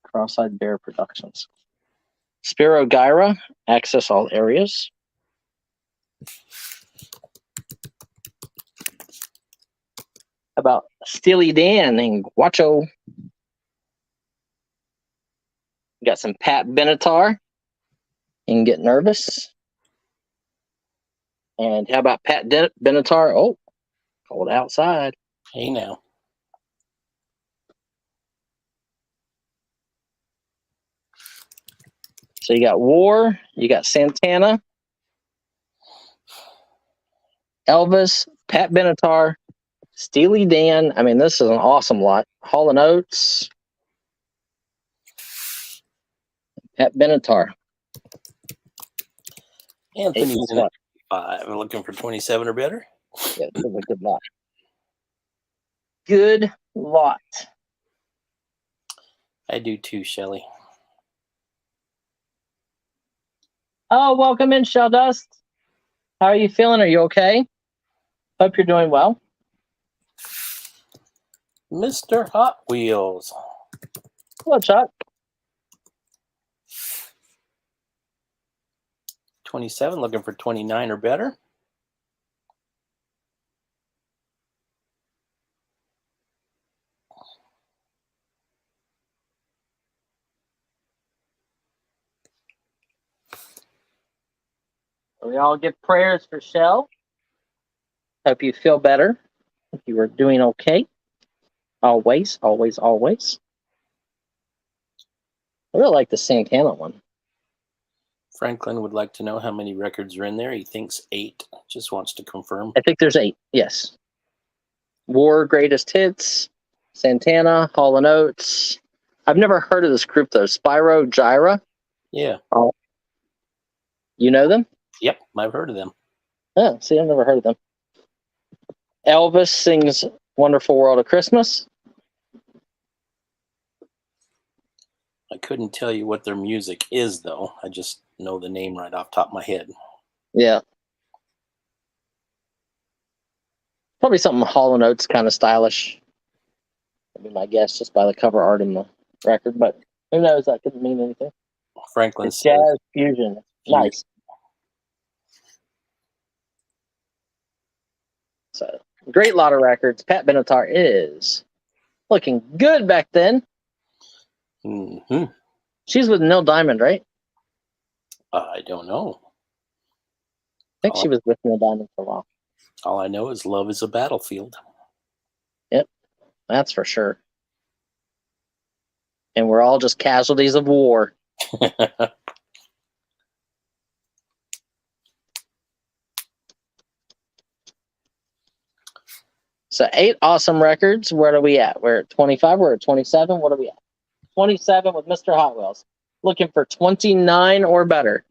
Cross-Eyed Bear Productions. Spiro Gyra, Access All Areas. How about Steely Dan and Guacho? We got some Pat Benatar and Get Nervous. And how about Pat Benatar? Oh, cold outside. Hey now. So you got War, you got Santana, Elvis, Pat Benatar, Steely Dan. I mean, this is an awesome lot. Hall and Oates, Pat Benatar. Anthony's in 5. Looking for 27 or better? Yeah, this is a good lot. Good lot. I do too, Shelly. Oh, welcome in, Shell Dust. How are you feeling? Are you okay? Hope you're doing well. Mr. Hot Wheels. Hello, Chuck. 27, looking for 29 or better. We all give prayers for Shell. Hope you feel better. Hope you are doing okay. Always, always, always. I really like the Santana one. Franklin would like to know how many records are in there. He thinks 8. Just wants to confirm. I think there's 8, yes. War Greatest Hits, Santana, Hall & Oates. I've never heard of this group, though. Spyro Gyra. Yeah. Oh. You know them? Yep, I've heard of them. Oh, see, I've never heard of them. Elvis sings Wonderful World of Christmas. I couldn't tell you what their music is, though. I just know the name right off the top of my head. Yeah. Probably something Hall & Oates kind of stylish. That'd be my guess, just by the cover art in the record. But who knows? That could mean anything. Franklin It's says jazz fusion. Nice. So, great lot of records. Pat Benatar is looking good back then. Mm-hmm. She's with Neil Diamond, right? I don't know. I think she was with Neil Diamond for a while. All I know is love is a battlefield. Yep, that's for sure. And we're all just casualties of war. So 8 awesome records. Where are we at? We're at 25. We're at 27. What are we at? 27 with Mr. Hot Wheels. Looking for 29 or better.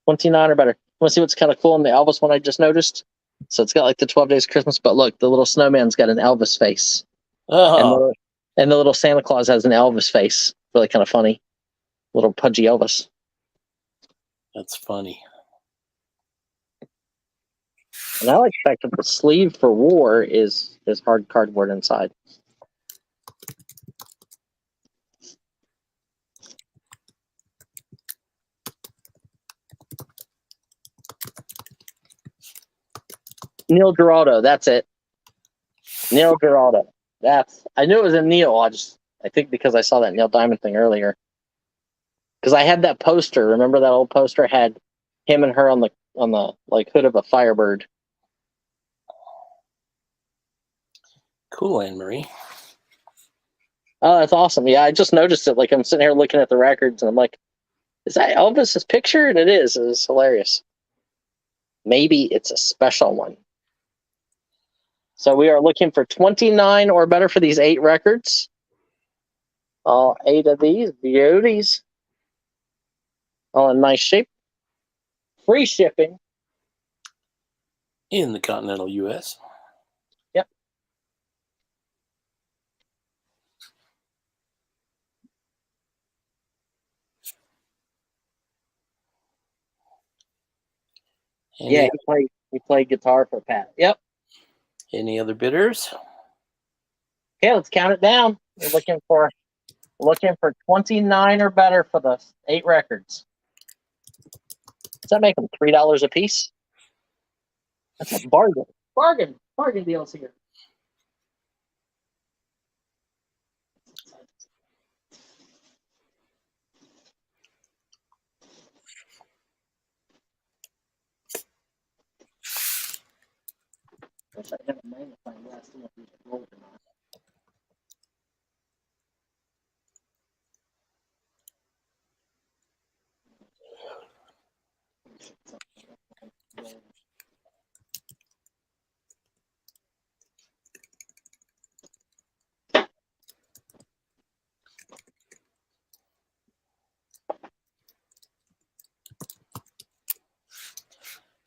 29 or better. Want to see what's kind of cool in the Elvis one I just noticed? So it's got like the 12 Days of Christmas, but look, the little snowman's got an Elvis face. Oh. And the little Santa Claus has an Elvis face. Really kind of funny. Little pudgy Elvis. That's funny. And I like the fact that the sleeve for War is hard cardboard inside. Neil Geraldo. That's it. Neil Geraldo. I knew it was a Neil. I think because I saw that Neil Diamond thing earlier. Because I had that poster. Remember that old poster had him and her on the like hood of a Firebird. Cool, Anne Marie. Oh, that's awesome. Yeah, I just noticed it. Like I'm sitting here looking at the records and I'm like, is that Elvis's picture? And it is. It's hilarious. Maybe it's a special one. So we are looking for 29 or better for these 8 records. All 8 of these beauties. All in nice shape. Free shipping. In the continental U.S. Yep. Yeah, he played guitar for Pat. Yep. Any other bidders? Okay, let's count it down. We're looking for 29 or better for the 8 records. Does that make them $3 a piece? That's a bargain. Bargain deals here. Wish I had a magnifying glass to look at these rolls or not.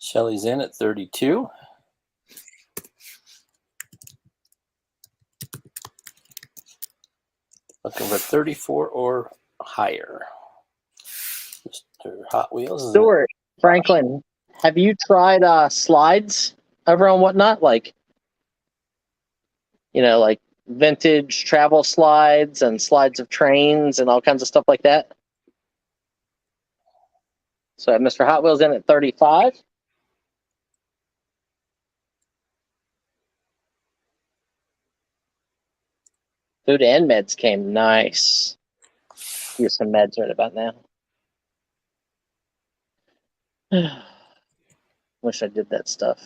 Shelly's in at 32. Looking for 34 or higher. Mr. Hot Wheels. Stuart, Franklin, have you tried slides over on Whatnot? Like, like vintage travel slides and slides of trains and all kinds of stuff like that? So I have Mr. Hot Wheels in at 35. Food and meds came. Nice. Use some meds right about now. Wish I did that stuff.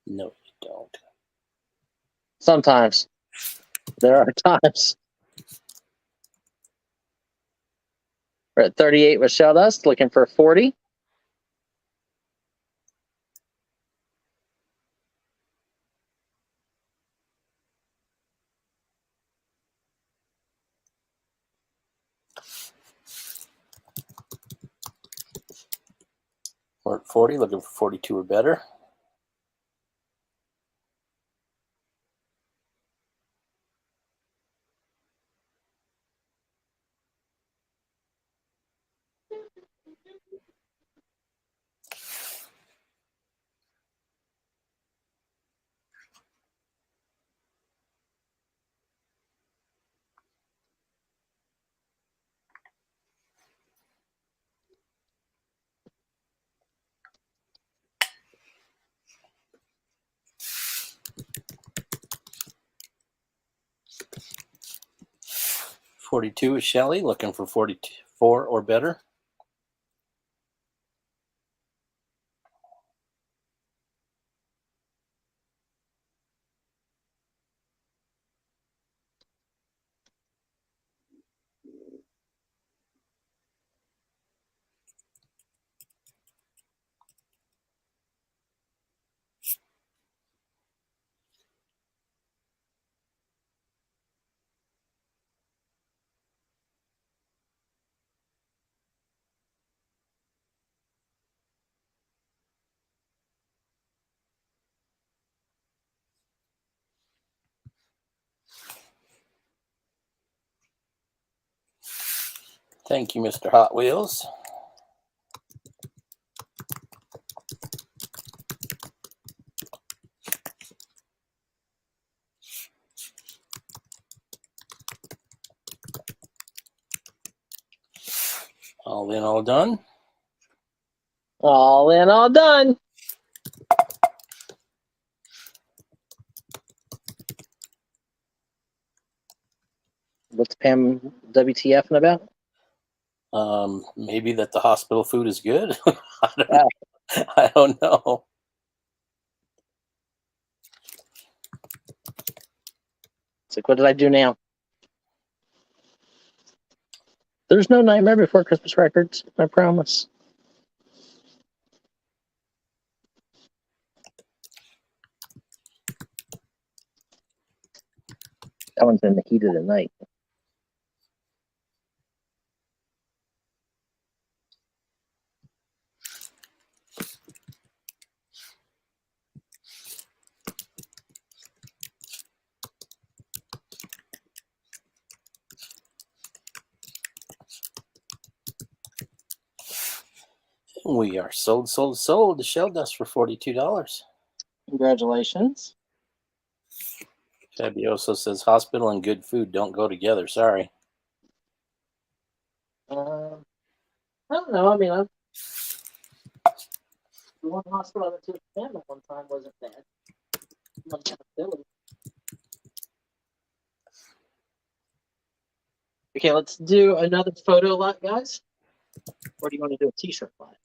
No, you don't. Sometimes. There are times. We're at 38 with Shell Dust, looking for 40. We're at 40, looking for 42 or better. $42 is Shelly, looking for 44 or better. Thank you, Mr. Hot Wheels. All in, all done. All in, all done. What's Pam WTF about? Maybe that the hospital food is good. I don't know. It's like, what did I do now? There's no Nightmare Before Christmas records, I promise. That one's in the heat of the night. We are sold. The shell dust for $42. Congratulations. Fabioso says hospital and good food don't go together. Sorry. I don't know. I mean, the one hospital I went to at one time wasn't bad. Not kind of silly. Okay, let's do another photo lot, guys. Or do you want to do a t-shirt lot?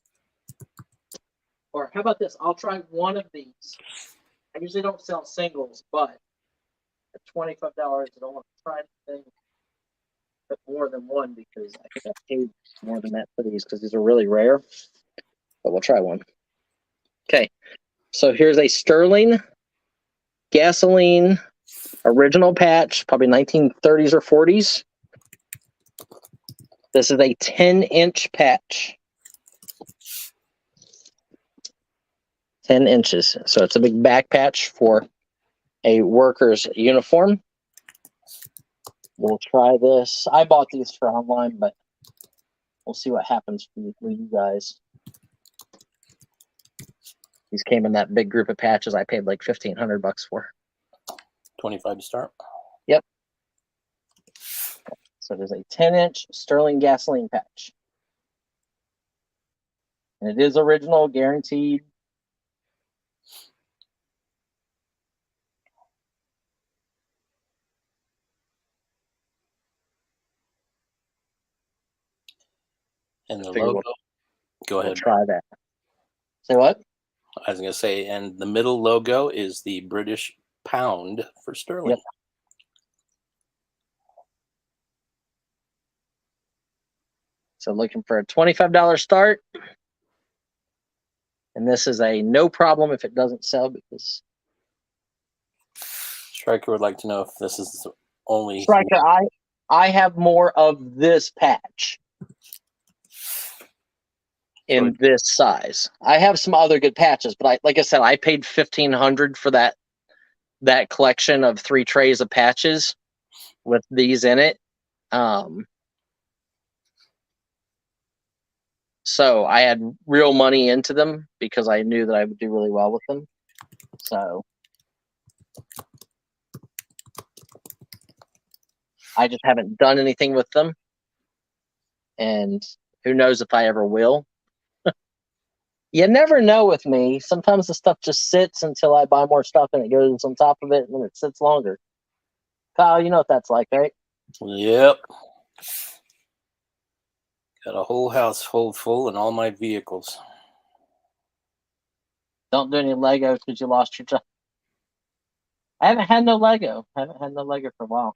Or how about this? I'll try one of these. I usually don't sell singles, but at $25, I don't want to try anything but more than one because I think I paid more than that for these because these are really rare. But we'll try one. Okay, so here's a sterling gasoline original patch, probably 1930s or 40s. This is a 10-inch patch. 10 inches. So it's a big back patch for a worker's uniform. We'll try this. I bought these for online, but we'll see what happens for you guys. These came in that big group of patches I paid like $1,500 for. 25 to start. Yep. So there's a 10-inch sterling gasoline patch. And it is original, guaranteed. And the Figure logo. Go ahead. We'll try that. Say what? I was going to say, and the middle logo is the British pound for sterling. Yep. So looking for a $25 start. And this is a no problem if it doesn't sell because Striker would like to know if this is the only. Striker, I have more of this patch in this size. I have some other good patches, but like I said, I paid $1,500 for that collection of 3 trays of patches with these in it. So I had real money into them because I knew that I would do really well with them. So I just haven't done anything with them. And who knows if I ever will. You never know with me. Sometimes the stuff just sits until I buy more stuff and it goes on top of it and then it sits longer. Kyle, you know what that's like, right? Yep. Got a whole household full and all my vehicles. Don't do any Legos because you lost your job. I haven't had no Lego. I haven't had no Lego for a while.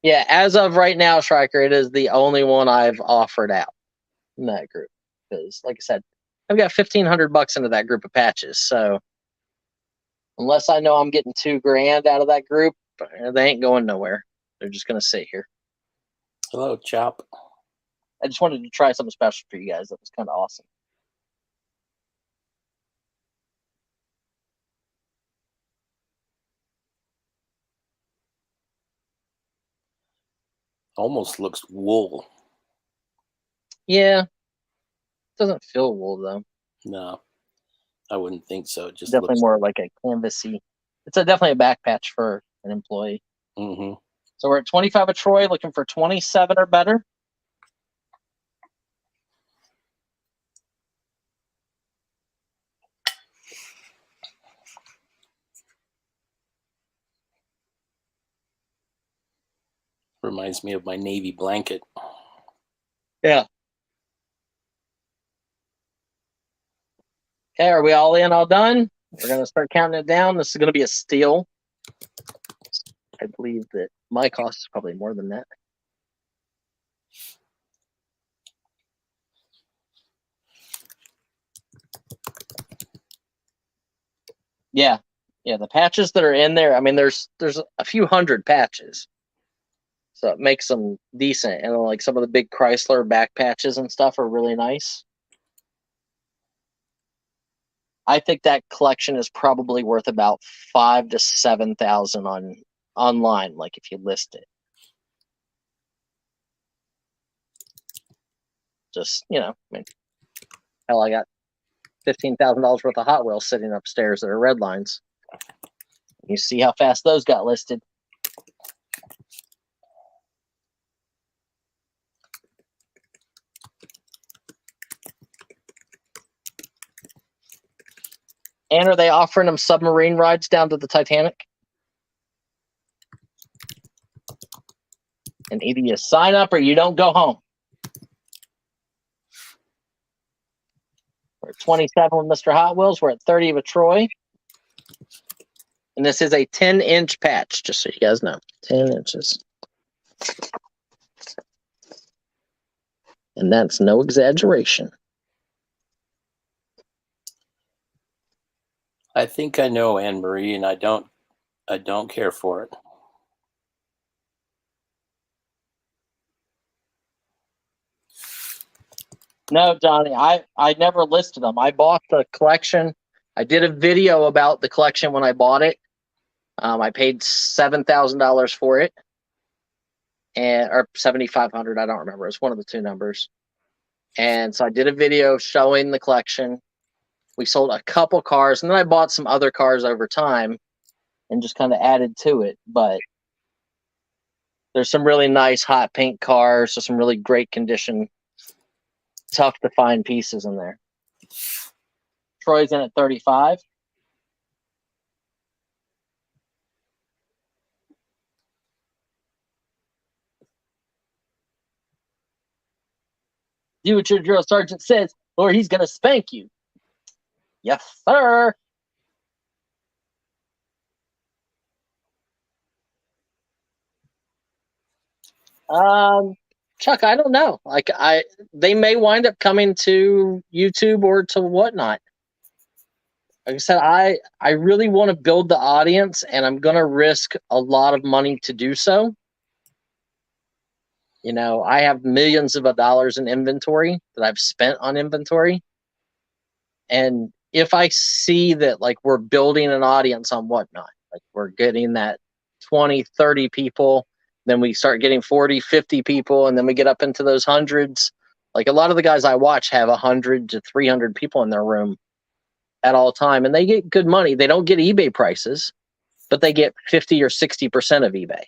Yeah, as of right now, Striker, it is the only one I've offered out in that group. Because, like I said, I've got $1,500 into that group of patches. So, unless I know I'm getting $2,000 out of that group, they ain't going nowhere. They're just going to sit here. Hello, Chop. I just wanted to try something special for you guys. That was kind of awesome. Almost looks wool. Yeah. Doesn't feel wool, though. No, I wouldn't think so. It just Definitely looks more like a canvasy. It's definitely a back patch for an employee. Mm-hmm. So we're at 25 a Troy, looking for 27 or better. Reminds me of my Navy blanket. Yeah. Okay, are we all in, all done? We're going to start counting it down. This is going to be a steal. I believe that my cost is probably more than that. Yeah. Yeah, the patches that are in there, I mean, there's a few hundred patches. So it makes them decent. And like some of the big Chrysler back patches and stuff are really nice. I think that collection is probably worth about 5,000 to 7,000 online, like if you list it. Just, I mean, hell, I got $15,000 worth of Hot Wheels sitting upstairs that are red lines. You see how fast those got listed. And are they offering them submarine rides down to the Titanic? And either you sign up or you don't go home. We're at 27 with Mr. Hot Wheels. We're at 30 with Troy. And this is a 10-inch patch, just so you guys know. 10 inches. And that's no exaggeration. I think I know Anne Marie, and I don't care for it. No, Johnny, I never listed them. I bought the collection. I did a video about the collection when I bought it. I paid $7,000 for it, or $7,500. I don't remember. It's one of the two numbers. And so I did a video showing the collection. We sold a couple cars, and then I bought some other cars over time and just kind of added to it. But there's some really nice hot pink cars, so some really great condition, tough to find pieces in there. Troy's in at 35. Do what your drill sergeant says, or he's going to spank you. Yes, sir. Chuck, I don't know. They may wind up coming to YouTube or to whatnot. Like I said, I really want to build the audience, and I'm going to risk a lot of money to do so. I have millions of dollars in inventory that I've spent on inventory. And if I see that, like, we're building an audience on whatnot, like we're getting that 20, 30 people, then we start getting 40, 50 people, and then we get up into those hundreds. Like a lot of the guys I watch have 100 to 300 people in their room at all time, and they get good money. They don't get eBay prices, but they get 50 or 60% of eBay.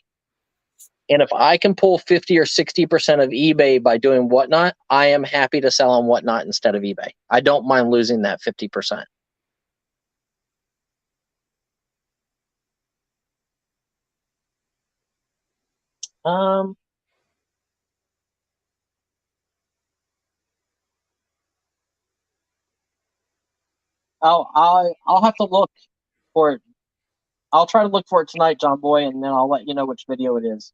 And if I can pull 50 or 60% of eBay by doing whatnot, I am happy to sell on whatnot instead of eBay. I don't mind losing that 50%. I'll have to look for it. I'll try to look for it tonight, John Boy, and then I'll let you know which video it is.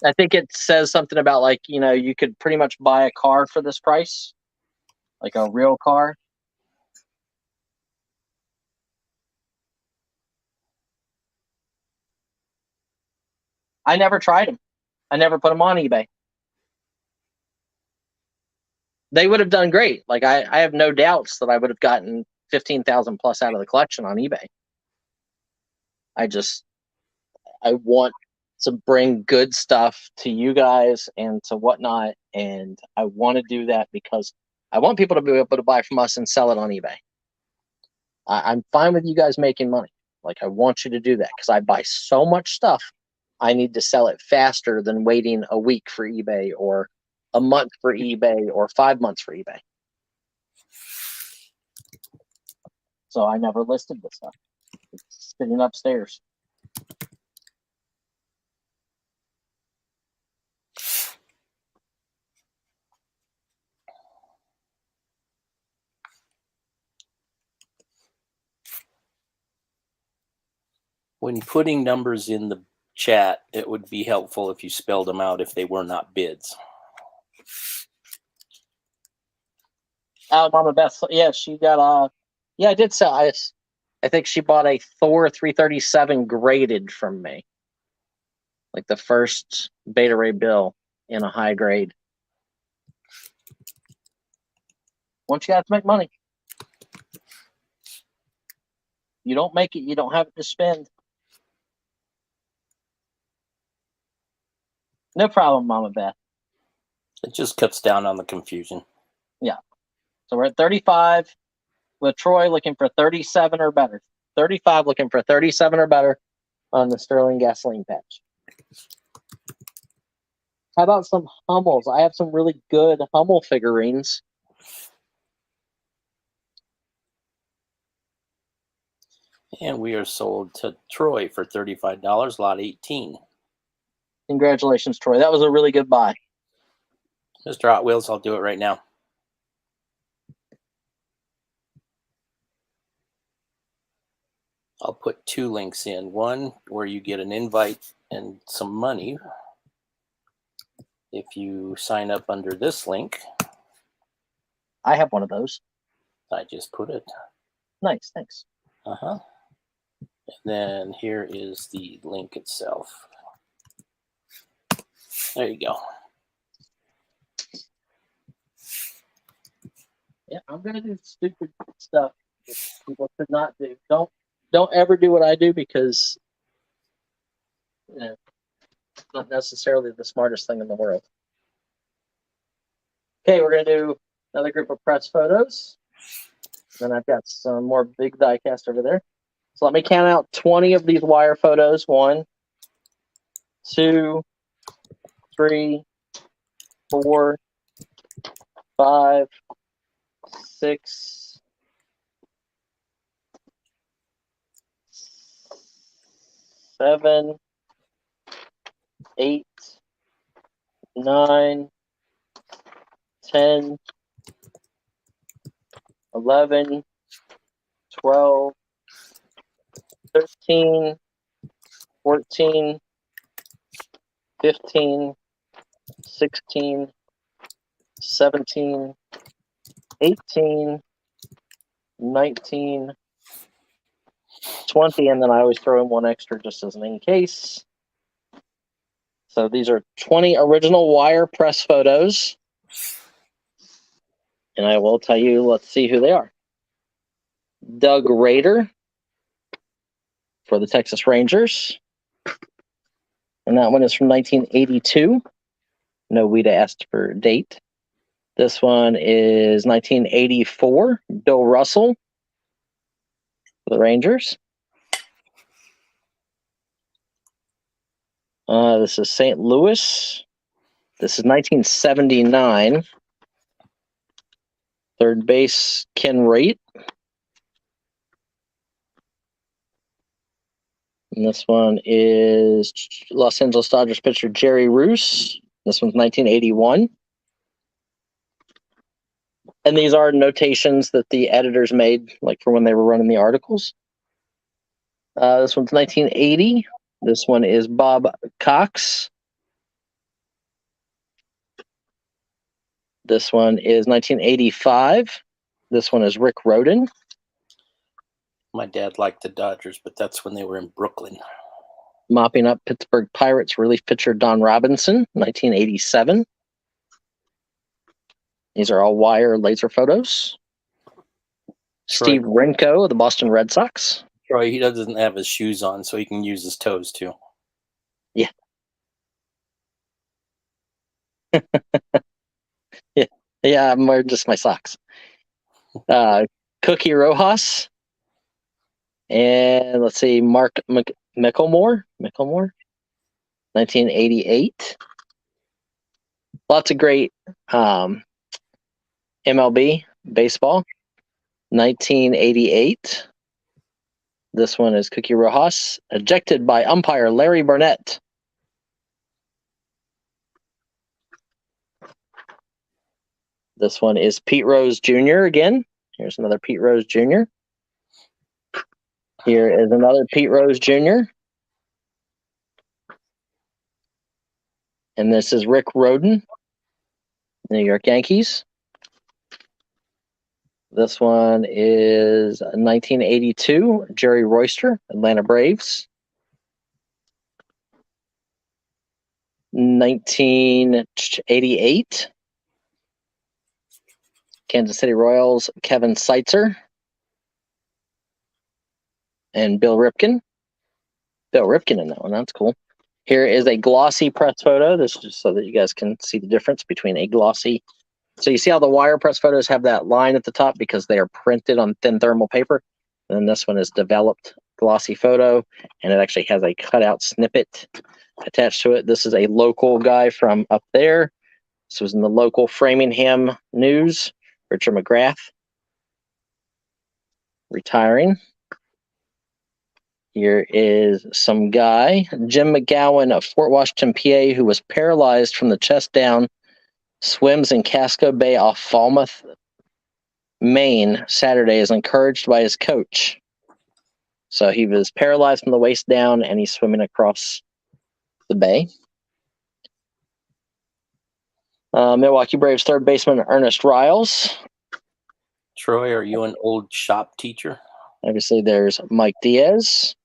I think it says something about, like, you could pretty much buy a car for this price, like a real car. I never tried them. I never put them on eBay. They would have done great. Like I have no doubts that I would have gotten 15,000 plus out of the collection on eBay. I want to bring good stuff to you guys and to whatnot, and I want to do that because I want people to be able to buy from us and sell it on eBay. I'm fine with you guys making money. Like, I want you to do that because I buy so much stuff. I need to sell it faster than waiting a week for eBay or a month for eBay or 5 months for eBay. So I never listed this stuff. sitting upstairs. When putting numbers in the chat, it would be helpful if you spelled them out if they were not bids. Mama Beth, yeah, she got yeah, I did sell. I think she bought a Thor 337 graded from me, like the first Beta Ray bill in a high grade. Once you have to make money, you don't make it, you don't have it to spend. No problem, Mama Beth. It just cuts down on the confusion. Yeah. So we're at 35 with Troy looking for 37 or better. 35 looking for 37 or better on the Sterling gasoline patch. How about some Hummels? I have some really good Hummel figurines. And we are sold to Troy for $35, lot 18. Congratulations, Troy. That was a really good buy. Mr. Hot Wheels, I'll do it right now. I'll put 2 links in. One where you get an invite and some money if you sign up under this link. I have one of those. I just put it. Nice, thanks. And then here is the link itself. There you go. Yeah, I'm gonna do stupid stuff that people should not do. Don't ever do what I do, because it's not necessarily the smartest thing in the world. Okay, we're gonna do another group of press photos. Then I've got some more big diecast over there. So let me count out 20 of these wire photos. 1, 2, 3, 4, 5, 6, 7, 8, 9, 10, 11, 12, 13, 14, 15, 16, 17, 18, 19, 20, and then I always throw in one extra just as an in case. So these are 20 original wire press photos. And I will tell you, let's see who they are. Doug Rader for the Texas Rangers. And that one is from 1982. No, we'd asked for a date. This one is 1984. Bill Russell for the Rangers. This is St. Louis. This is 1979. Third base, Ken Raitt. And this one is Los Angeles Dodgers pitcher Jerry Roos. This one's 1981. And these are notations that the editors made, like for when they were running the articles. This one's 1980. This one is Bob Cox. This one is 1985. This one is Rick Rhoden. My dad liked the Dodgers, but that's when they were in Brooklyn. Mopping up Pittsburgh Pirates relief pitcher Don Robinson, 1987. These are all wire laser photos. Steve Renko of the Boston Red Sox. Troy, he doesn't have his shoes on, so he can use his toes too. Yeah. Yeah, I'm wearing just my socks. Cookie Rojas. And let's see, Mark Micklemore, 1988. Lots of great MLB baseball, 1988. This one is Cookie Rojas, ejected by umpire Larry Burnett. This one is Pete Rose Jr. again. Here's another Pete Rose Jr. Here is another Pete Rose Jr. And this is Rick Rhoden, New York Yankees. This one is 1982, Jerry Royster, Atlanta Braves. 1988, Kansas City Royals, Kevin Seitzer and Bill Ripken. Bill Ripken in that one, that's cool. Here is a glossy press photo. This is just so that you guys can see the difference between a glossy. So you see how the wire press photos have that line at the top because they are printed on thin thermal paper. And then this one is developed glossy photo, and it actually has a cutout snippet attached to it. This is a local guy from up there. This was in the local Framingham News. Richard McGrath, retiring. Here is some guy, Jim McGowan of Fort Washington, PA, who was paralyzed from the chest down, swims in Casco Bay off Falmouth, Maine, Saturday, is encouraged by his coach. So he was paralyzed from the waist down, and he's swimming across the bay. Milwaukee Braves third baseman Ernest Riles. Troy, are you an old shop teacher? Obviously, there's Mike Diaz.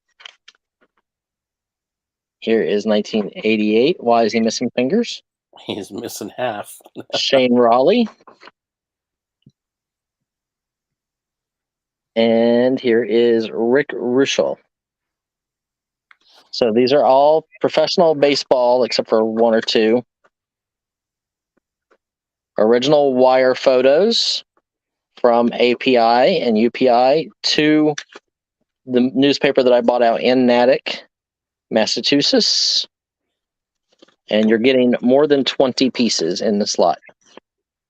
Here is 1988. Why is he missing fingers? He's missing half. Shane Raleigh. And here is Rick Ruschel. So these are all professional baseball, except for one or two. Original wire photos from API and UPI to the newspaper that I bought out in Natick, Massachusetts. And you're getting more than 20 pieces in this lot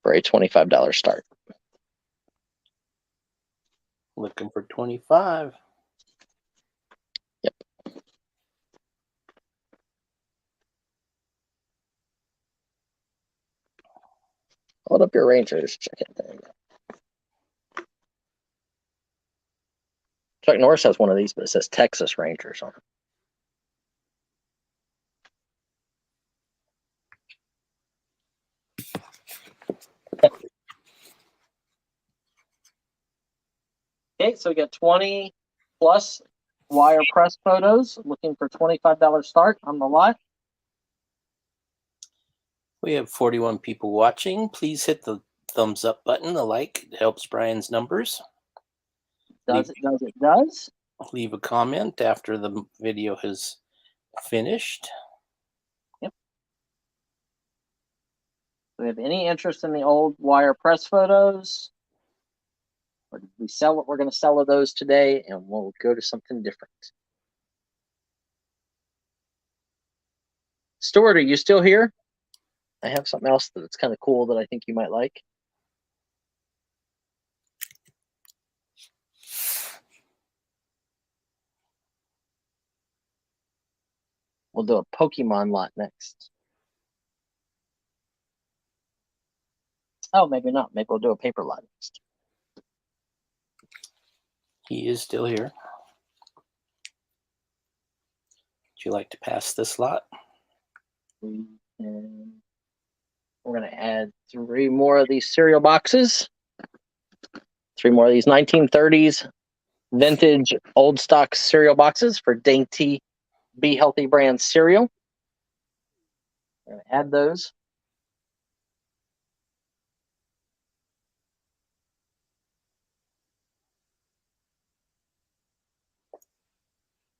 for a $25 start. Looking for 25. Yep. Hold up your Rangers. Check it. There you go. Chuck Norris has one of these, but it says Texas Rangers on it. Okay, so we got 20 plus wire press photos. Looking for $25 start on the lot. We have 41 people watching. Please hit the thumbs up button, the like. It helps Brian's numbers. Does it does. Leave a comment after the video has finished. Yep. Do we have any interest in the old wire press photos? Or did we sell what we're going to sell of those today, and we'll go to something different? Stuart, are you still here? I have something else that's kind of cool that I think you might like. We'll do a Pokemon lot next. Oh, maybe not. Maybe we'll do a paper lot next. He is still here. Would you like to pass this lot? We're going to add 3 more of these cereal boxes. 3 more of these 1930s vintage old stock cereal boxes for Dainty Be Healthy brand cereal. We're going to add those.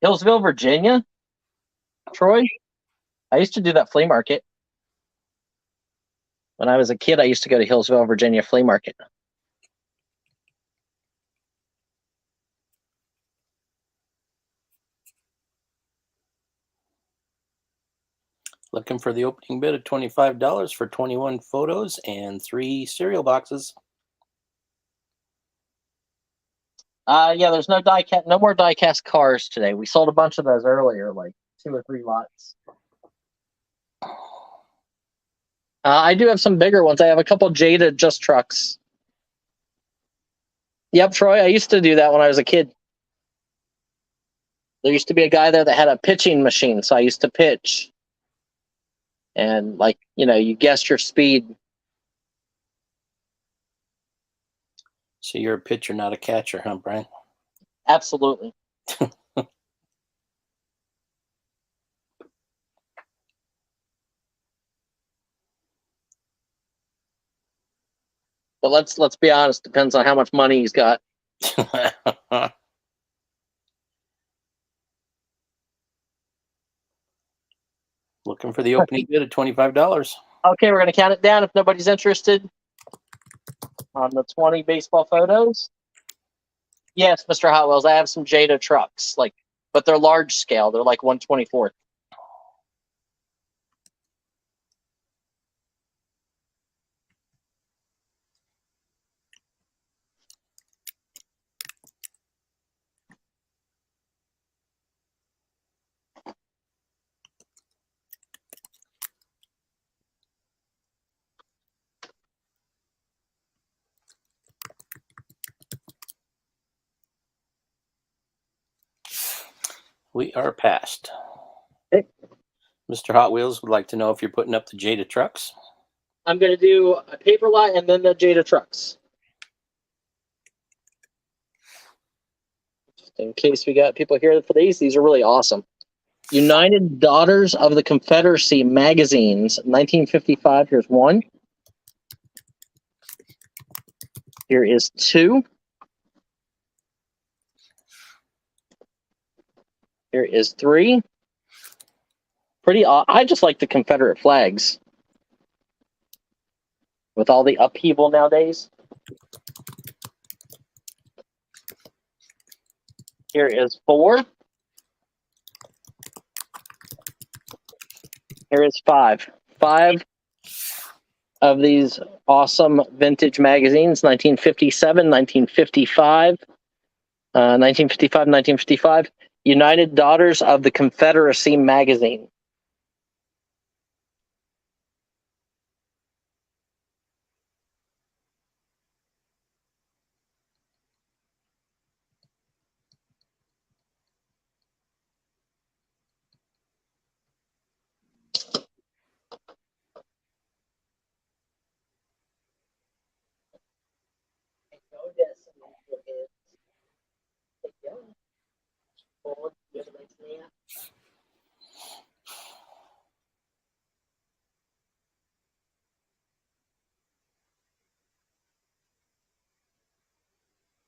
Hillsville, Virginia. Troy, I used to do that flea market. When I was a kid, I used to go to Hillsville, Virginia flea market. Looking for the opening bid of $25 for 21 photos and 3 cereal boxes. Yeah, there's no diecast, no more diecast cars today. We sold a bunch of those earlier, like 2 or 3 lots. I do have some bigger ones. I have a couple Jada just trucks. Yep, Troy. I used to do that when I was a kid. There used to be a guy there that had a pitching machine, so I used to pitch. And you guess your speed. So you're a pitcher, not a catcher, huh, Brian? Absolutely. But let's be honest. Depends on how much money he's got. Looking for the opening bid of $25. Okay, we're gonna count it down if nobody's interested on the 20 baseball photos. Yes, Mr. Hot Wheels, I have some Jada trucks, but they're large scale. They're like 1/24. We are past. Okay. Mr. Hot Wheels would like to know if you're putting up the Jada trucks. I'm gonna do a paper lot and then the Jada trucks. Just in case we got people here for these are really awesome. United Daughters of the Confederacy magazines, 1955. Here's one. Here is 2. Here is 3. I just like the Confederate flags with all the upheaval nowadays. Here is 4. Here is 5. 5 of these awesome vintage magazines, 1957, 1955, 1955, 1955. United Daughters of the Confederacy magazine.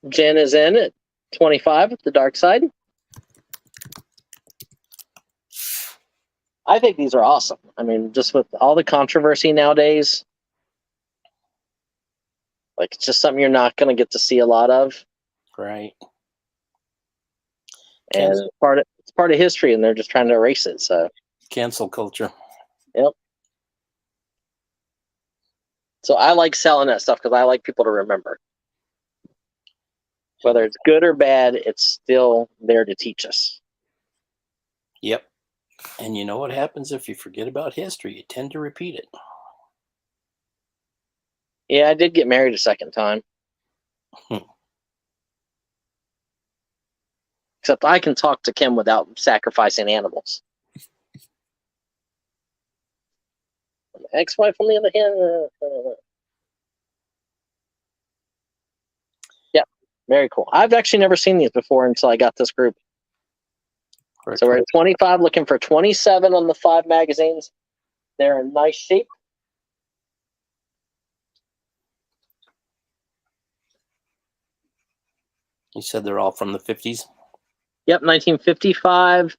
Jen is in at 25 with the dark side. I think these are awesome. I mean, just with all the controversy nowadays, it's just something you're not going to get to see a lot of. Right. And it's part of history, and they're just trying to erase it. So cancel culture. Yep. So I like selling that stuff because I like people to remember. Whether it's good or bad, it's still there to teach us. Yep. And you know what happens if you forget about history? You tend to repeat it. Yeah, I did get married a second time. Except I can talk to Kim without sacrificing animals. My ex-wife, on the other hand, yeah, very cool. I've actually never seen these before until I got this group. So we're at 25, looking for 27 on the 5 magazines. They're in nice shape. You said they're all from the 50s? Yep, 1955,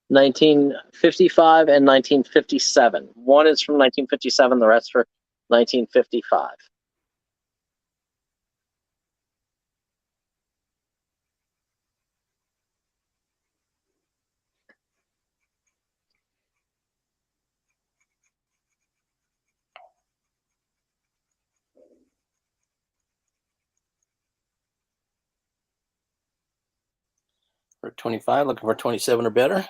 1955, and 1957. One is from 1957, the rest for 1955. For 25, looking for 27 or better.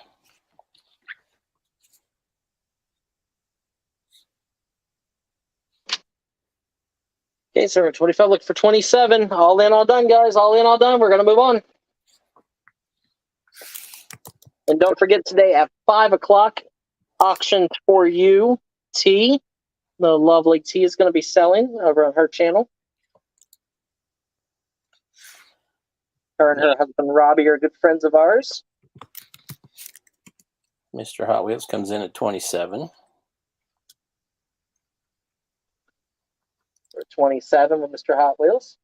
Okay, so we're at 25. Look for 27. All in, all done, guys. All in, all done. We're going to move on. And don't forget today at 5 o'clock, auction for you, T. The lovely T is going to be selling over on her channel. Her and her husband Robbie are good friends of ours. Mr. Hot Wheels comes in at 27. We're 27 with Mr. Hot Wheels.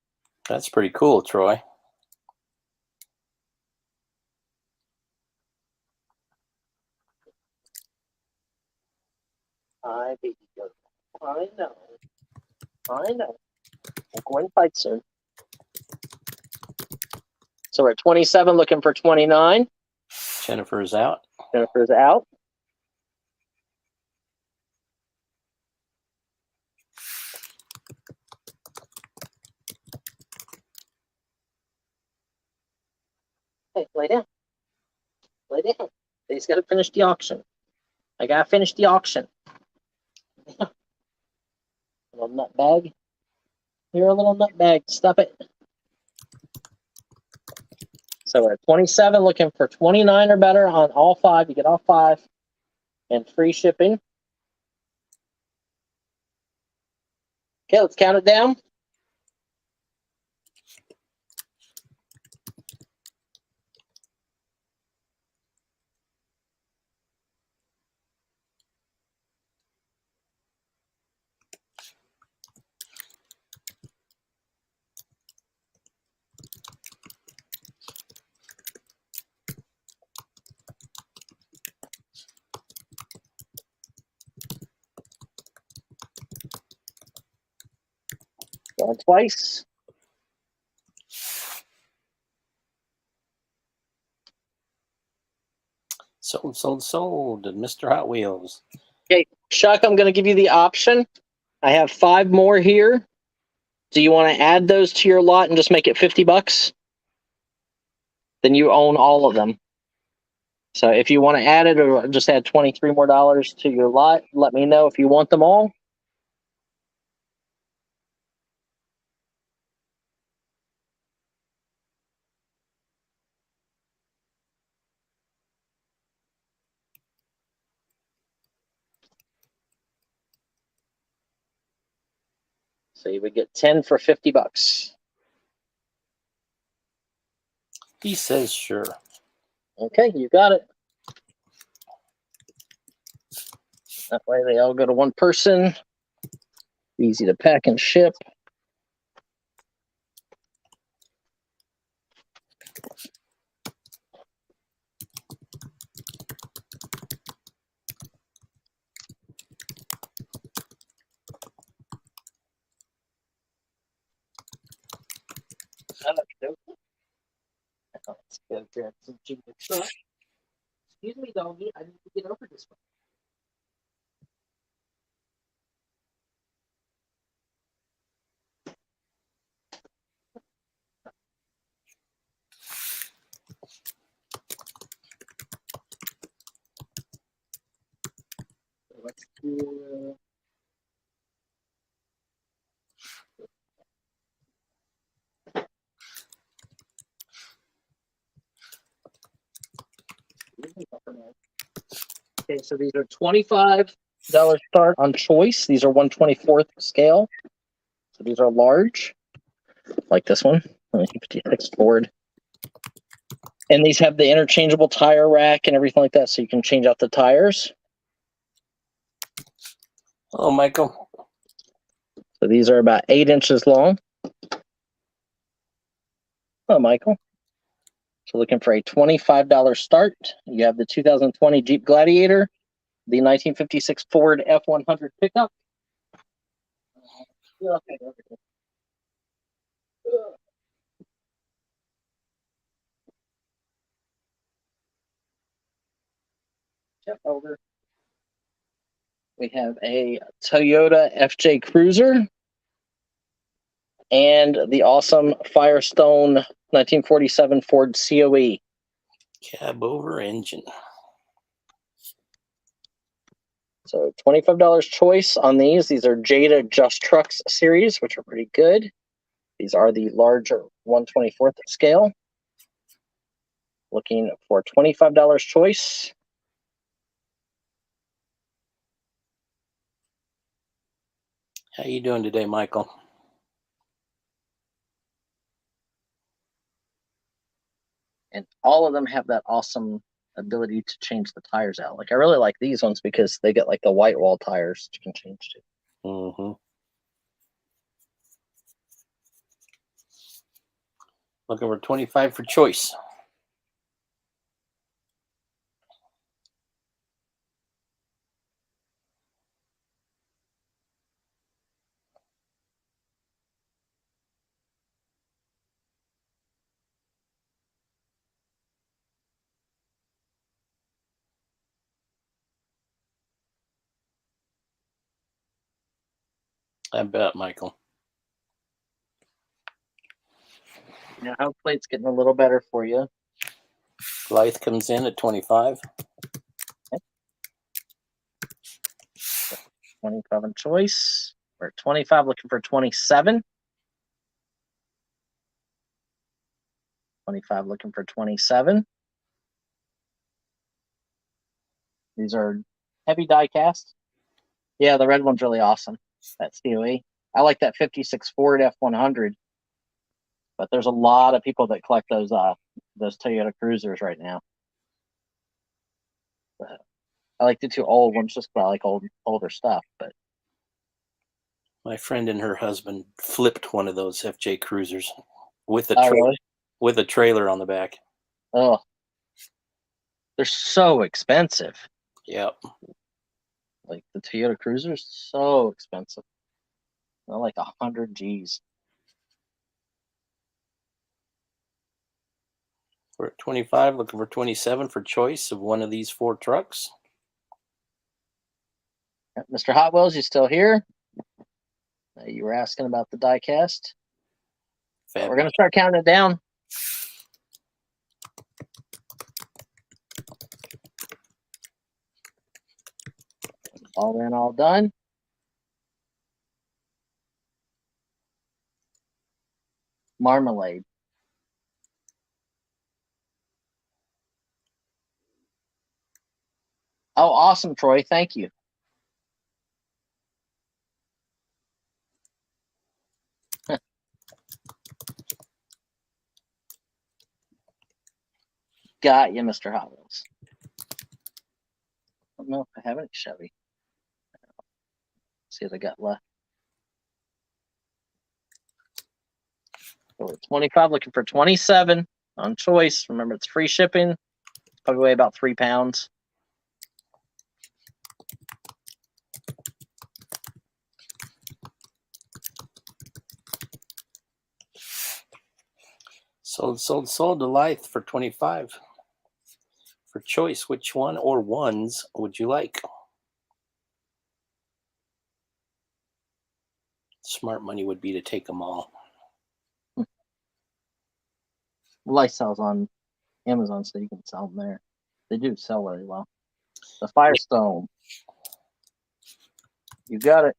That's pretty cool, Troy. I know. I know. We'll go and fight soon. So we're at 27, looking for 29. Jennifer's out. Jennifer's out. Hey, lay down. Lay down. They just got to finish the auction. I got to finish the auction. Little nutbag. You're a little nutbag. Stop it. So we're at 27, looking for 29 or better on all 5. You get all 5 and free shipping. Okay, let's count it down. Going twice. Sold. Mr. Hot Wheels. Okay, Chuck, I'm going to give you the option. I have 5 more here. Do you want to add those to your lot and just make it $50? Then you own all of them. So if you want to add it or just add $23 more to your lot, let me know if you want them all. So you would get 10 for $50. He says sure. Okay, you got it. That way they all go to one person. Easy to pack and ship. Let's go grab some Jada truck. Excuse me, doggy. I need to get over this one. So let's do. Okay, so these are $25 start on choice. These are 1/24th scale. So these are large, like this one, 56 Ford. And these have the interchangeable tire rack and everything like that, so you can change out the tires. Hello, Michael. So these are about 8 inches long. Oh, Michael. So looking for a $25 start. You have the 2020 Jeep Gladiator, the 1956 Ford F100 pickup. Step over. We have a Toyota FJ Cruiser and the awesome Firestone 1947 Ford COE. Cab over engine. So $25 choice on these. These are Jada Just Trucks series, which are pretty good. These are the larger 1/24th scale. Looking for $25 choice. How you doing today, Michael? And all of them have that awesome ability to change the tires out. Like I really like these ones because they get like the white wall tires you can change to. Mm-hmm. Looking for 25 for choice. I bet, Michael. Yeah, hopefully it's getting a little better for you. Blythe comes in at 25. 25 on choice. We're at 25, looking for 27. 25, looking for 27. These are heavy die cast. Yeah, the red one's really awesome. That COE. I like that 56 Ford F100. But there's a lot of people that collect those Toyota Cruisers right now. But I like the two old ones just because I like older stuff. But My friend and her husband flipped one of those FJ Cruisers with a really? with a trailer on the back. Oh, they're so expensive. Yep. Like the Toyota Cruisers, so expensive. They're like 100 G's. We're at 25, looking for 27 for choice of one of these 4 trucks. Mr. Hot Wheels, you still here? You were asking about the diecast. We're going to start counting it down. All in, all done. Marmalade. Oh, awesome, Troy. Thank you. Got you, Mr. Hot Wheels. I don't know if I have any Chevy. See what I got left. So we're 25, looking for 27 on choice. Remember, it's free shipping. Probably weigh about 3 pounds. Sold to Lythe for 25. For choice, which one or ones would you like? Smart money would be to take them all. Light sells on Amazon, so you can sell them there. They do sell really well. The Firestone. You got it.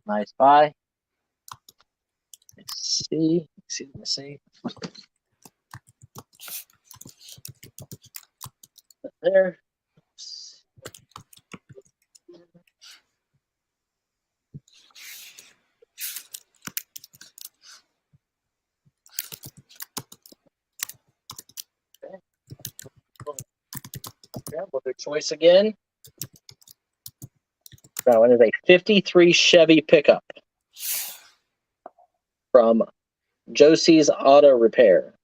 Nice buy. Let's see. Let me see. There. Yeah, we'll do choice again. That one is a 53 Chevy pickup from Josie's Auto Repair.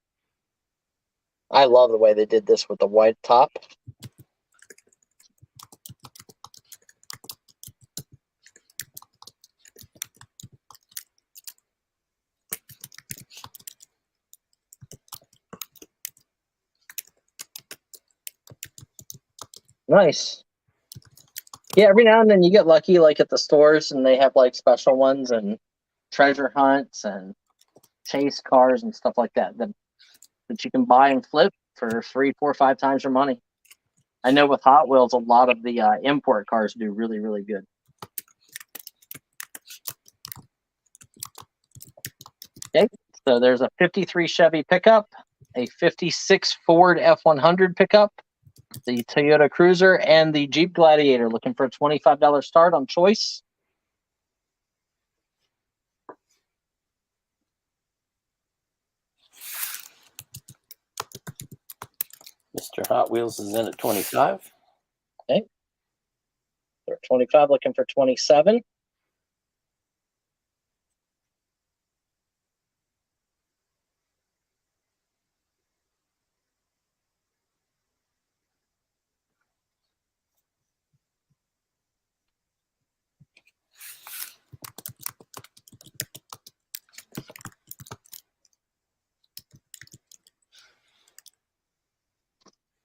I love the way they did this with the white top. Nice. Yeah, every now and then you get lucky, like at the stores, and they have like special ones and treasure hunts and chase cars and stuff like that you can buy and flip for 3, 4, 5 times your money. I know with Hot Wheels, a lot of the import cars do really, really good. Okay, so there's a 53 Chevy pickup, a 56 Ford F100 pickup, the Toyota Cruiser, and the Jeep Gladiator. Looking for a $25 start on choice. Mr. Hot Wheels is in at 25. Okay. They're 25, looking for 27.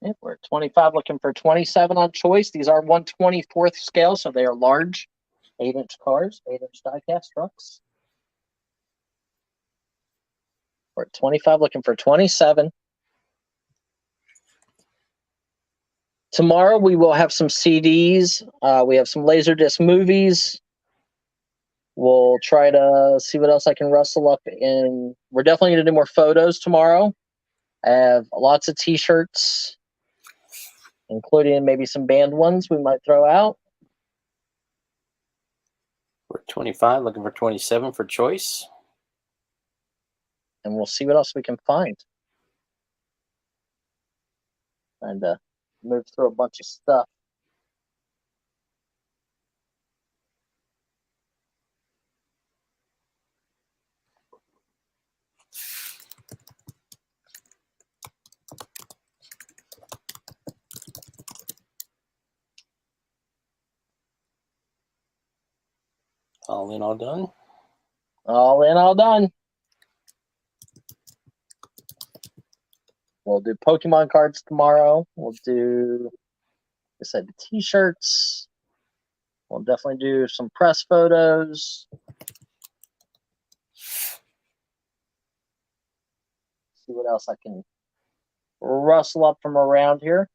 Okay, we're at 25, looking for 27 on choice. These are 1/24th scale, so they are large 8-inch cars, 8-inch diecast trucks. We're at 25, looking for 27. Tomorrow we will have some CDs. We have some Laserdisc movies. We'll try to see what else I can rustle up in. We're definitely going to do more photos tomorrow. I have lots of T-shirts, including maybe some band ones we might throw out. We're at 25, looking for 27 for choice. And we'll see what else we can find. And move through a bunch of stuff. All in, all done. All in, all done. We'll do Pokemon cards tomorrow. We'll do, like I said, the T-shirts. We'll definitely do some press photos. See what else I can rustle up from around here.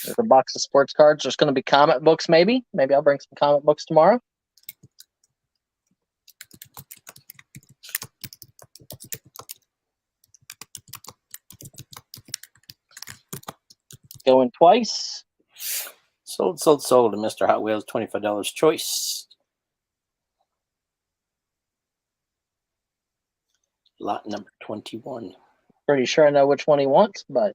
There's a box of sports cards. There's going to be comic books, maybe. Maybe I'll bring some comic books tomorrow. Going twice. Sold, sold, sold to Mr. Hot Wheels, $25 choice. Lot number 21. Pretty sure I know which one he wants, but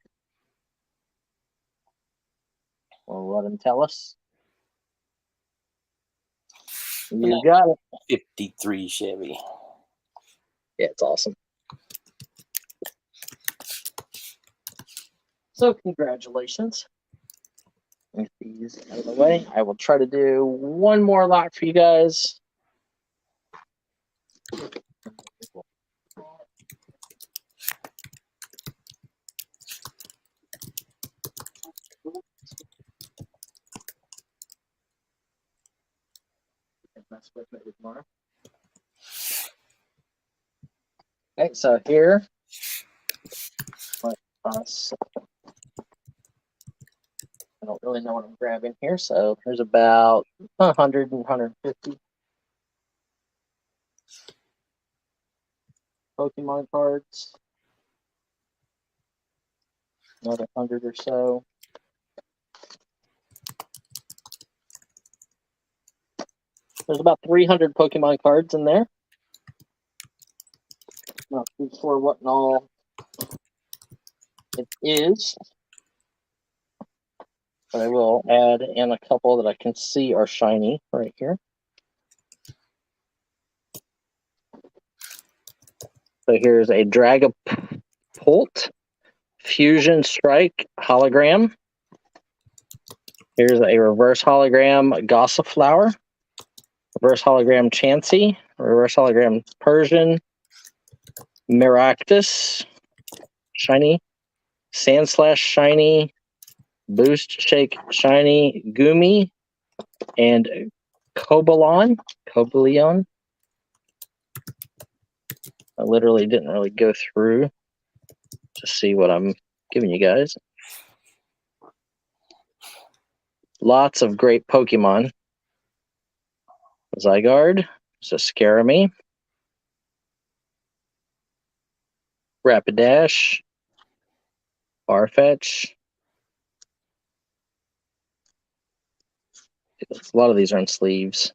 we'll let him tell us. You got it. 53 Chevy. Yeah, it's awesome. So congratulations. Get these out of the way. I will try to do one more lot for you guys. Okay, so here, let us. I don't really know what I'm grabbing here, so there's about 100 and 150 Pokemon cards. Another 100 or so. There's about 300 Pokemon cards in there. Not too sure what and all it is, but I will add in a couple that I can see are shiny right here. So here's a Dragapult Fusion Strike hologram. Here's a reverse hologram Gossiflower, reverse hologram Chansey, reverse hologram Persian, Maractus, shiny, Sandslash shiny, Boost, Shake, Shiny, Gumi, and Cobalion. I literally didn't really go through to see what I'm giving you guys. Lots of great Pokemon. Zygarde, Scaremy, Rapidash, Farfetch. A lot of these are in sleeves.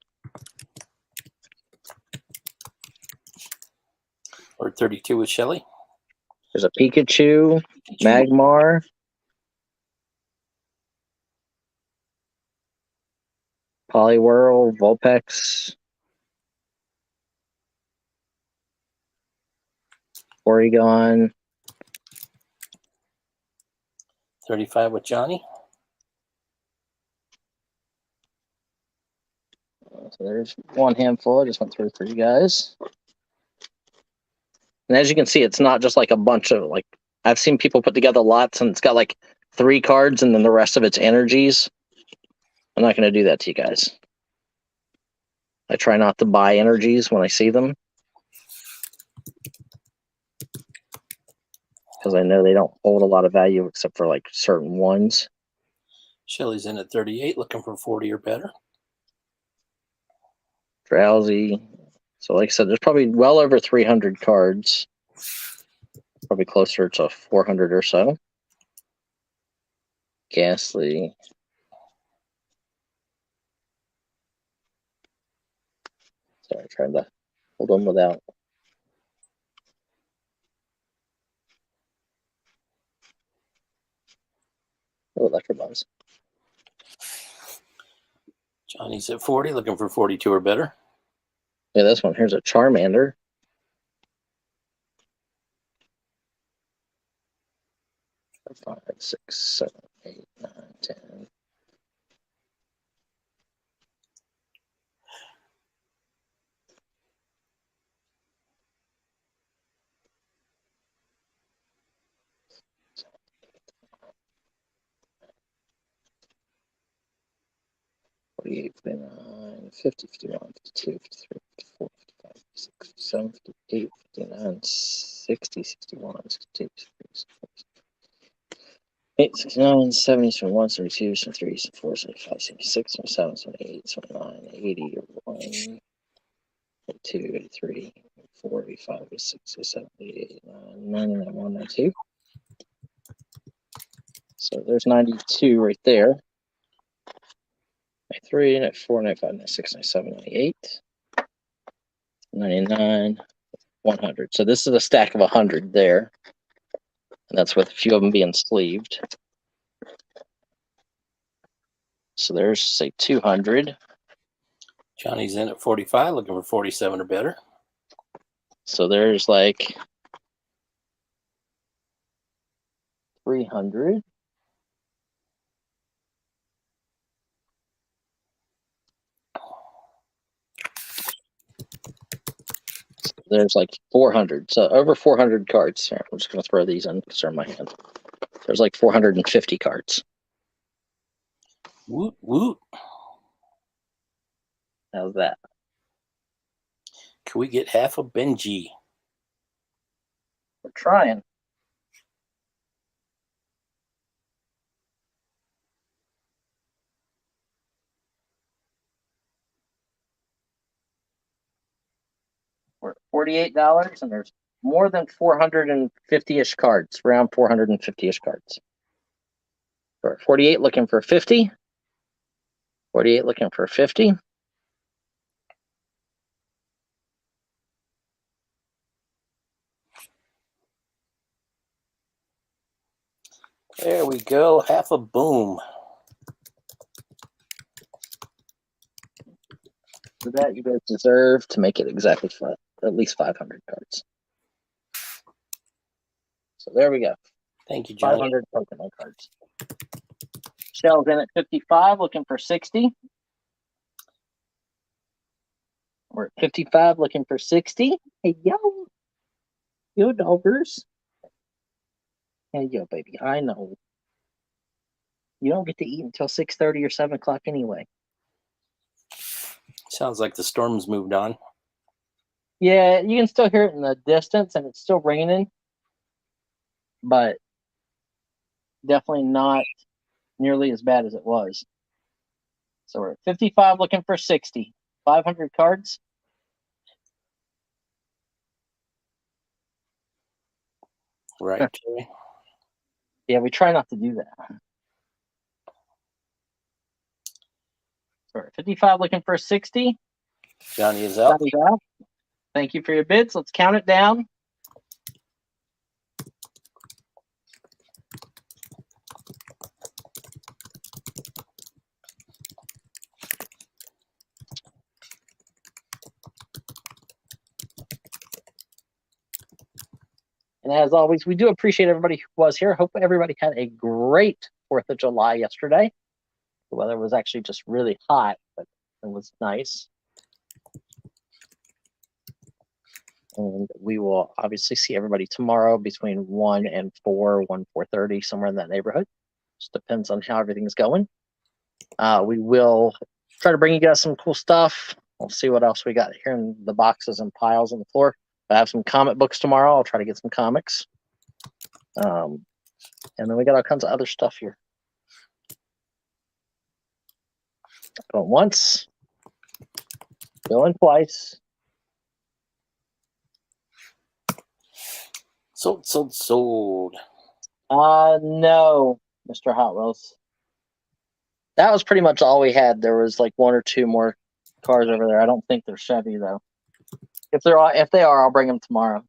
Or 32 with Shelly. There's a Pikachu, Magmar, Poliwhirl, Vulpix, Porygon, 35 with Johnny. So there's one handful. I just went through for you guys. And as you can see, it's not just like a bunch of like, I've seen people put together lots and it's got like 3 cards and then the rest of it's energies. I'm not going to do that to you guys. I try not to buy energies when I see them, because I know they don't hold a lot of value except for like certain ones. Shelly's in at 38, looking for 40 or better. Drowsy. So like I said, there's probably well over 300 cards. Probably closer to 400 or so. Ghastly. Sorry, trying to hold them without. Oh, Electabuzz. Johnny's at 40, looking for 42 or better. Yeah, this one here's a Charmander. Five, six, 7, 8, 9, 10. $48, $49, $50, $51, $52, $53, $54, $55, $56, $57, $58, $59, $60, $61, $62, $63, 8, 69, 70, 71, 72, 73, 74, 75, 76, 77, 78, 79, 80, 81, 82, 83, 84, 85, 86, 87, 88, 89, 90, 91, 92. So there's 92 right there. 93, 94, 95, 96, 97, 98, 99, 100. So this is a stack of 100 there. And that's with a few of them being sleeved. So there's, say, 200. Johnny's in at 45, looking for 47 or better. So there's like 300. There's like 400. So over 400 cards. Here, I'm just going to throw these in because they're in my hand. There's like 450 cards. Woot, woot. How's that? Can we get half a Benji? We're trying. We're at $48, and there's more than 450-ish cards, around 450-ish cards. We're at 48 looking for 50. 48 looking for 50. There we go, half a boom. For that, you guys deserve to make it exactly at least 500 cards. So there we go. Thank you, Johnny. 500 Pokemon cards. Shell's in at 55, looking for 60. We're at 55, looking for 60. Hey, yo. Yo, doggers. Hey, yo, baby. I know. You don't get to eat until 6:30 or 7 o'clock anyway. Sounds like the storm's moved on. Yeah, you can still hear it in the distance, and it's still raining, but definitely not nearly as bad as it was. So we're at 55, looking for 60. 500 cards. Right, Terry? Yeah, we try not to do that. So we're at 55, looking for 60. Johnny is out. Johnny's out. Thank you for your bids. Let's count it down. And as always, we do appreciate everybody who was here. Hope everybody had a great 4th of July yesterday. The weather was actually just really hot, but it was nice. And we will obviously see everybody tomorrow between 1 and 4, 4:30, somewhere in that neighborhood. Just depends on how everything's going. We will try to bring you guys some cool stuff. We'll see what else we got here in the boxes and piles on the floor. I have some comic books tomorrow. I'll try to get some comics. And then we got all kinds of other stuff here. Going once. Going twice. Sold. No, Mr. Hot Wheels. That was pretty much all we had. There was like 1 or 2 more cars over there. I don't think they're Chevy though. If they are, I'll bring them tomorrow.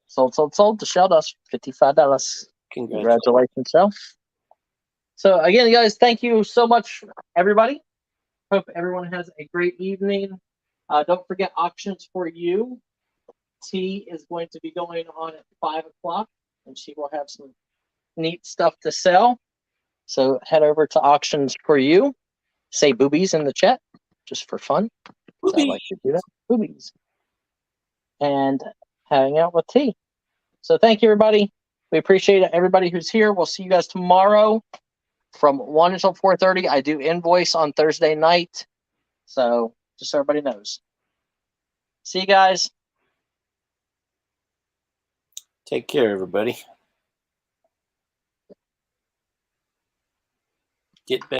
Sold. To shell dust, $55. Congratulations, self. So again, guys, thank you so much, everybody. Hope everyone has a great evening. Don't forget auctions for you. T is going to be going on at 5 o'clock, and she will have some neat stuff to sell. So head over to auctions for you. Say boobies in the chat, just for fun. I like to do that. Boobies. And hang out with T. So thank you, everybody. We appreciate everybody who's here. We'll see you guys tomorrow from 1 until 4:30. I do invoice on Thursday night. So just so everybody knows. See you guys. Take care, everybody. Get back.